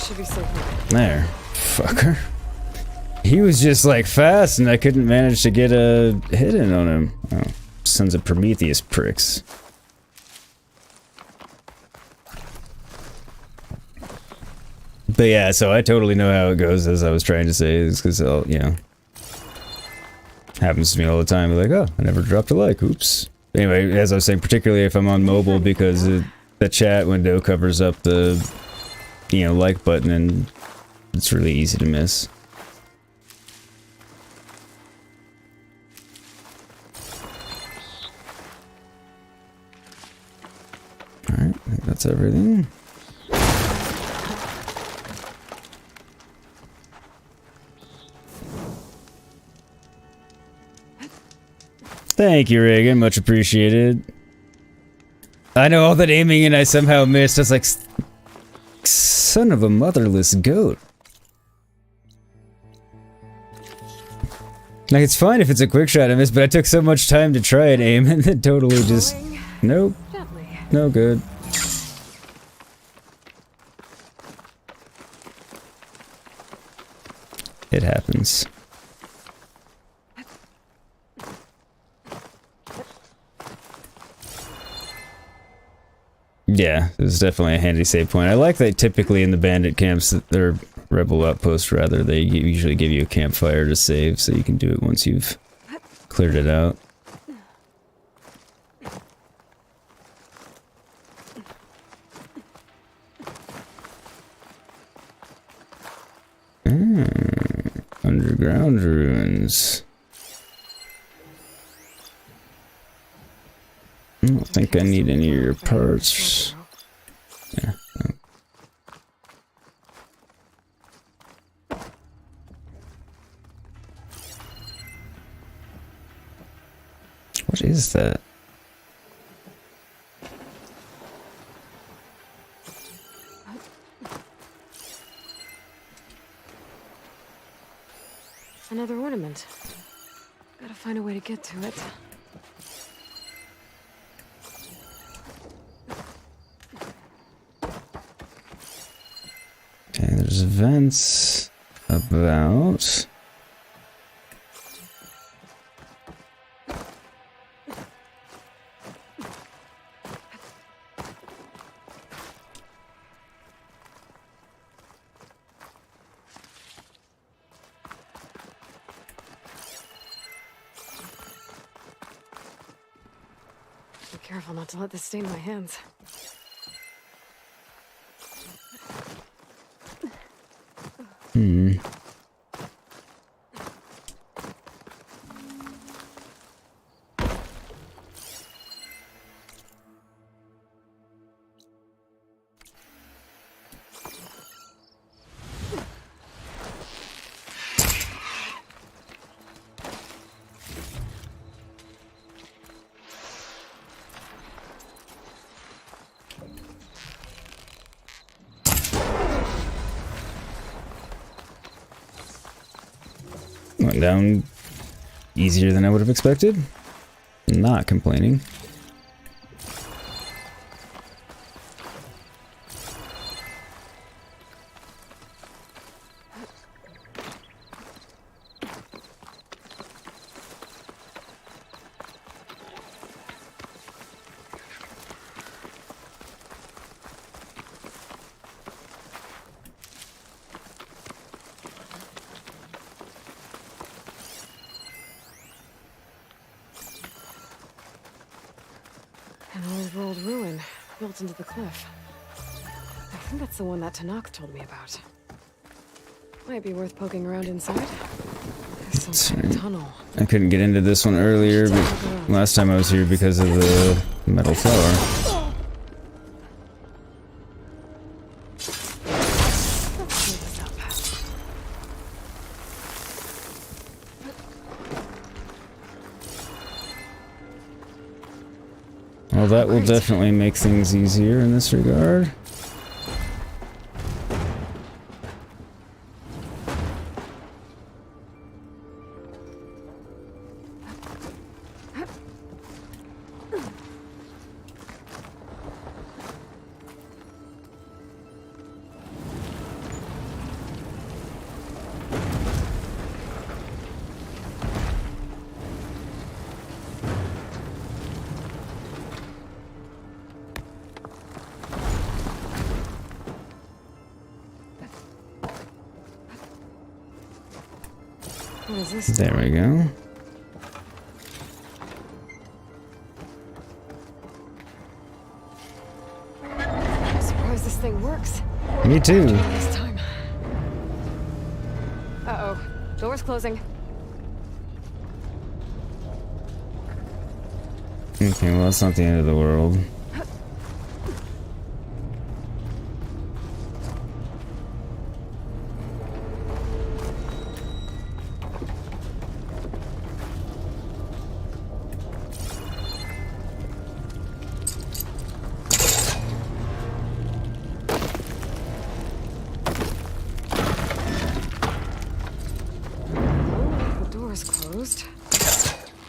Should be safe. There, fucker. He was just like fast and I couldn't manage to get a hit in on him. Oh, sons of Prometheus pricks. But yeah, so I totally know how it goes, as I was trying to say, is because, you know, happens to me all the time. Like, oh, I never dropped a like, oops. Anyway, as I was saying, particularly if I'm on mobile, because the chat window covers up the, you know, like button, and it's really easy to miss. Alright, I think that's everything. Thank you, Reagan. Much appreciated. I know all that aiming and I somehow missed. I was like, son of a motherless goat. Like, it's fine if it's a quick shot I missed, but I took so much time to try and aim and then totally just... Nope. No good. It happens. Yeah, there's definitely a handy save point. I like that typically in the bandit camps, or rebel outposts rather, they usually give you a campfire to save, so you can do it once you've cleared it out. Underground ruins. I don't think I need any of your parts. Yeah. What is that? Another ornament. Gotta find a way to get to it. Okay, there's vents about. careful not to let this stain my hands. Hmm. Went down easier than I would have expected. Not complaining. An old world ruin built into the cliff. I think that's the one that Tanakh told me about. Might be worth poking around inside. There's some kind of tunnel. I couldn't get into this one earlier, but last time I was here because of the metal flower. Well, that will definitely make things easier in this regard. What is this? There we go. I'm surprised this thing works. Me too. This time. Uh-oh. Door's closing. Okay, well, that's not the end of the world.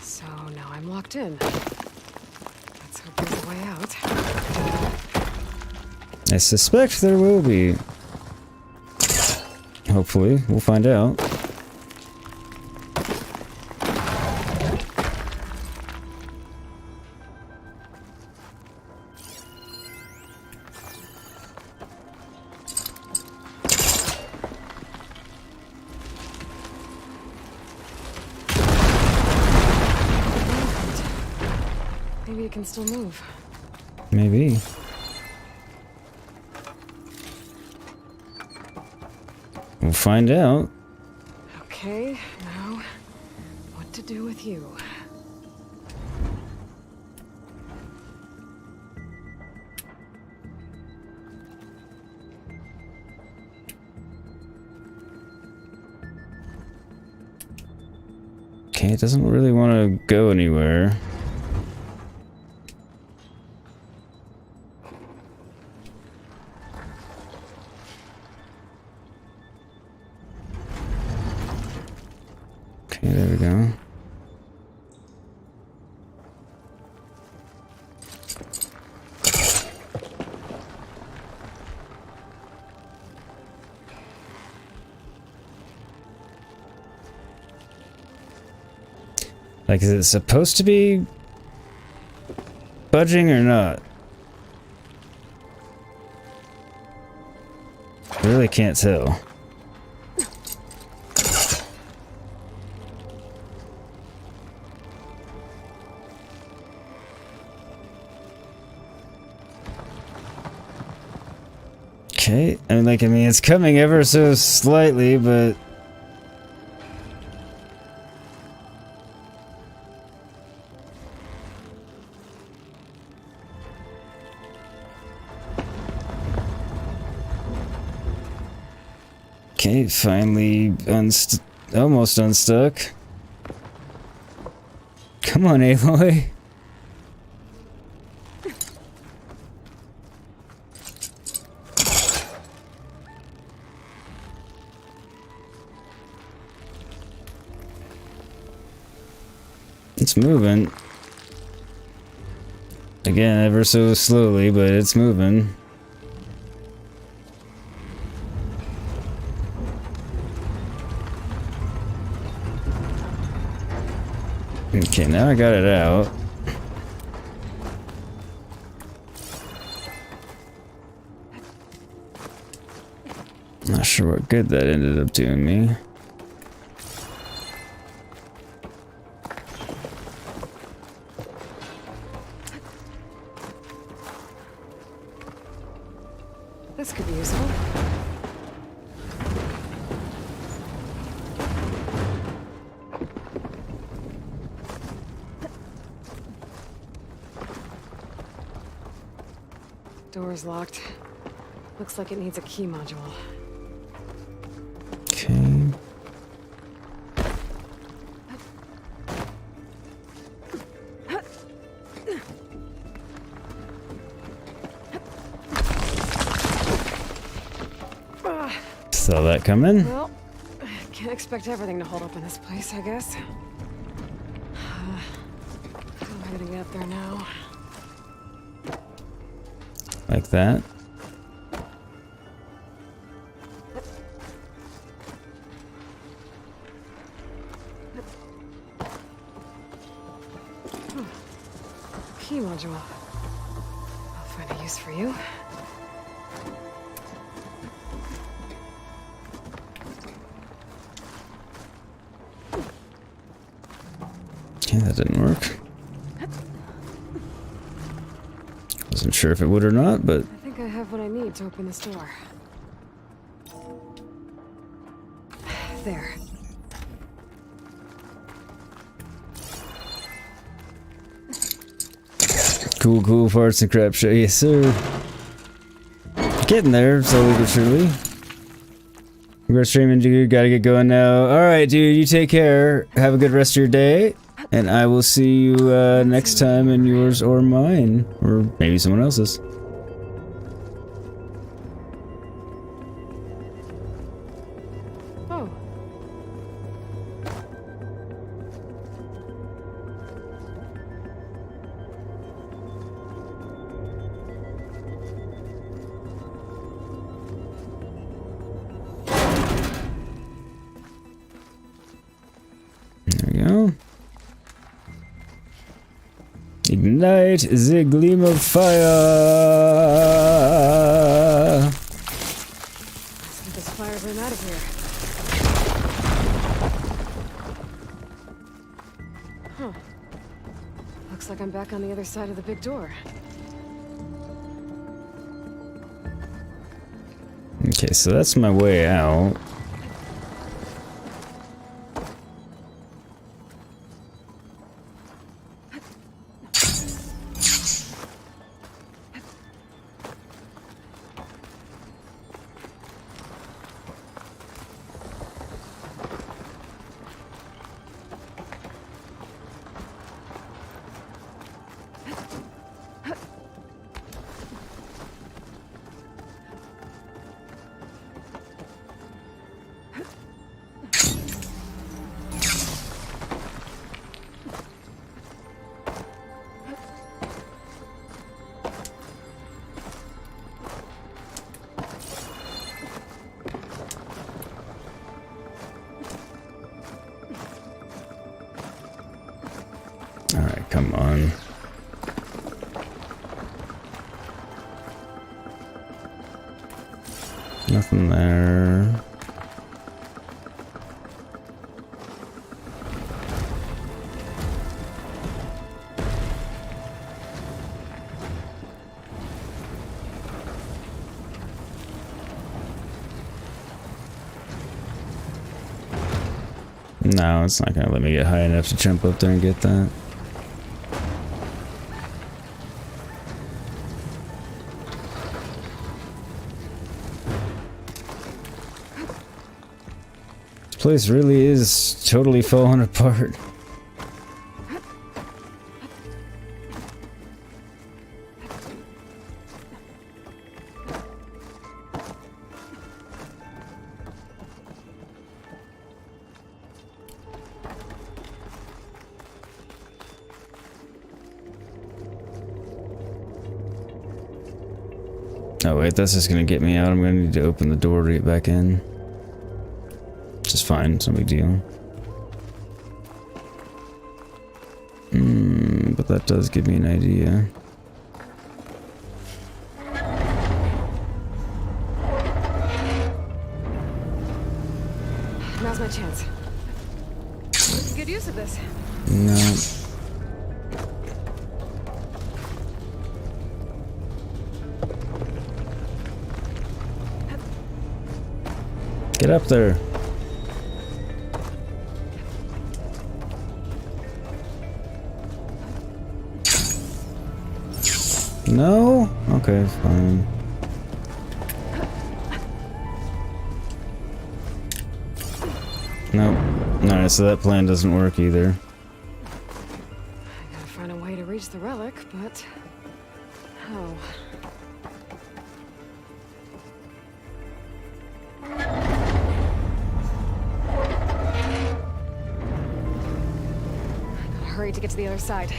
So now I'm locked in. Let's hope there's a way out. I suspect there will be. Hopefully, we'll find out. Maybe it can still move. Maybe. We'll find out. Okay, now what to do with you? Okay, it doesn't really want to go anywhere. Okay, there we go. Like, is it supposed to be budging or not? I really can't tell. Okay, I mean, it's coming ever so slightly, but... Okay, finally almost unstuck. Come on, Aloy. It's moving. Again, ever so slowly, but it's moving. Okay, now I got it out. Not sure what good that ended up doing me. This could be useful. Door's locked. Looks like it needs a key module. Okay. Saw that coming. Well, can't expect everything to hold up in this place, I guess. How am I gonna get up there now? Like that. Key module. I'll find a use for you. Okay, that didn't work. Wasn't sure if it would or not, but... I think I have what I need to open this door. There. Cool parts and crap show. Yes, sir. Getting there, slowly but surely. We're streaming, dude. Gotta get going now. Alright, dude, you take care. Have a good rest of your day. And I will see you next time in yours or mine. Or maybe someone else's. Oh. There we go. Ignite the gleam of fire. Let's get this fire burn out of here. Huh. Looks like I'm back on the other side of the big door. Okay, so that's my way out. Alright, come on. Nothing there. No, it's not gonna let me get high enough to jump up there and get that. This place really is totally falling apart. Oh wait, that's just gonna get me out. I'm gonna need to open the door to get back in. Which is fine, it's no big deal. But that does give me an idea. Now's my chance. Good use of this. No. Get up there. No? Okay, fine. Nope. Alright, so that plan doesn't work either. I gotta find a way to reach the relic, but how? Hurry to get to the other side.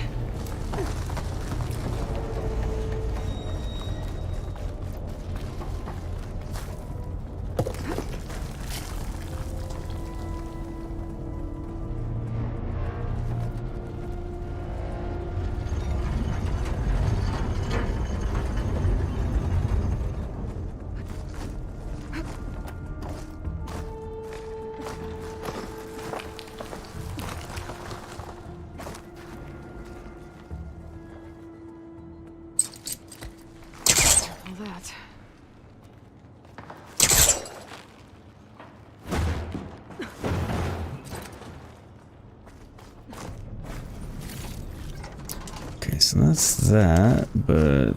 That. Okay, so that's that, but...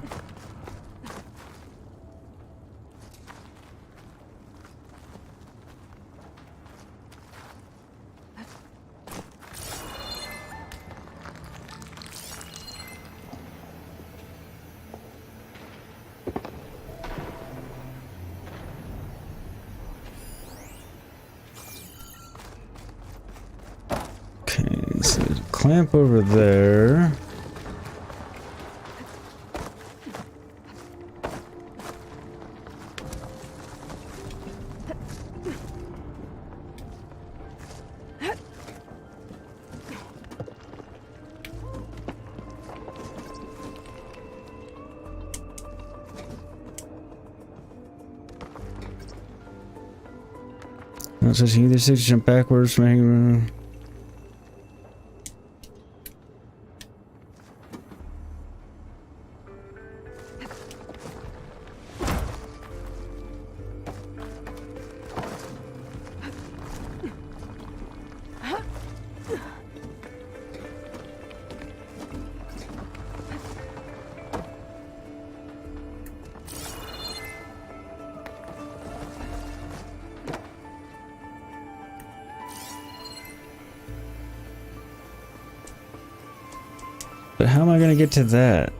Okay, so clamp over there. Not touching either stick, jump backwards, making. But how am I gonna get to that?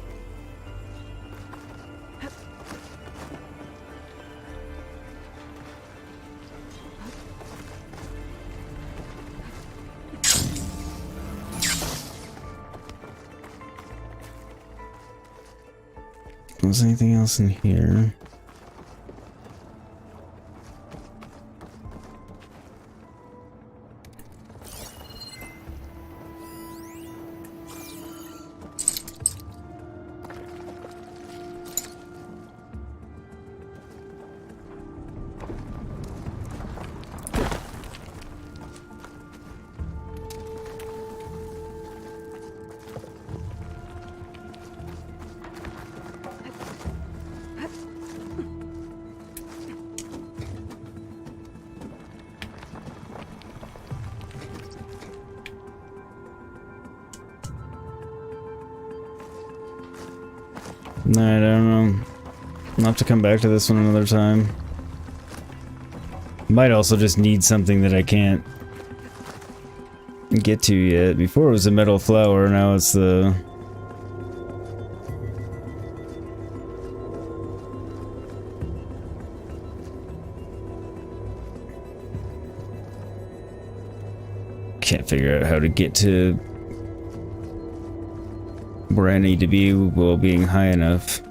Was anything else in here? I don't know. I'll have to come back to this one another time. Might also just need something that I can't get to yet. Before it was a metal flower, now it's the... Can't figure out how to get to where I need to be while being high enough.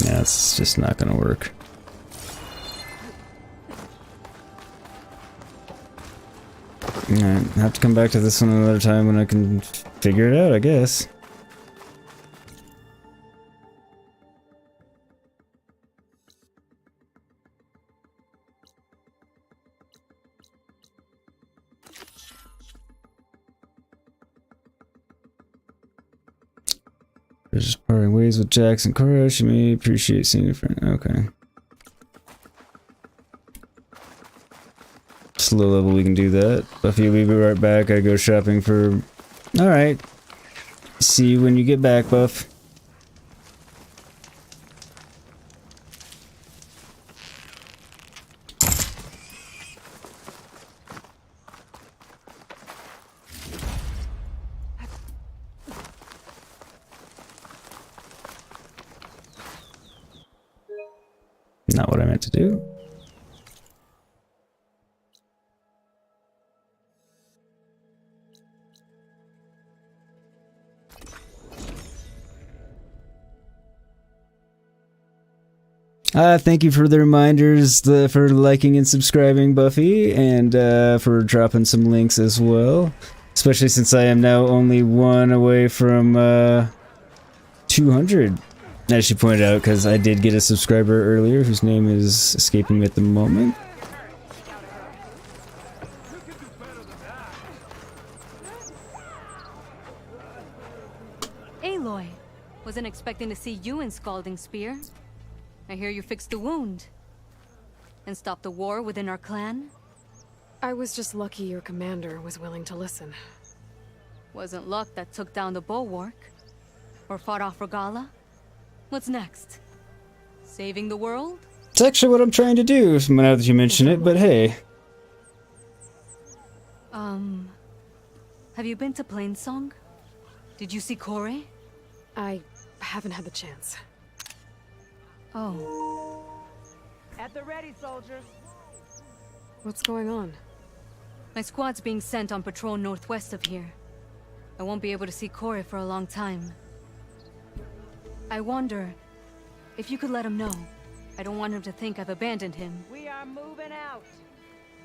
Yeah, it's just not gonna work. Alright, have to come back to this one another time when I can figure it out, I guess. We're just parting ways with Jackson Crush. You may appreciate seeing your friend. Okay. Just low level, we can do that. Buffy, we'll be right back. I go shopping for... Alright. See you when you get back, Buff. Not what I meant to do. Thank you for the reminders, for liking and subscribing, Buffy, and for dropping some links as well. Especially since I am now only one away from 200. As she pointed out, because I did get a subscriber earlier whose name is escaping me at the moment. Aloy, wasn't expecting to see you in Scalding Spear. I hear you fixed the wound. And stopped the war within our clan? I was just lucky your commander was willing to listen. Wasn't luck that took down the bulwark? Or fought off Regala? What's next? Saving the world? It's actually what I'm trying to do, now that you mention it, but hey. Have you been to Plainsong? Did you see Kore? I haven't had the chance. Oh. At the ready, soldiers. What's going on? My squad's being sent on patrol northwest of here. I won't be able to see Kore for a long time. I wonder if you could let him know. I don't want him to think I've abandoned him. We are moving out.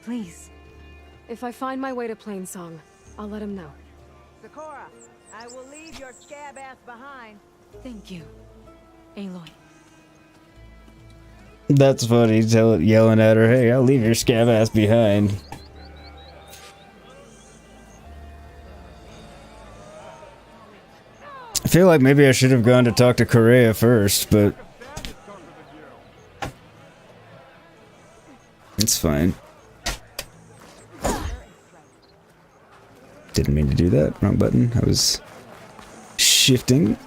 Please. If I find my way to Plainsong, I'll let him know. Sakura, I will leave your scab ass behind. Thank you, Aloy. That's funny, yelling at her, hey, I'll leave your scab ass behind. I feel like maybe I should have gone to talk to Correa first, but... it's fine. Didn't mean to do that. Wrong button. I was shifting.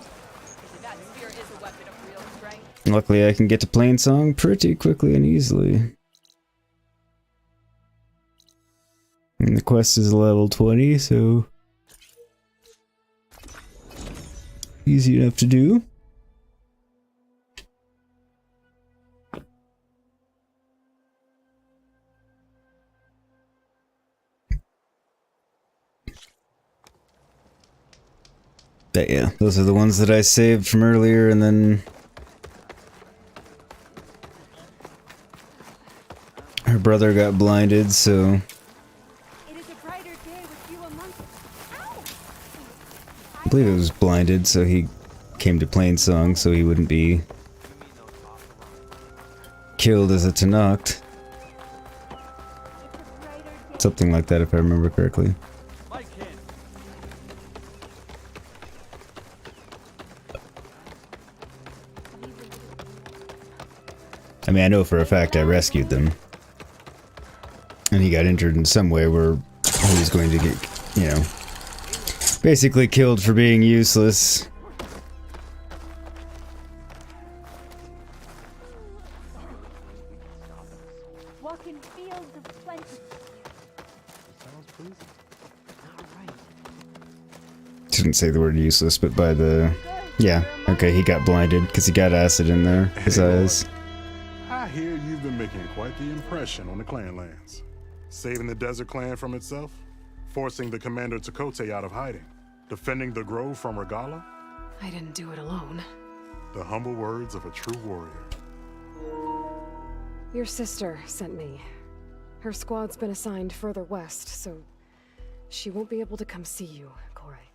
Luckily, I can get to Plainsong pretty quickly and easily. And the quest is level 20, so... easy enough to do. But yeah, those are the ones that I saved from earlier, and then her brother got blinded, so I believe it was blinded, so he came to Plainsong so he wouldn't be killed as a Tenakth. Something like that, if I remember correctly. I mean, I know for a fact I rescued them. And he got injured in some way where he was going to get, you know, basically killed for being useless. Walking fields of plenty. Didn't say the word useless, but by the... Yeah, okay, he got blinded because he got acid in there, his eyes. I hear you've been making quite the impression on the clan lands. Saving the desert clan from itself, forcing the commander Takote out of hiding, defending the grove from Regala. I didn't do it alone. The humble words of a true warrior. Your sister sent me. Her squad's been assigned further west, so she won't be able to come see you, Corey.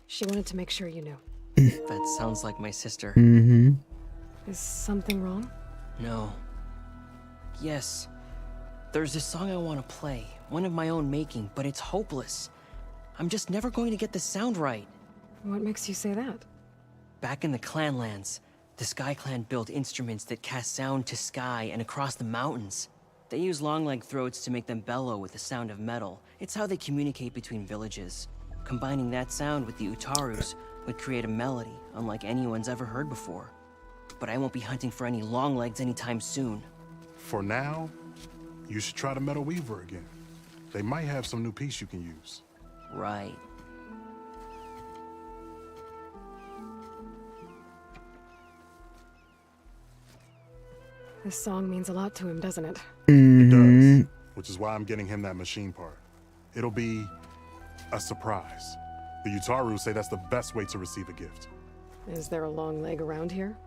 She wanted to make sure you knew. That sounds like my sister. Mm-hmm. Is something wrong? No. Yes. There's this song I want to play, one of my own making, but it's hopeless. I'm just never going to get the sound right. What makes you say that? Back in the Clanlands, the Sky Clan built instruments that cast sound to sky and across the mountains. They use long-leg throats to make them bellow with the sound of metal. It's how they communicate between villages. Combining that sound with the Utarus would create a melody unlike anyone's ever heard before. But I won't be hunting for any longlegs anytime soon. For now, you should try the Metal Weaver again. They might have some new piece you can use. Right. This song means a lot to him, doesn't it? It does, which is why I'm getting him that machine part. It'll be a surprise. The Utaru say that's the best way to receive a gift. Is there a long leg around here?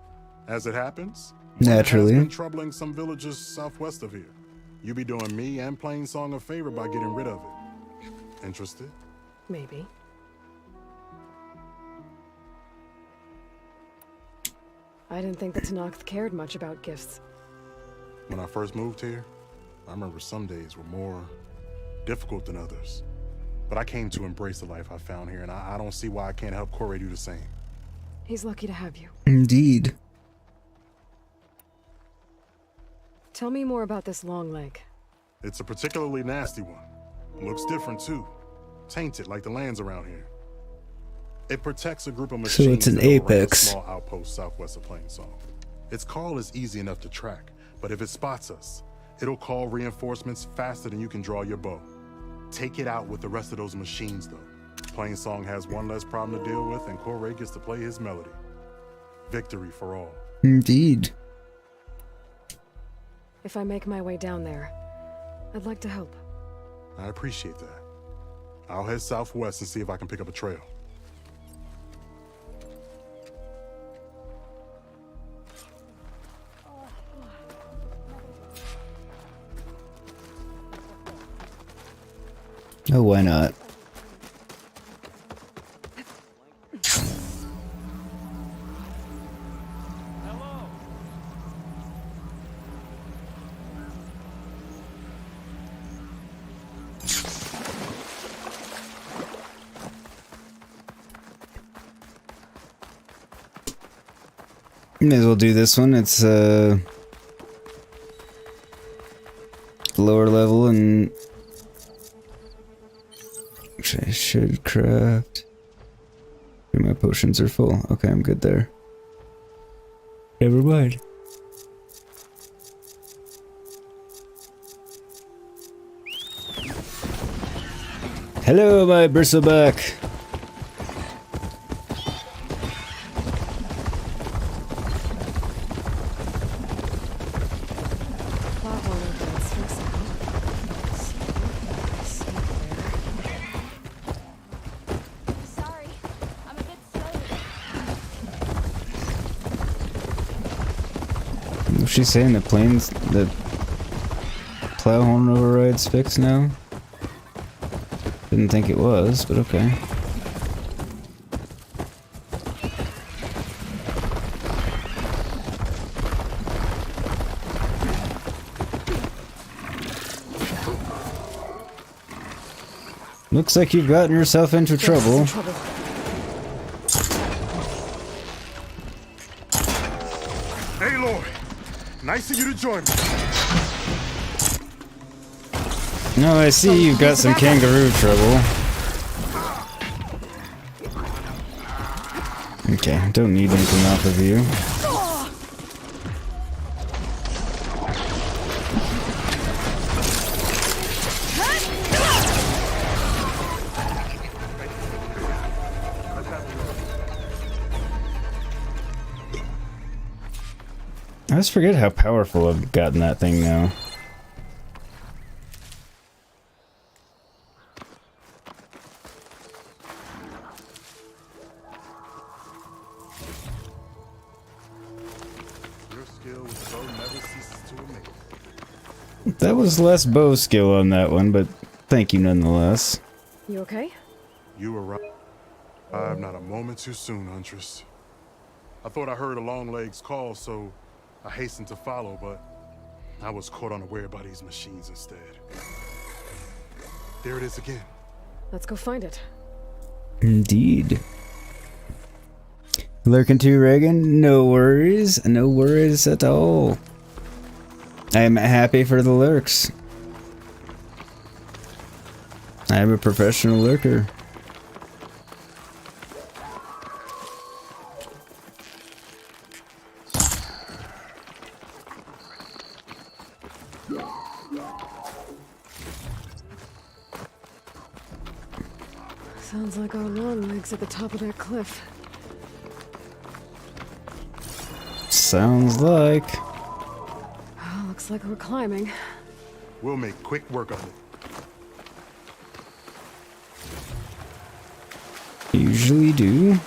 As it happens, naturally, one has been troubling some villages southwest of here. You be doing me and Plainsong a favor by getting rid of it. Interested? Maybe. I didn't think the Tenakth cared much about gifts. When I first moved here, I remember some days were more difficult than others. But I came to embrace the life I found here, and I don't see why I can't help Corey do the same. He's lucky to have you. Indeed. Tell me more about this long leg. It's a particularly nasty one. Looks different too. Tainted like the lands around here. It protects a group of machines. So it's an apex. A small outpost southwest of Plainsong. Its call is easy enough to track, but if it spots us, it'll call reinforcements faster than you can draw your bow. Take it out with the rest of those machines, though. Plainsong has one less problem to deal with, and Corey gets to play his melody. Victory for all. Indeed. If I make my way down there, I'd like to help. I appreciate that. I'll head southwest and see if I can pick up a trail. Oh, why not? May as well do this one. It's lower level, and which I should craft. My potions are full. Okay, I'm good there. Never mind. Hello, my bristleback. She's saying the planes, the plow horn override's fixed now? Didn't think it was, but okay. Looks like you've gotten yourself into trouble. Hey, Lord. Nice of you to join me. No, I see you've got some kangaroo trouble. Okay, don't need anything off of you. I just forget how powerful I've gotten that thing now. Your skill with bow never ceases to amaze. That was less bow skill on that one, but thank you nonetheless. You okay? You arrived not a moment too soon, Huntress. I thought I heard a Longlegs call, so I hastened to follow, but I was caught unaware by these machines instead. There it is again. Let's go find it. Indeed. Lurking too, Reagan? No worries. No worries at all. I am happy for the lurks. I am a professional lurker. Sounds like our long legs at the top of that cliff. Sounds like. Oh, looks like we're climbing. We'll make quick work of it. Usually do.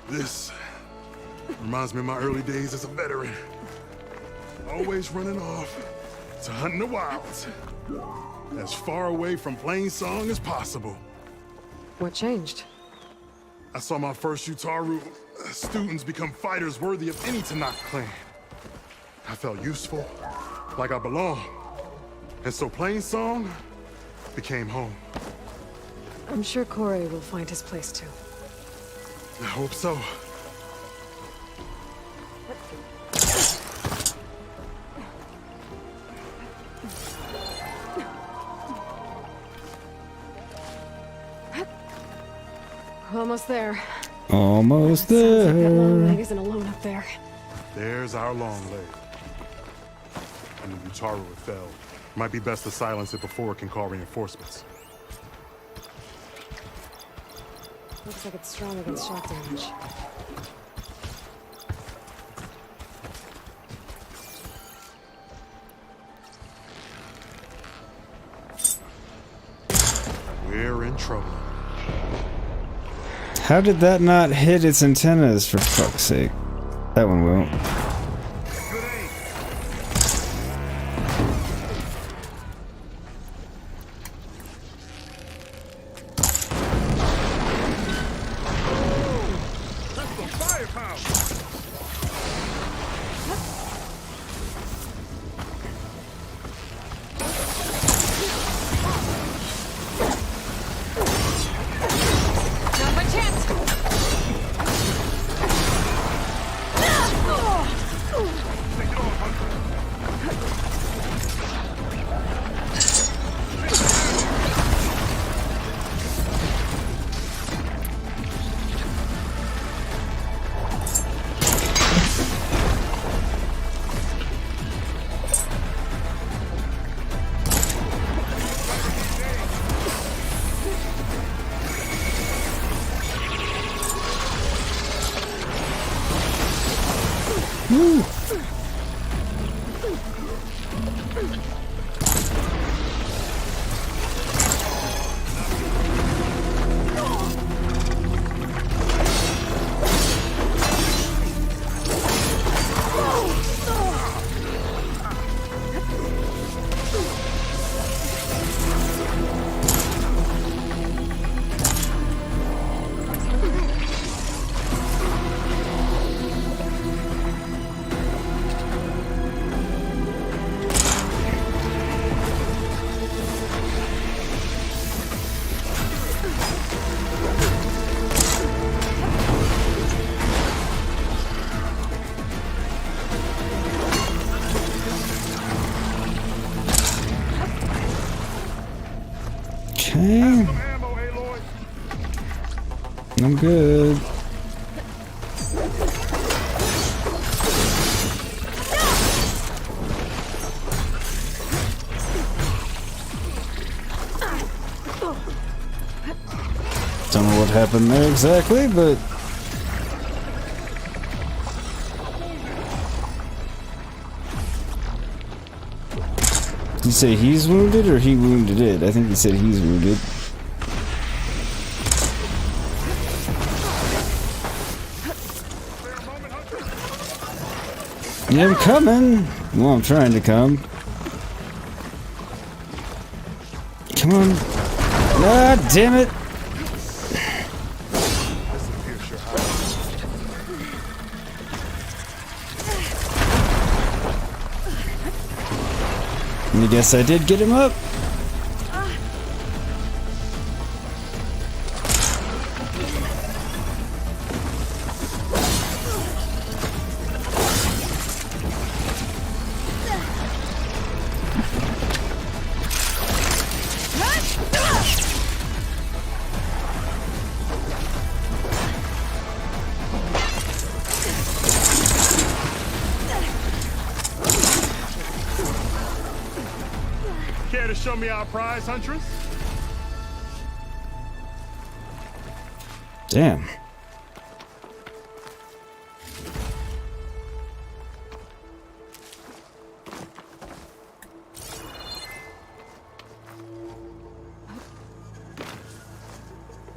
This reminds me of my early days as a veteran. Always running off to hunt in the wilds. As far away from plain song as possible. What changed? I saw my first Utaru students become fighters worthy of any Tanakh clan. I felt useful, like I belonged. And so plain song became home. I'm sure Corey will find his place too. I hope so. Almost there. Almost Sounds like that there. long leg isn't alone up there. There's our long leg. And the Utaru it fell. Might be best to silence it before it can call reinforcements. Looks like it's strong against shock damage. We're in trouble. How did that not hit its antennas, for fuck's sake? That one won't. Woo. Okay. I'm good. Don't know what happened there exactly, but did you say he's wounded or he wounded it? I think he said he's wounded. Yeah, I'm coming. Well, I'm trying to come. Come on. Ah, damn it. I guess I did get him up. Care to show me our prize, Huntress? Damn.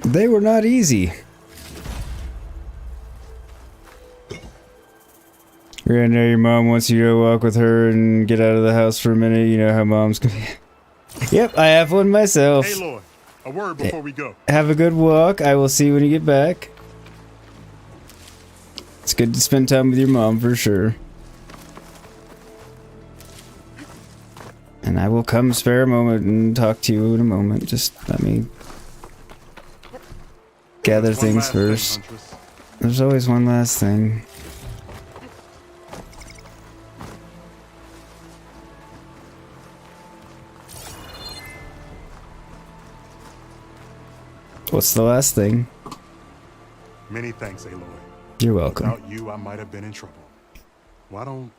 They were not easy. I know your mom wants you to walk with her and get out of the house for a minute. You know how moms can be. Yep, I have one myself. Hey, Lloyd, a word before we go. Have a good walk. I will see you when you get back. It's good to spend time with your mom for sure. And I will come spare a moment and talk to you in a moment. Just let me gather things first. There's always one last thing. What's the last thing? Many thanks, Aloy. You're welcome. Without you, I might have been in trouble. Why don't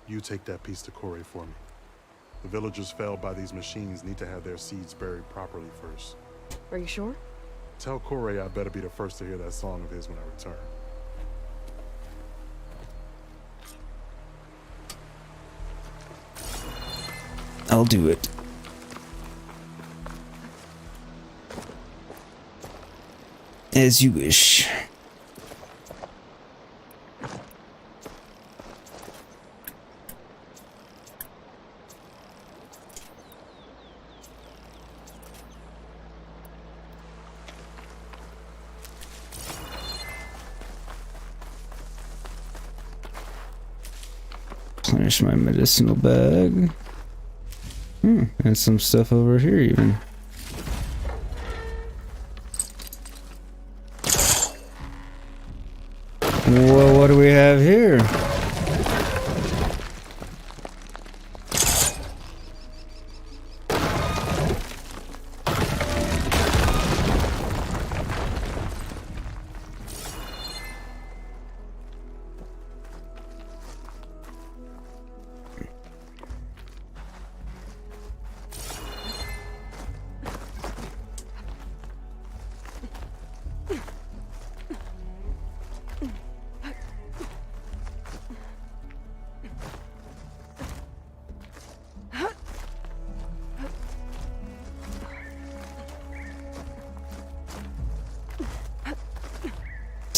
you take that piece to Corey for me? The villagers felled by these machines need to have their seeds buried properly first. Are you sure? Tell Corey I better be the first to hear that song of his when I return. I'll do it. As you wish. Replenish my medicinal bag. And some stuff over here even. Well, what do we have here?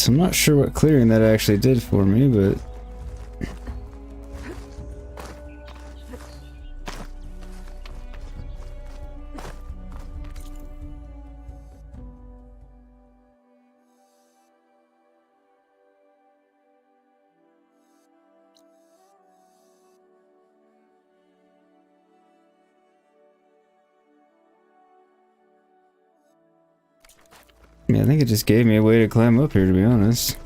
So I'm not sure what clearing that actually did for me, but... Yeah, I think it just gave me a way to climb up here, to be honest.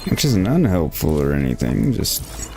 Which isn't unhelpful or anything, just...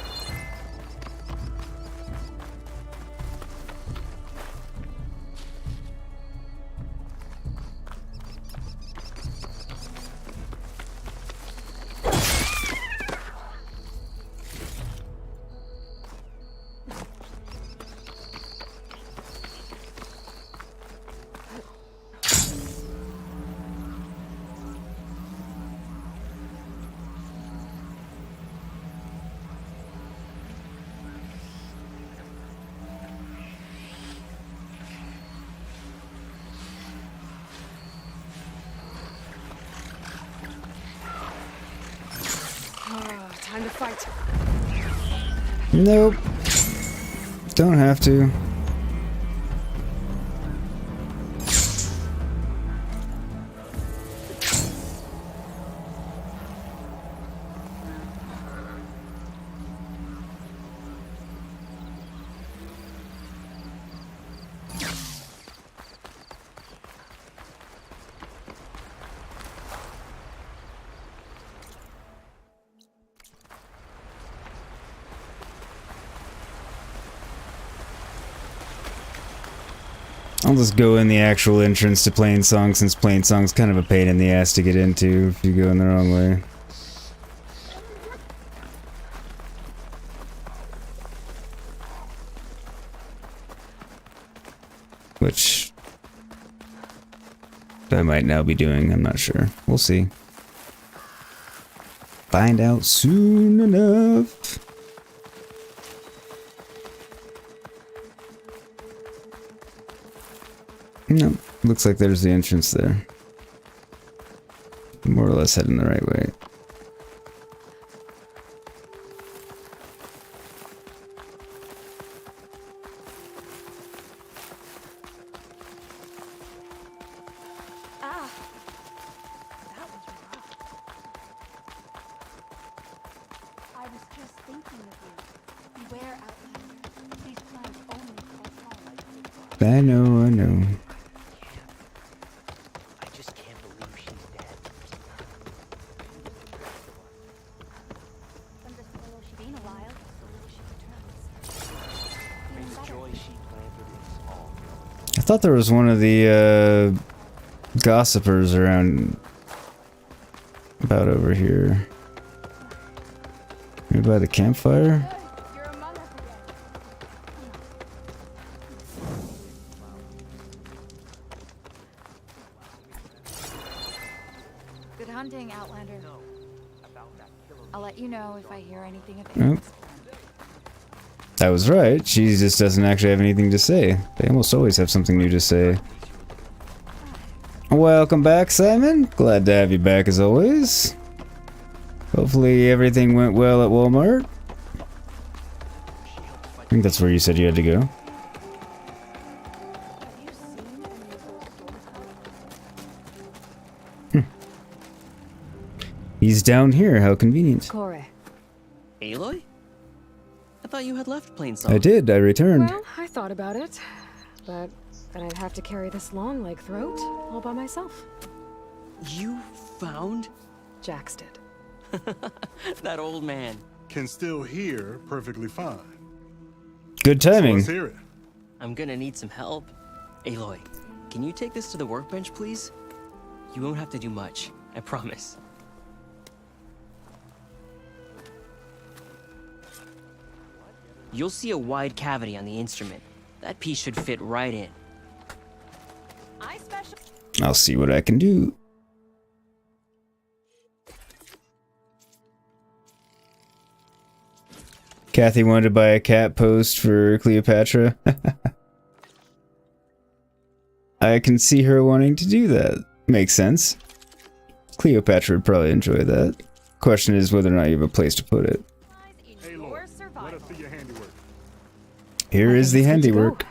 Time to fight. Nope. Don't have to. I'll just go in the actual entrance to Plainsong, since Plainsong's kind of a pain in the ass to get into if you go in the wrong way. Which I might now be doing, I'm not sure. We'll see. Find out soon enough. No, looks like there's the entrance there. More or less heading the right way. Ah, that was rough. I was just thinking of you. Beware, Outlander. These plants only cause harm. I know. I thought there was one of the gossipers around about over here. Maybe by the campfire? Good hunting, Outlander. I'll let you know if I hear anything of Nope. interest. I was right. She just doesn't actually have anything to say. They almost always have something new to say. Welcome back, Simon. Glad to have you back as always. Hopefully everything went well at Walmart. I think that's where you said you had to go. He's down here. How convenient. Corey. Aloy? I thought you had left Plainsong. I did. I returned. Well, I thought about it, but then I'd have to carry this long leg throat all by myself. You found? Jax did. That old man. Can still hear perfectly fine. Good timing. Let's hear it. I'm gonna need some help. Aloy, can you take this to the workbench, please? You won't have to do much, I promise. You'll see a wide cavity on the instrument. That piece should fit right in. I'll see what I can do. Kathy wanted to buy a cat post for Cleopatra. I can see her wanting to do that. Makes sense. Cleopatra would probably enjoy that. Question is whether or not you have a place to put it. Hey, Lord, let us see your handiwork. Here is the handiwork.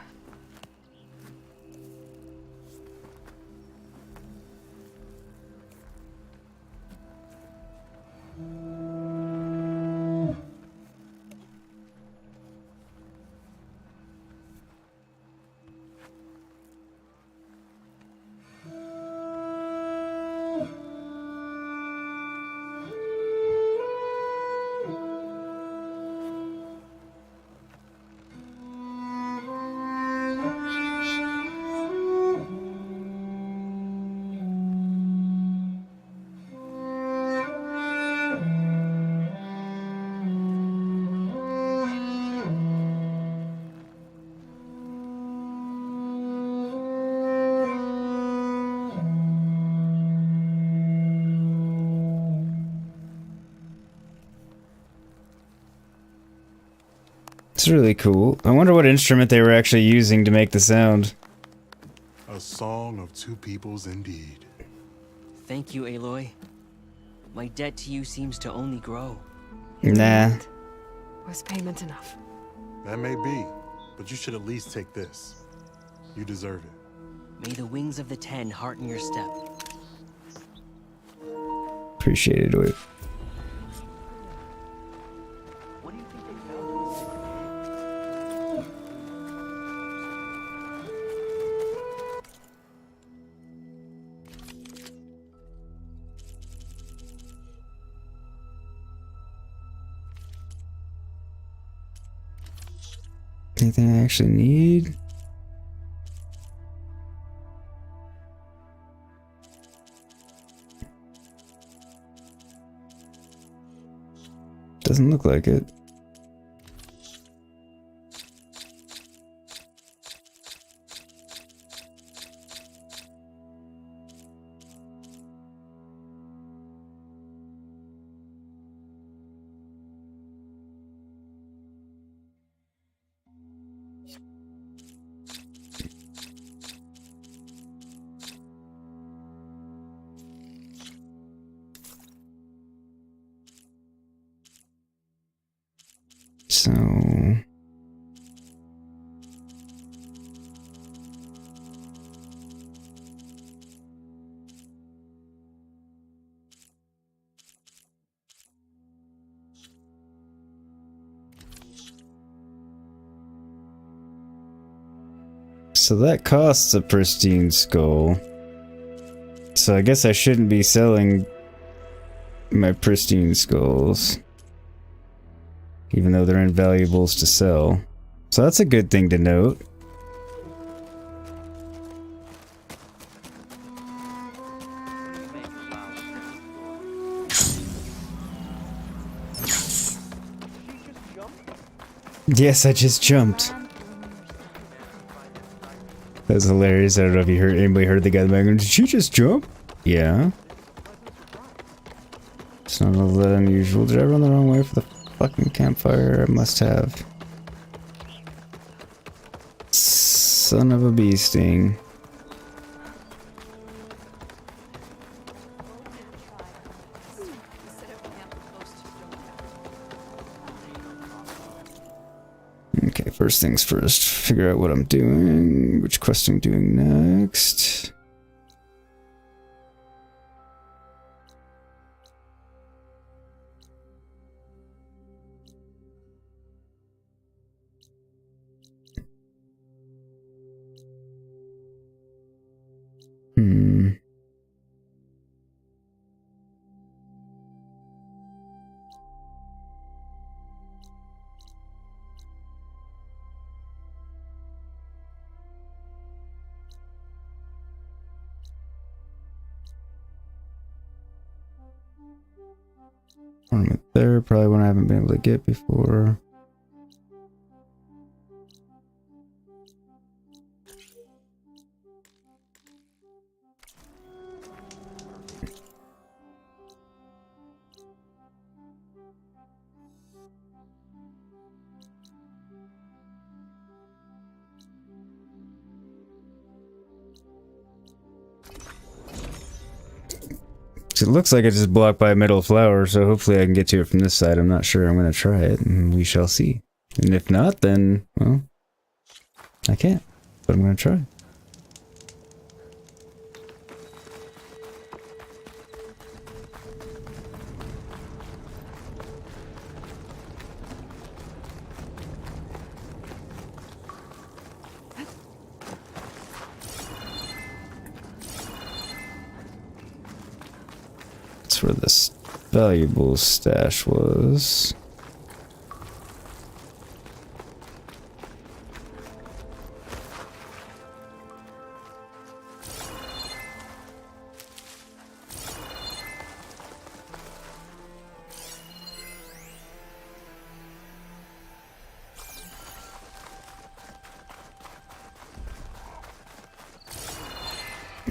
It's really cool. I wonder what instrument they were actually using to make the sound. A song of two peoples indeed. Thank you, Aloy. My debt to you seems to only grow. Nah. Was payment enough? That may be, but you should at least take this. You deserve it. May the wings of the Ten hearten your step. Appreciate it, Oip. Anything I actually need? Doesn't look like it. So that costs a pristine skull. So I guess I shouldn't be selling my pristine skulls, even though they're invaluables to sell. So that's a good thing to note. Yes, I just jumped. That was hilarious. I don't know if you heard, anybody heard the guy in the background. Did she just jump? Yeah. It's not all that unusual. Did I run the wrong way for the fucking campfire? I must have. Son of a bee sting. Okay, first things first. Figure out what I'm doing. Which quest I'm doing next. Ornament there, probably one I haven't been able to get before. It looks like it's just blocked by a metal flower, so hopefully I can get to it from this side. I'm not sure. I'm going to try it, and we shall see. And if not, then, well, I can't. But I'm going to try. That's where this valuable stash was.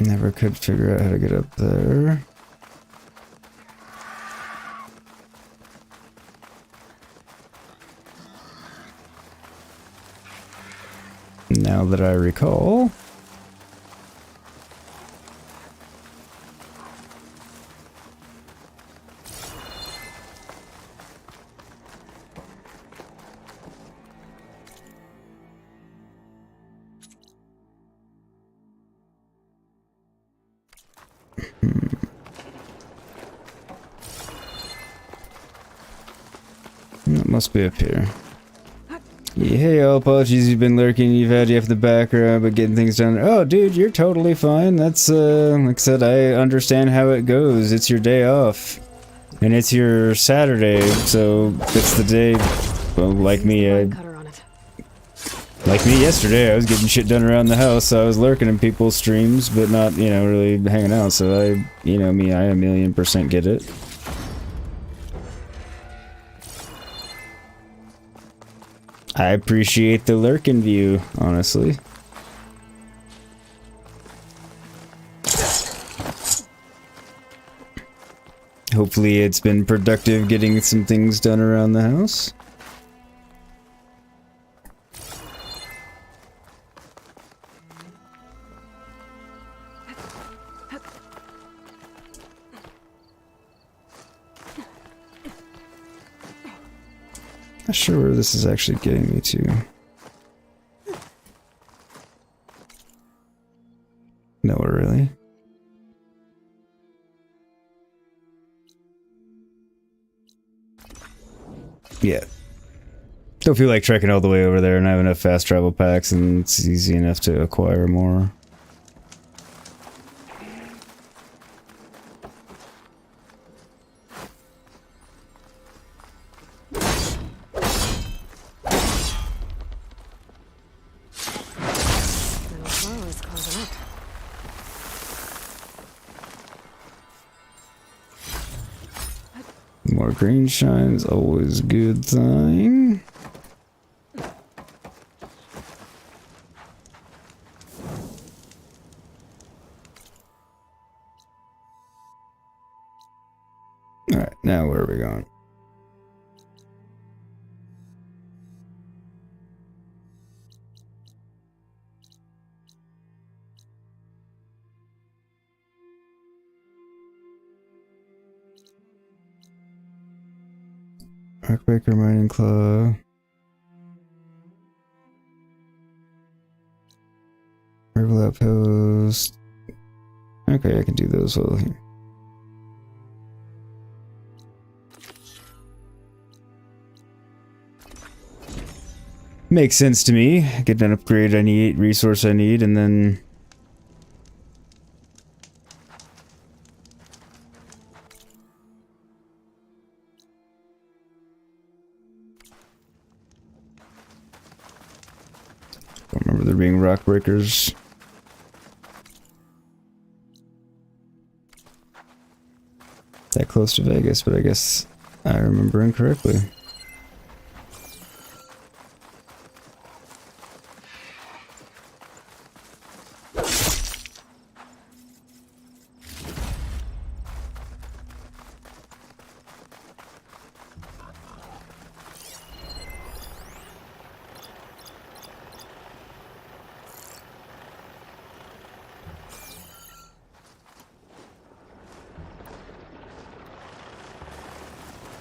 Never could figure out how to get up there. Now that I recall. That must be up here. Yeah, hey, all apologies, you've been lurking, you've had you have the background, but getting things done. Oh, dude, you're totally fine. That's, like I said, I understand how it goes. It's your day off. And it's your Saturday, so it's the day, well, like me, like me yesterday, I was getting shit done around the house, so I was lurking in people's streams, but not, you know, really hanging out, so I, you know me, I 1,000,000% get it. I appreciate the lurking view, honestly. Hopefully it's been productive getting some things done around the house. Not sure where this is actually getting me to. Nowhere really. Yeah. Don't feel like trekking all the way over there, and I have enough fast travel packs, and it's easy enough to acquire more. More green shine is always a good thing. Alright, now where are we going? Rockbreaker, Mining Claw. Rival Outpost. Okay, I can do those well here. Makes sense to me. Get an upgrade I need, resource I need, and then... I remember there being rock breakers. That close to Vegas, but I guess I remember incorrectly.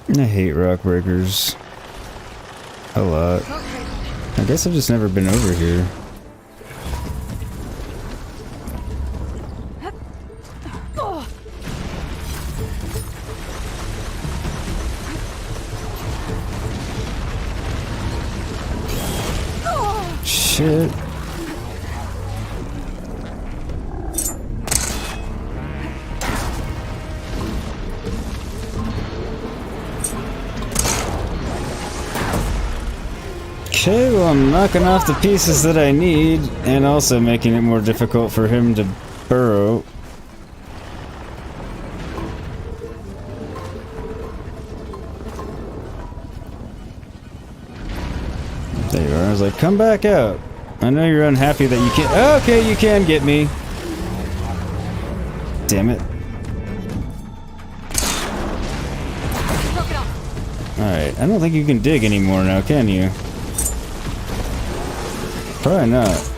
I hate rock breakers. A lot. I guess I've just never been over here. Shit. Okay, well I'm knocking off the pieces that I need, and also making it more difficult for him to burrow. There you are. I was like, come back out. I know you're unhappy that you can't. Okay, you can get me. Damn it. Alright, I don't think you can dig anymore now, can you? Probably not.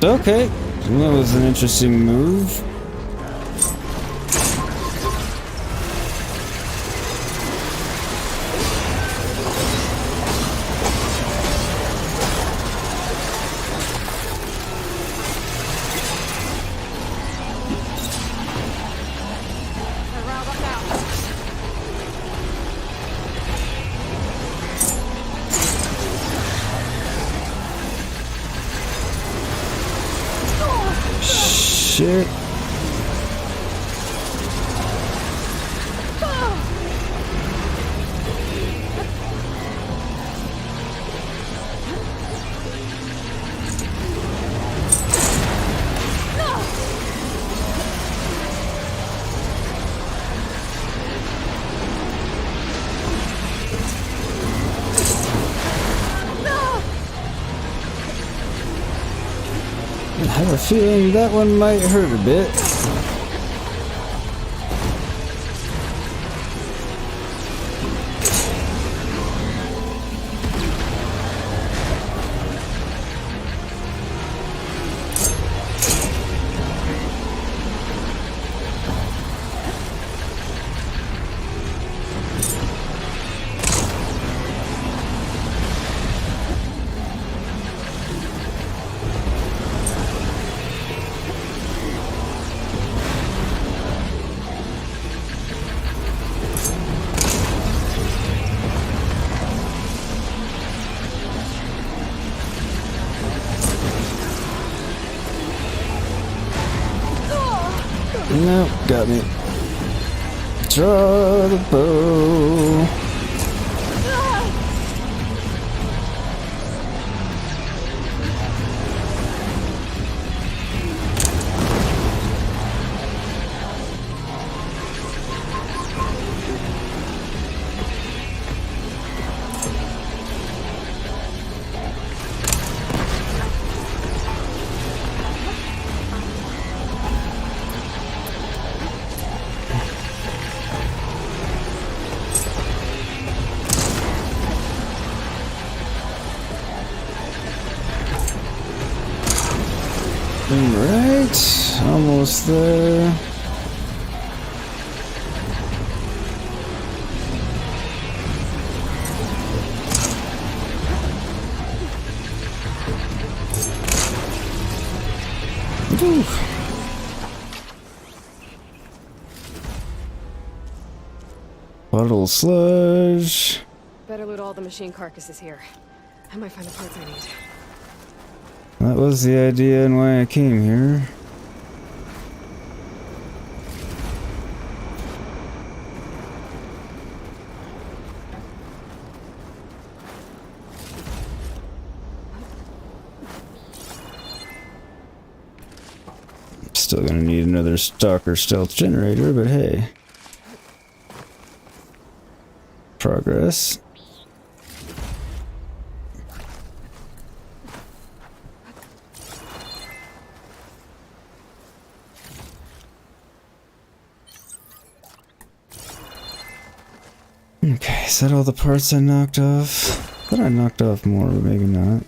Okay, that was an interesting move. Shit. I have a feeling that one might hurt a bit. Nope, got me. Draw the bow. Right, almost there. Whew. Puddle sludge. Better loot all the machine carcasses here. I might find the parts I need. That was the idea and why I came here. Still gonna need another stalker stealth generator, but hey. Progress. Is that all the parts I knocked off? I thought I knocked off more, but maybe not.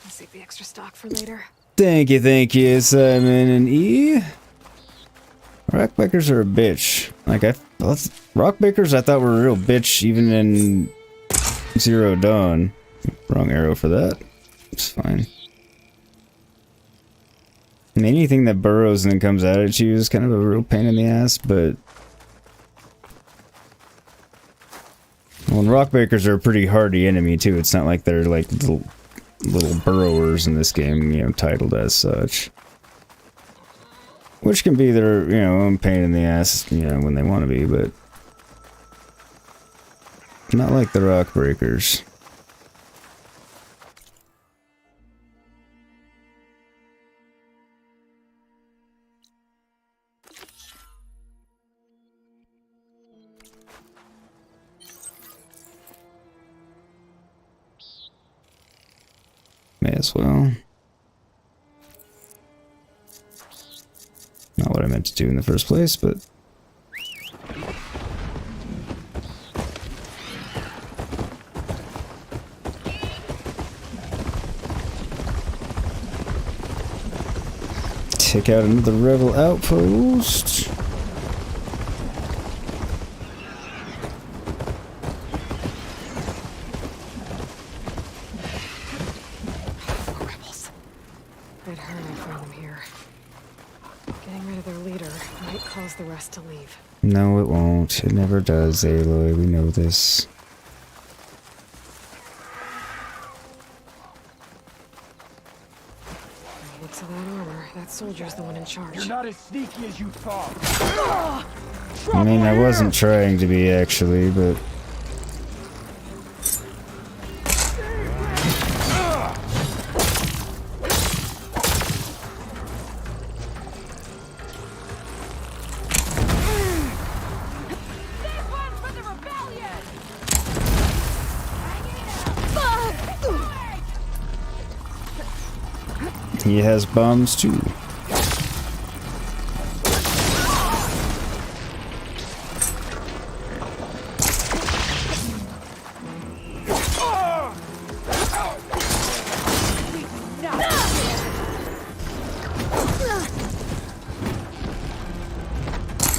I'll save the extra stock for later. Thank you, Simon and E. Rockbreakers are a bitch. Like, Rockbreakers I thought were a real bitch even in Zero Dawn. Wrong arrow for that. It's fine. I mean, anything that burrows and then comes out at you is kind of a real pain in the ass, but... Well, and Rockbreakers are a pretty hardy enemy, too. It's not like they're, like, little burrowers in this game, you know, titled as such. Which can be their, you know, own pain in the ass, you know, when they want to be, but... Not like the Rockbreakers. May as well. Not what I meant to do in the first place, but... Take out another rebel outpost. Rebels. I'd heard I'd find them here. Getting rid of their leader might cause the rest to leave. No, it won't. It never does, Aloy. We know this. Looks of that armor. That soldier's the one in charge. You're not as sneaky as you thought. I mean, I wasn't trying to be, actually, but... He has bombs too.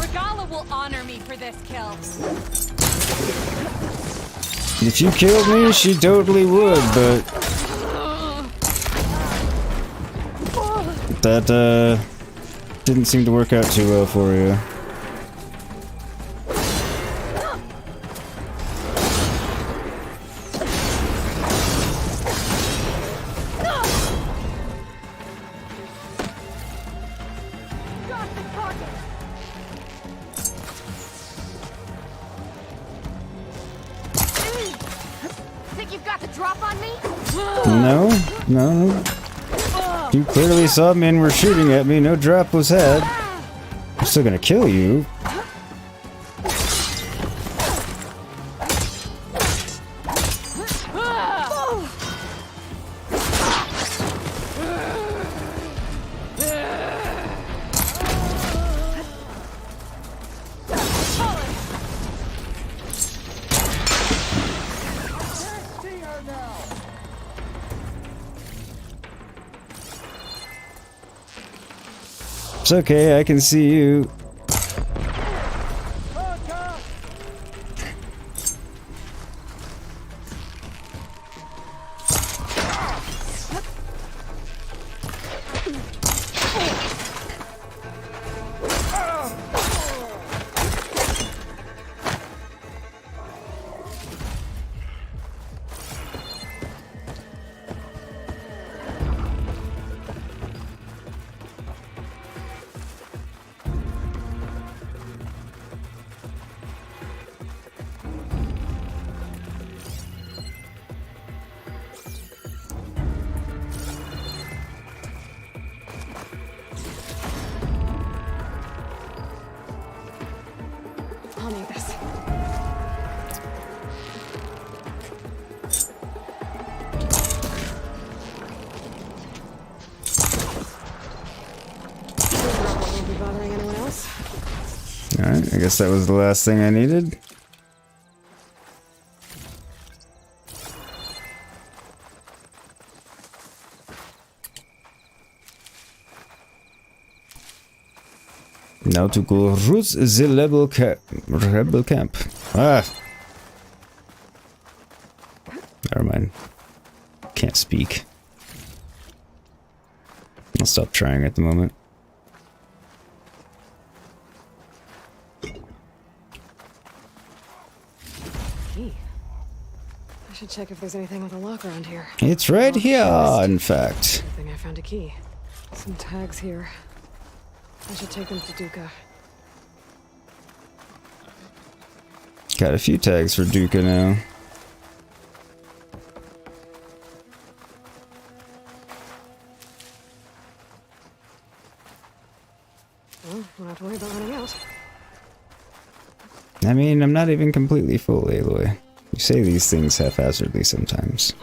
Regala will honor me for this kill. If you killed me, she totally would, but... That, didn't seem to work out too well for you. Think you've got the drop on me? No. You clearly saw men were shooting at me, no drop was had. I'm still gonna kill you. It's okay, I can see you. Alright, I guess that was the last thing I needed. Now to go root the rebel camp. Ah! Never mind. Can't speak. I'll stop trying at the moment. Key. I should check if there's anything with a lock around here. It's right here, in fact. I think I found a key. Some tags here. I should take them to Duca. Got a few tags for Duca now. Well, we'll have to worry about running out. I mean, I'm not even completely full, Aloy. You say these things haphazardly sometimes.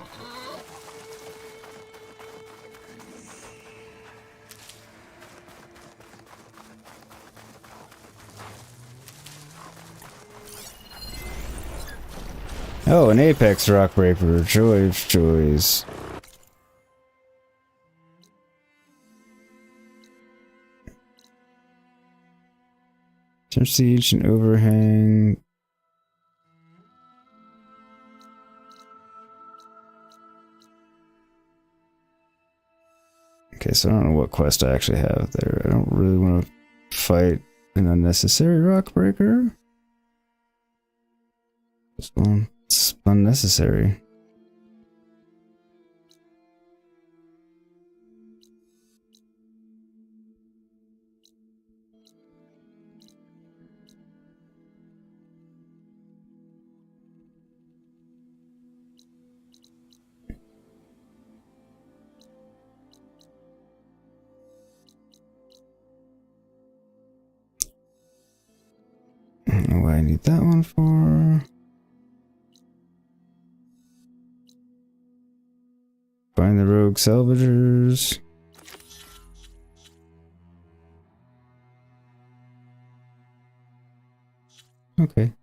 Oh, an apex rockbreaker. Joy of joys. Siege and overhang. Okay, so I don't know what quest I actually have there. I don't really want to fight an unnecessary rockbreaker. This one. It's unnecessary. I don't know what I need that one for. Find the rogue salvagers. Okay.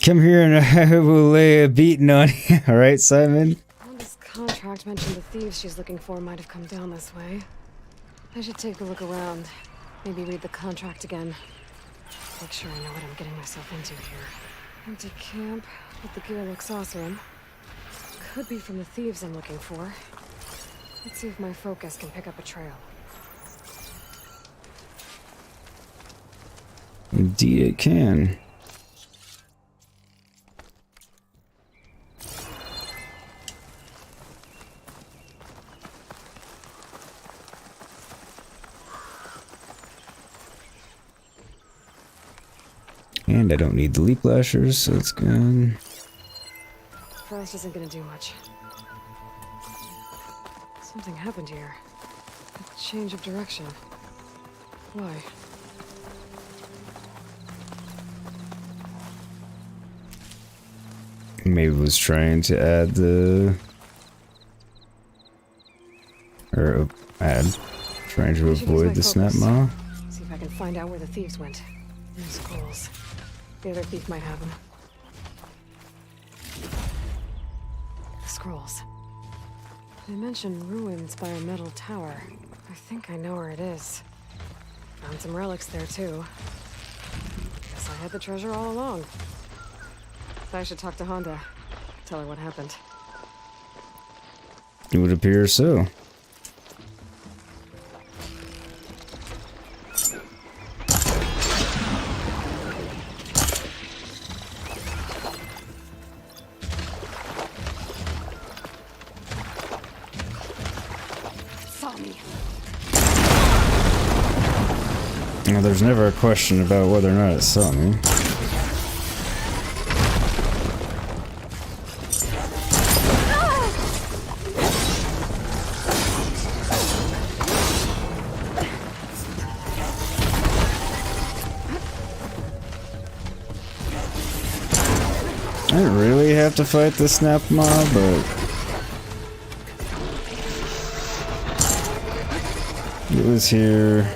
Come here and I will lay a beating on you. Alright, Simon? Well, this contract mentioned the thieves she's looking for might have come down this way. I should take a look around. Maybe read the contract again. Make sure I know what I'm getting myself into here. Empty camp, but the gear looks awesome. Could be from the thieves I'm looking for. Let's see if my focus can pick up a trail. Indeed it can. And I don't need the leap lashers, so it's good. Frost isn't gonna do much. Something happened here. A change of direction. Why? Maybe it was trying to add the... Or trying to avoid the snap maw. See if I can find out where the thieves went. No scrolls. The other thief might have them. The scrolls. They mentioned ruins by a metal tower. I think I know where it is. Found some relics there too. Guess I had the treasure all along. I should talk to Honda. Tell her what happened. It would appear so. Well, there's never a question about whether or not it saw me. I didn't really have to fight the snap mob, but It was here.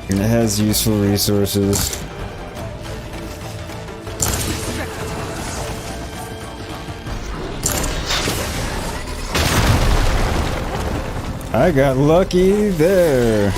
And it has useful resources. I got lucky there.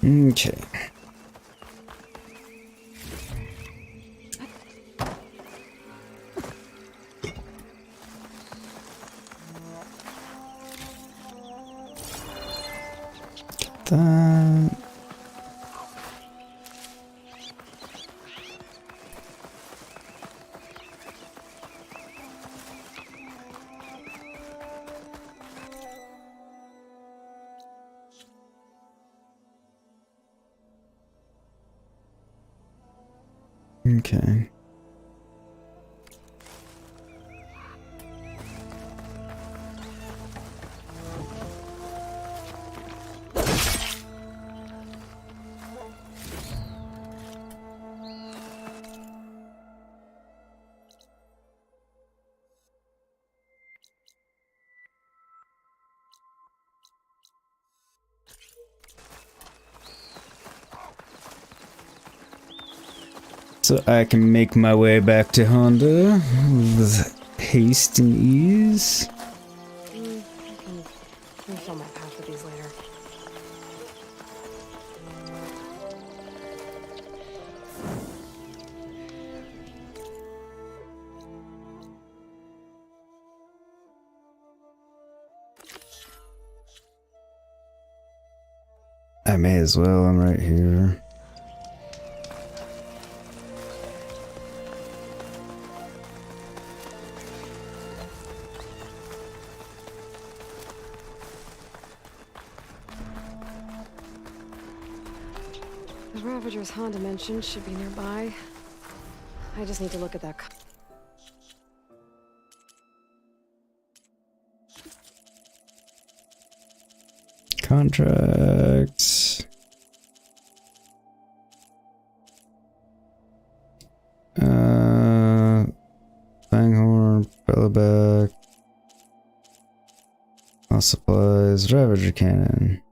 Okay. That. Okay. So I can make my way back to Honda with haste and ease. I can refill my path with these later. I may as well, I'm right here. The Ravager's Honda mentioned should be nearby. I just need to look at that. Contracts. Fanghorn, Belloback. All supplies, Ravager Cannon.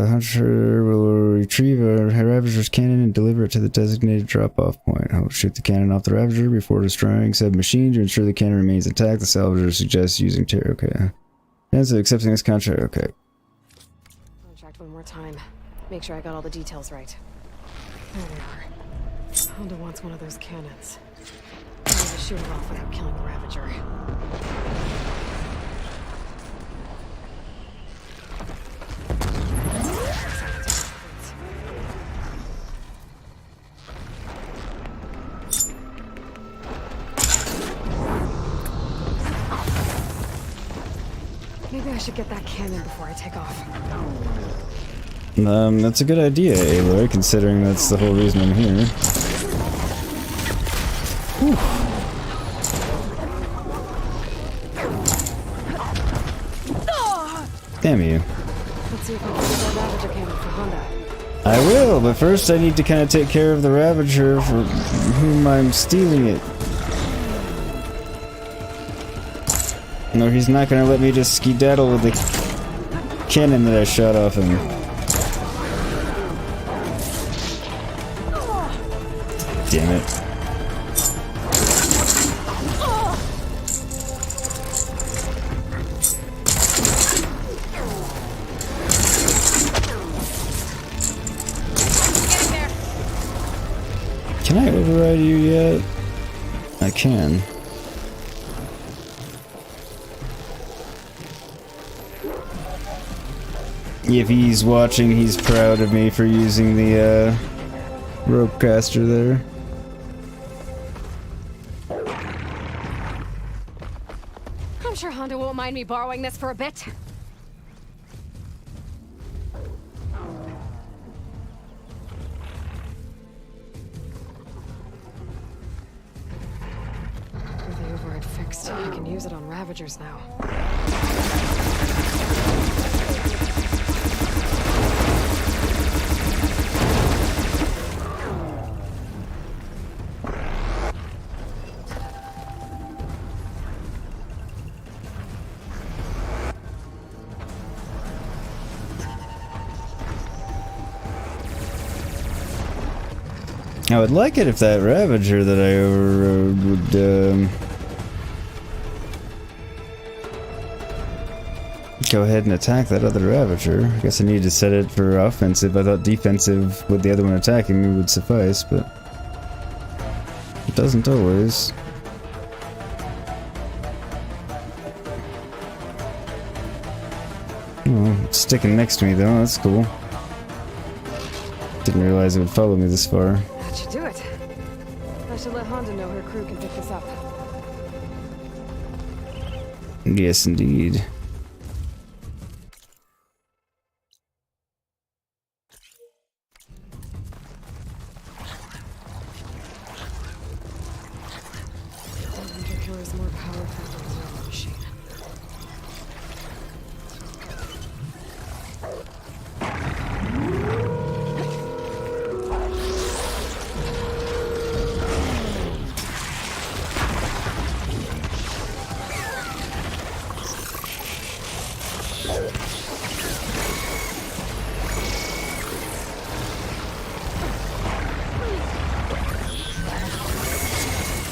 Hunter will retrieve a Ravager's cannon and deliver it to the designated drop-off point. I'll shoot the cannon off the Ravager before destroying said machine to ensure the cannon remains intact. The salvager suggests using tear. Okay. Yes, accepting this contract. Okay. Contract one more time. Make sure I got all the details right. There they are. Honda wants one of those cannons. I need to shoot it off without killing the Ravager. Maybe I should get that cannon before I take off. That's a good idea, Aloy, considering that's the whole reason I'm here. Whew. Damn you. Let's see if I can get that Ravager cannon for Honda. I will, but first I need to kind of take care of the Ravager for whom I'm stealing it. No, he's not gonna let me just skedaddle with the cannon that I shot off him. Damn it. Can I override you yet? I can. If he's watching, he's proud of me for using the rope caster there. I'm sure Honda won't mind me borrowing this for a bit. With the override fixed, I can use it on Ravagers now. I would like it if that Ravager that I overrode would go ahead and attack that other Ravager. I guess I need to set it for offensive. I thought defensive with the other one attacking me would suffice, but it doesn't always. Oh, it's sticking next to me though, that's cool. Didn't realize it would follow me this far. That should do it. I should let Honda know her crew can pick this up. Yes, indeed. Hunter Killer is more powerful than the normal machine.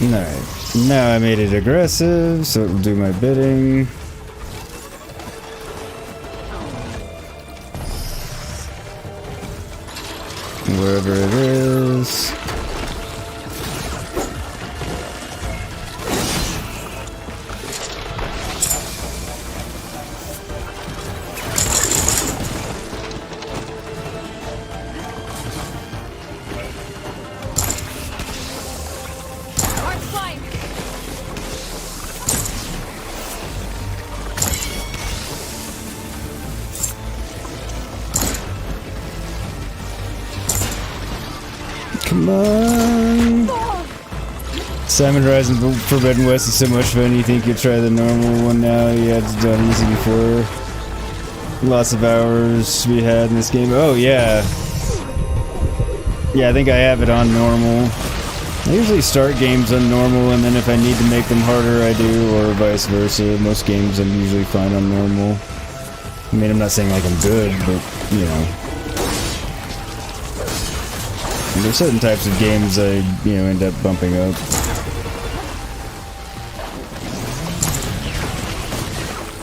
Alright, now I made it aggressive, so it will do my bidding. Wherever it is. Come on! Salmon Rise and Forbidden West is so much fun. You think you'll try the normal one now? You had to do it easy before. Lots of hours to be had in this game. Oh, yeah. Yeah, I think I have it on normal. I usually start games on normal, and then if I need to make them harder, I do, or vice versa. Most games I'm usually fine on normal. I mean, I'm not saying like I'm good, but, you know. And there's certain types of games I, you know, end up bumping up.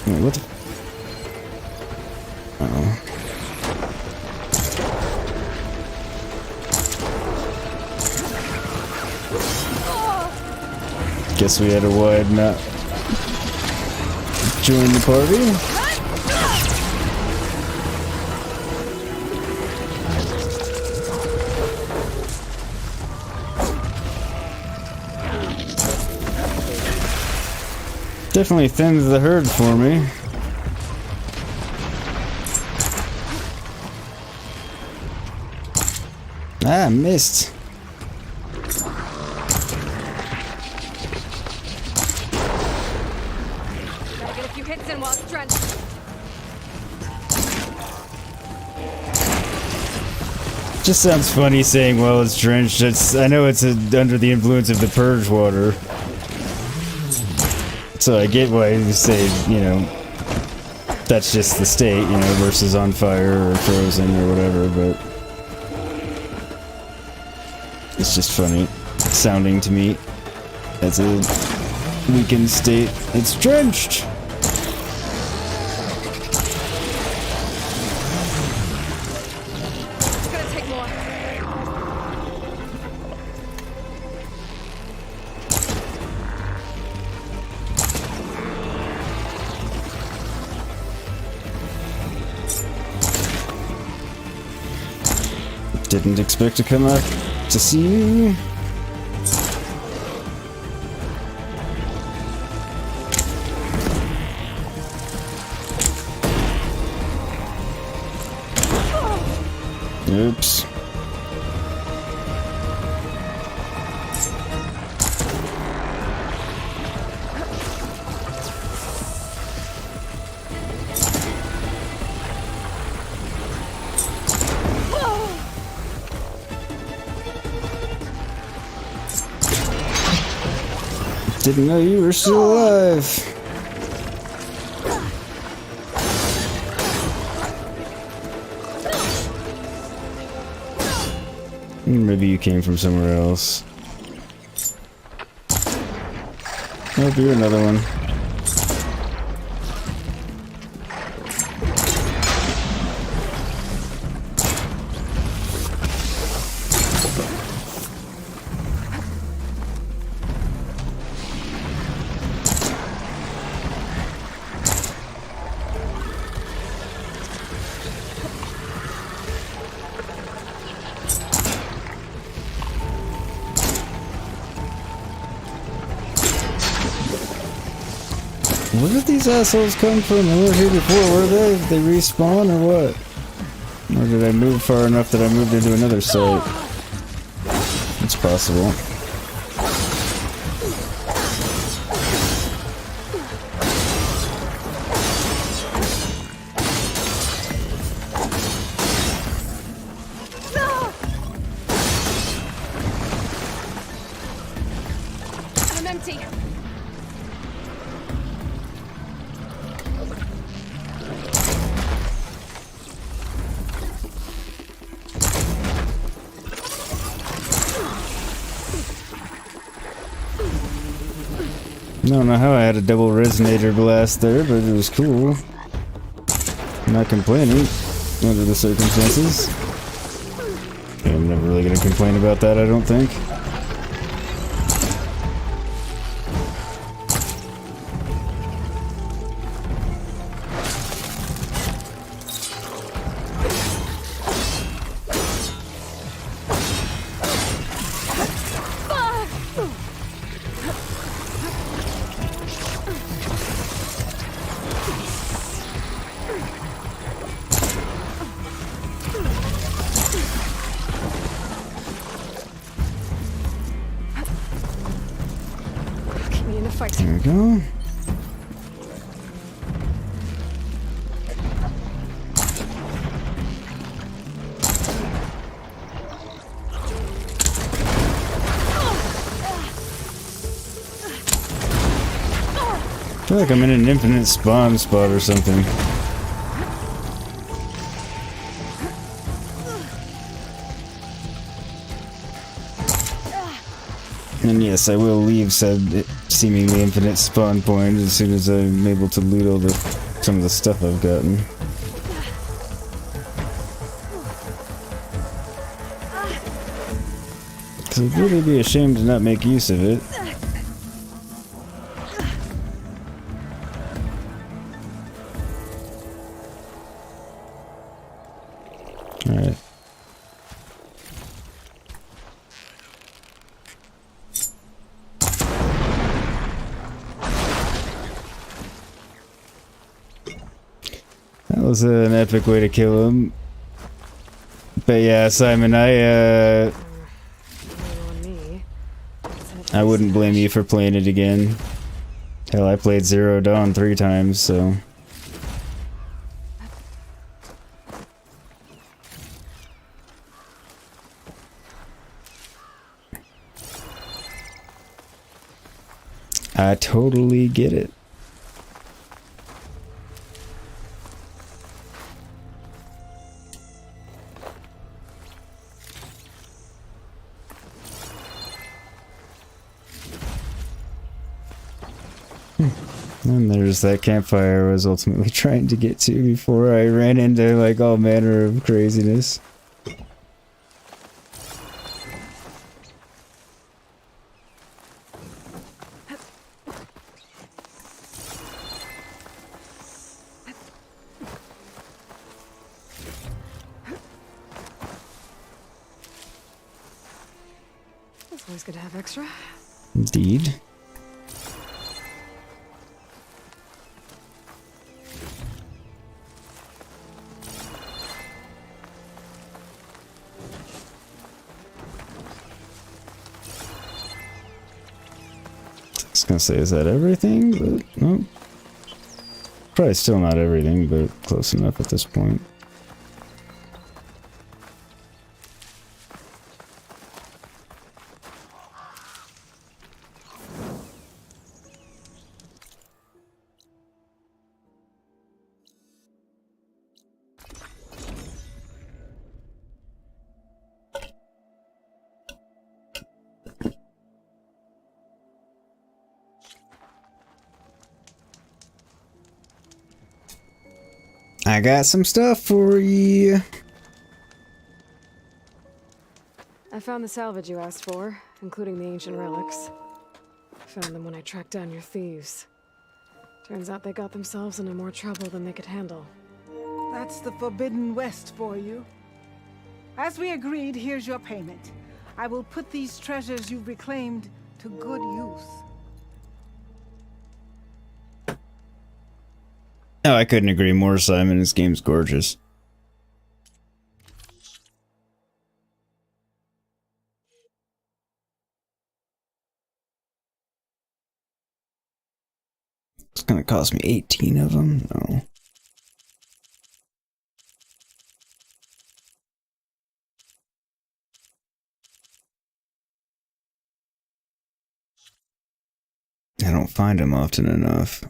Wait, what the? Uh-oh. Guess we had a wide map. Join the party. Definitely thins the herd for me. Ah, missed. Gotta get a few hits in while it's drenched. Just sounds funny saying while it's drenched. I know it's under the influence of the purge water. So I get why you say, you know, that's just the state, you know, versus on fire or frozen or whatever, but it's just funny sounding to me as a weakened state. It's drenched! It's gonna take more. Didn't expect to come out to see you. Oops. Didn't know you were still alive. Maybe you came from somewhere else. Oh, you're another one. Where did these assholes come from? They weren't here before, were they? Did they respawn or what? Or did I move far enough that I moved into another site? It's possible. I'm empty. I don't know how I had a double resonator blast there, but it was cool. I'm not complaining under the circumstances. I'm never really gonna complain about that, I don't think. There we go. I feel like I'm in an infinite spawn spot or something. And yes, I will leave said seemingly infinite spawn point as soon as I'm able to loot all some of the stuff I've gotten. Because it'd really be a shame to not make use of it. Alright. That was an epic way to kill him. But yeah, Simon, I wouldn't blame you for playing it again. Hell, I played Zero Dawn 3 times, so... I totally get it. And there's that campfire I was ultimately trying to get to before I ran into like all manner of craziness. It's always good to have extra. Indeed. gonna say, is that everything? But, no. Probably still not everything, but close enough at this point. I got some stuff for you. I found the salvage you asked for, including the ancient relics. Found them when I tracked down your thieves. Turns out they got themselves into more trouble than they could handle. That's the Forbidden West for you. As we agreed, here's your payment. I will put these treasures you've reclaimed to good use. Oh, I couldn't agree more, Simon. This game's gorgeous. It's gonna cost me 18 of them? No. I don't find them often enough.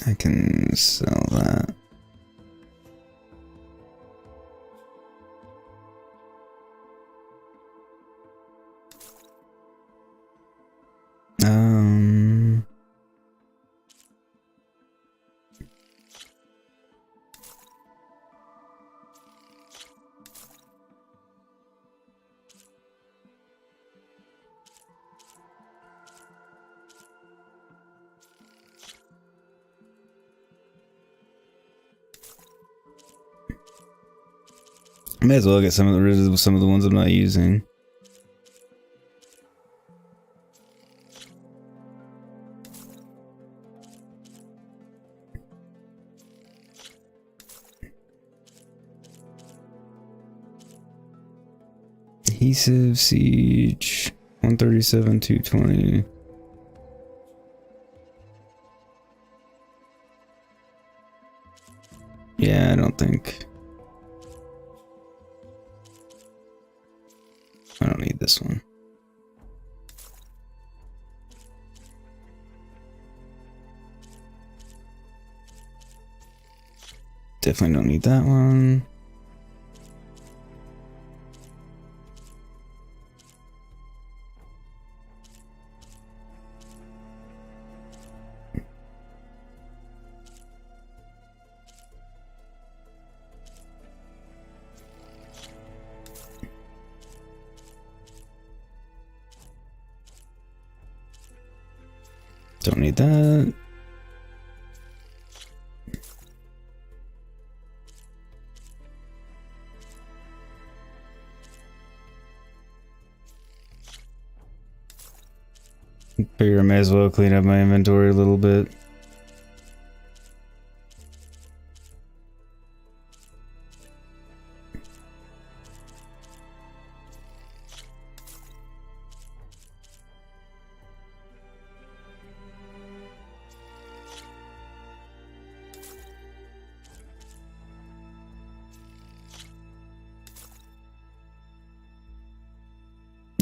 I can sell that. May as well get some of the ones I'm not using. Adhesive, siege, 137, 220. Yeah, I don't think. I don't need this one. Definitely don't need that one. Don't need that. Figure I may as well clean up my inventory a little bit.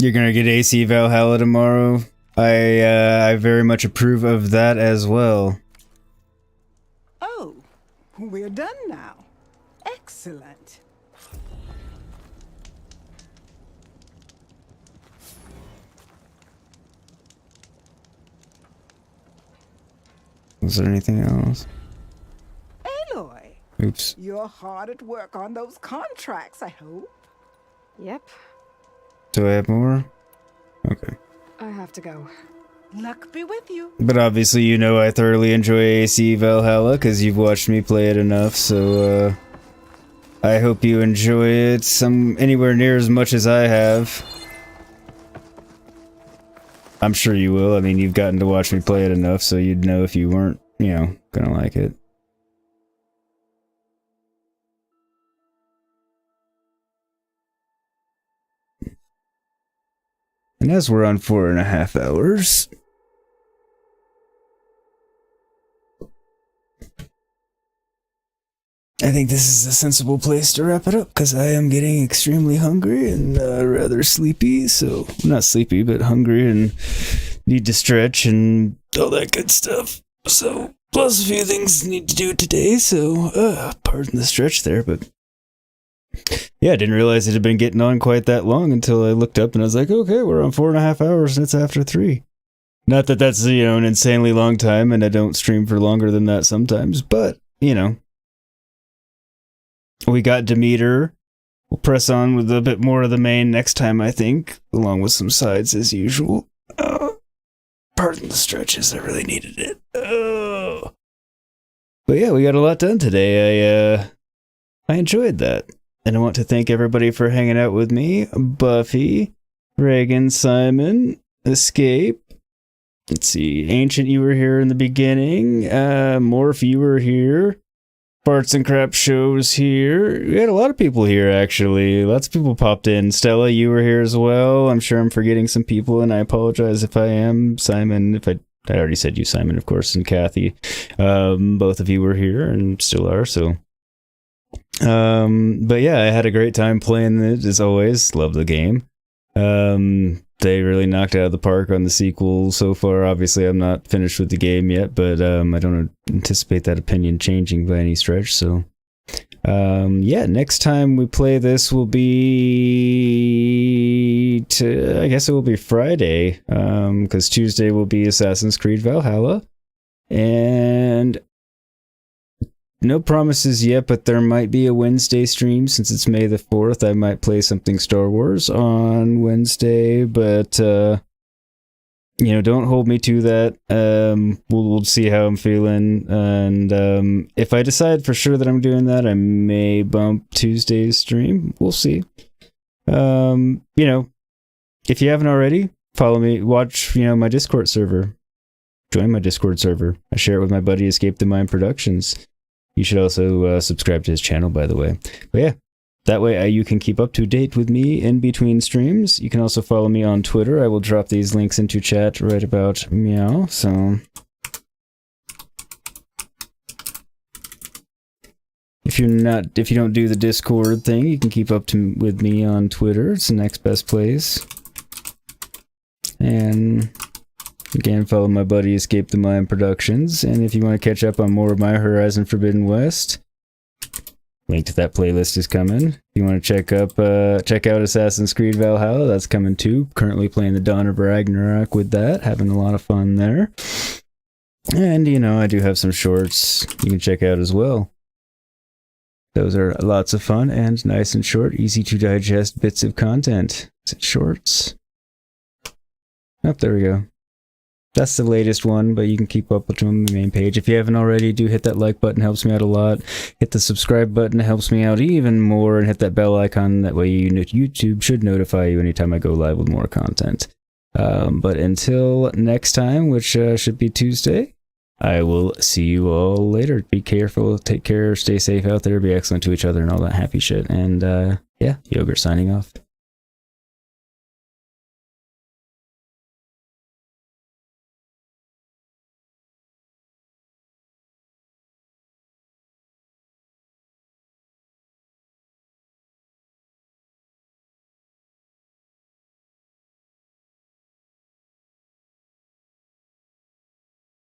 You're gonna get AC Valhalla tomorrow. I very much approve of that as well. Oh, we're done now. Excellent. Was there anything else? Aloy. Oops. You're hard at work on those contracts, I hope. Yep. Do I have more? Okay. I have to go. Luck be with you. But obviously you know I thoroughly enjoy AC Valhalla because you've watched me play it enough, so I hope you enjoy it anywhere near as much as I have. I'm sure you will. I mean, you've gotten to watch me play it enough, so you'd know if you weren't, you know, gonna like it. And as we're on 4.5 hours, I think this is a sensible place to wrap it up, because I am getting extremely hungry and rather sleepy, so... Not sleepy, but hungry and need to stretch and all that good stuff. So, plus a few things need to do today, so... pardon the stretch there, but... Yeah, I didn't realize it had been getting on quite that long until I looked up and I was like, okay, we're on 4.5 hours and it's after 3. Not that that's, you know, an insanely long time, and I don't stream for longer than that sometimes, but, you know... We got Demeter. We'll press on with a bit more of the main next time, I think, along with some sides as usual. Pardon the stretches, I really needed it. But yeah, we got a lot done today. I enjoyed that. And I want to thank everybody for hanging out with me. Buffy, Reagan, Simon, Escape. Let's see, Ancient, you were here in the beginning. Morph, you were here. Farts and Crap shows here. We had a lot of people here, actually. Lots of people popped in. Stella, you were here as well. I'm sure I'm forgetting some people, and I apologize if I am. Simon, if I already said you, Simon, of course, and Kathy. Both of you were here and still are, so. But yeah, I had a great time playing it, as always. Love the game. They really knocked out of the park on the sequel so far. Obviously, I'm not finished with the game yet, but I don't anticipate that opinion changing by any stretch. So, yeah, next time we play this will be... I guess it will be Friday, because Tuesday will be Assassin's Creed Valhalla. And... no promises yet, but there might be a Wednesday stream since it's May the 4th. I might play something Star Wars on Wednesday, but, you know, don't hold me to that. We'll see how I'm feeling, and if I decide for sure that I'm doing that, I may bump Tuesday's stream. We'll see. You know, if you haven't already, follow me, watch, you know, my Discord server. Join my Discord server. I share it with my buddy Escape the Mind Productions. You should also subscribe to his channel, by the way. But yeah, that way you can keep up to date with me in between streams. You can also follow me on Twitter. I will drop these links into chat right about meow. So if you don't do the Discord thing, you can keep up with me on Twitter. It's the next best place. And again, follow my buddy Escape the Mind Productions, and if you want to catch up on more of my Horizon Forbidden West, link to that playlist is coming. If you want to check out Assassin's Creed Valhalla, that's coming too. Currently playing the Dawn of Ragnarok with that, having a lot of fun there. And, you know, I do have some shorts you can check out as well. Those are lots of fun and nice and short, easy to digest bits of content. Is it shorts? Oh, there we go. That's the latest one, but you can keep up with them on the main page. If you haven't already, do hit that like button, helps me out a lot. Hit the subscribe button, helps me out even more, and hit that bell icon. That way YouTube should notify you anytime I go live with more content. But until next time, which should be Tuesday, I will see you all later. Be careful, take care, stay safe out there, be excellent to each other, and all that happy shit. And yeah, Yogurt signing off.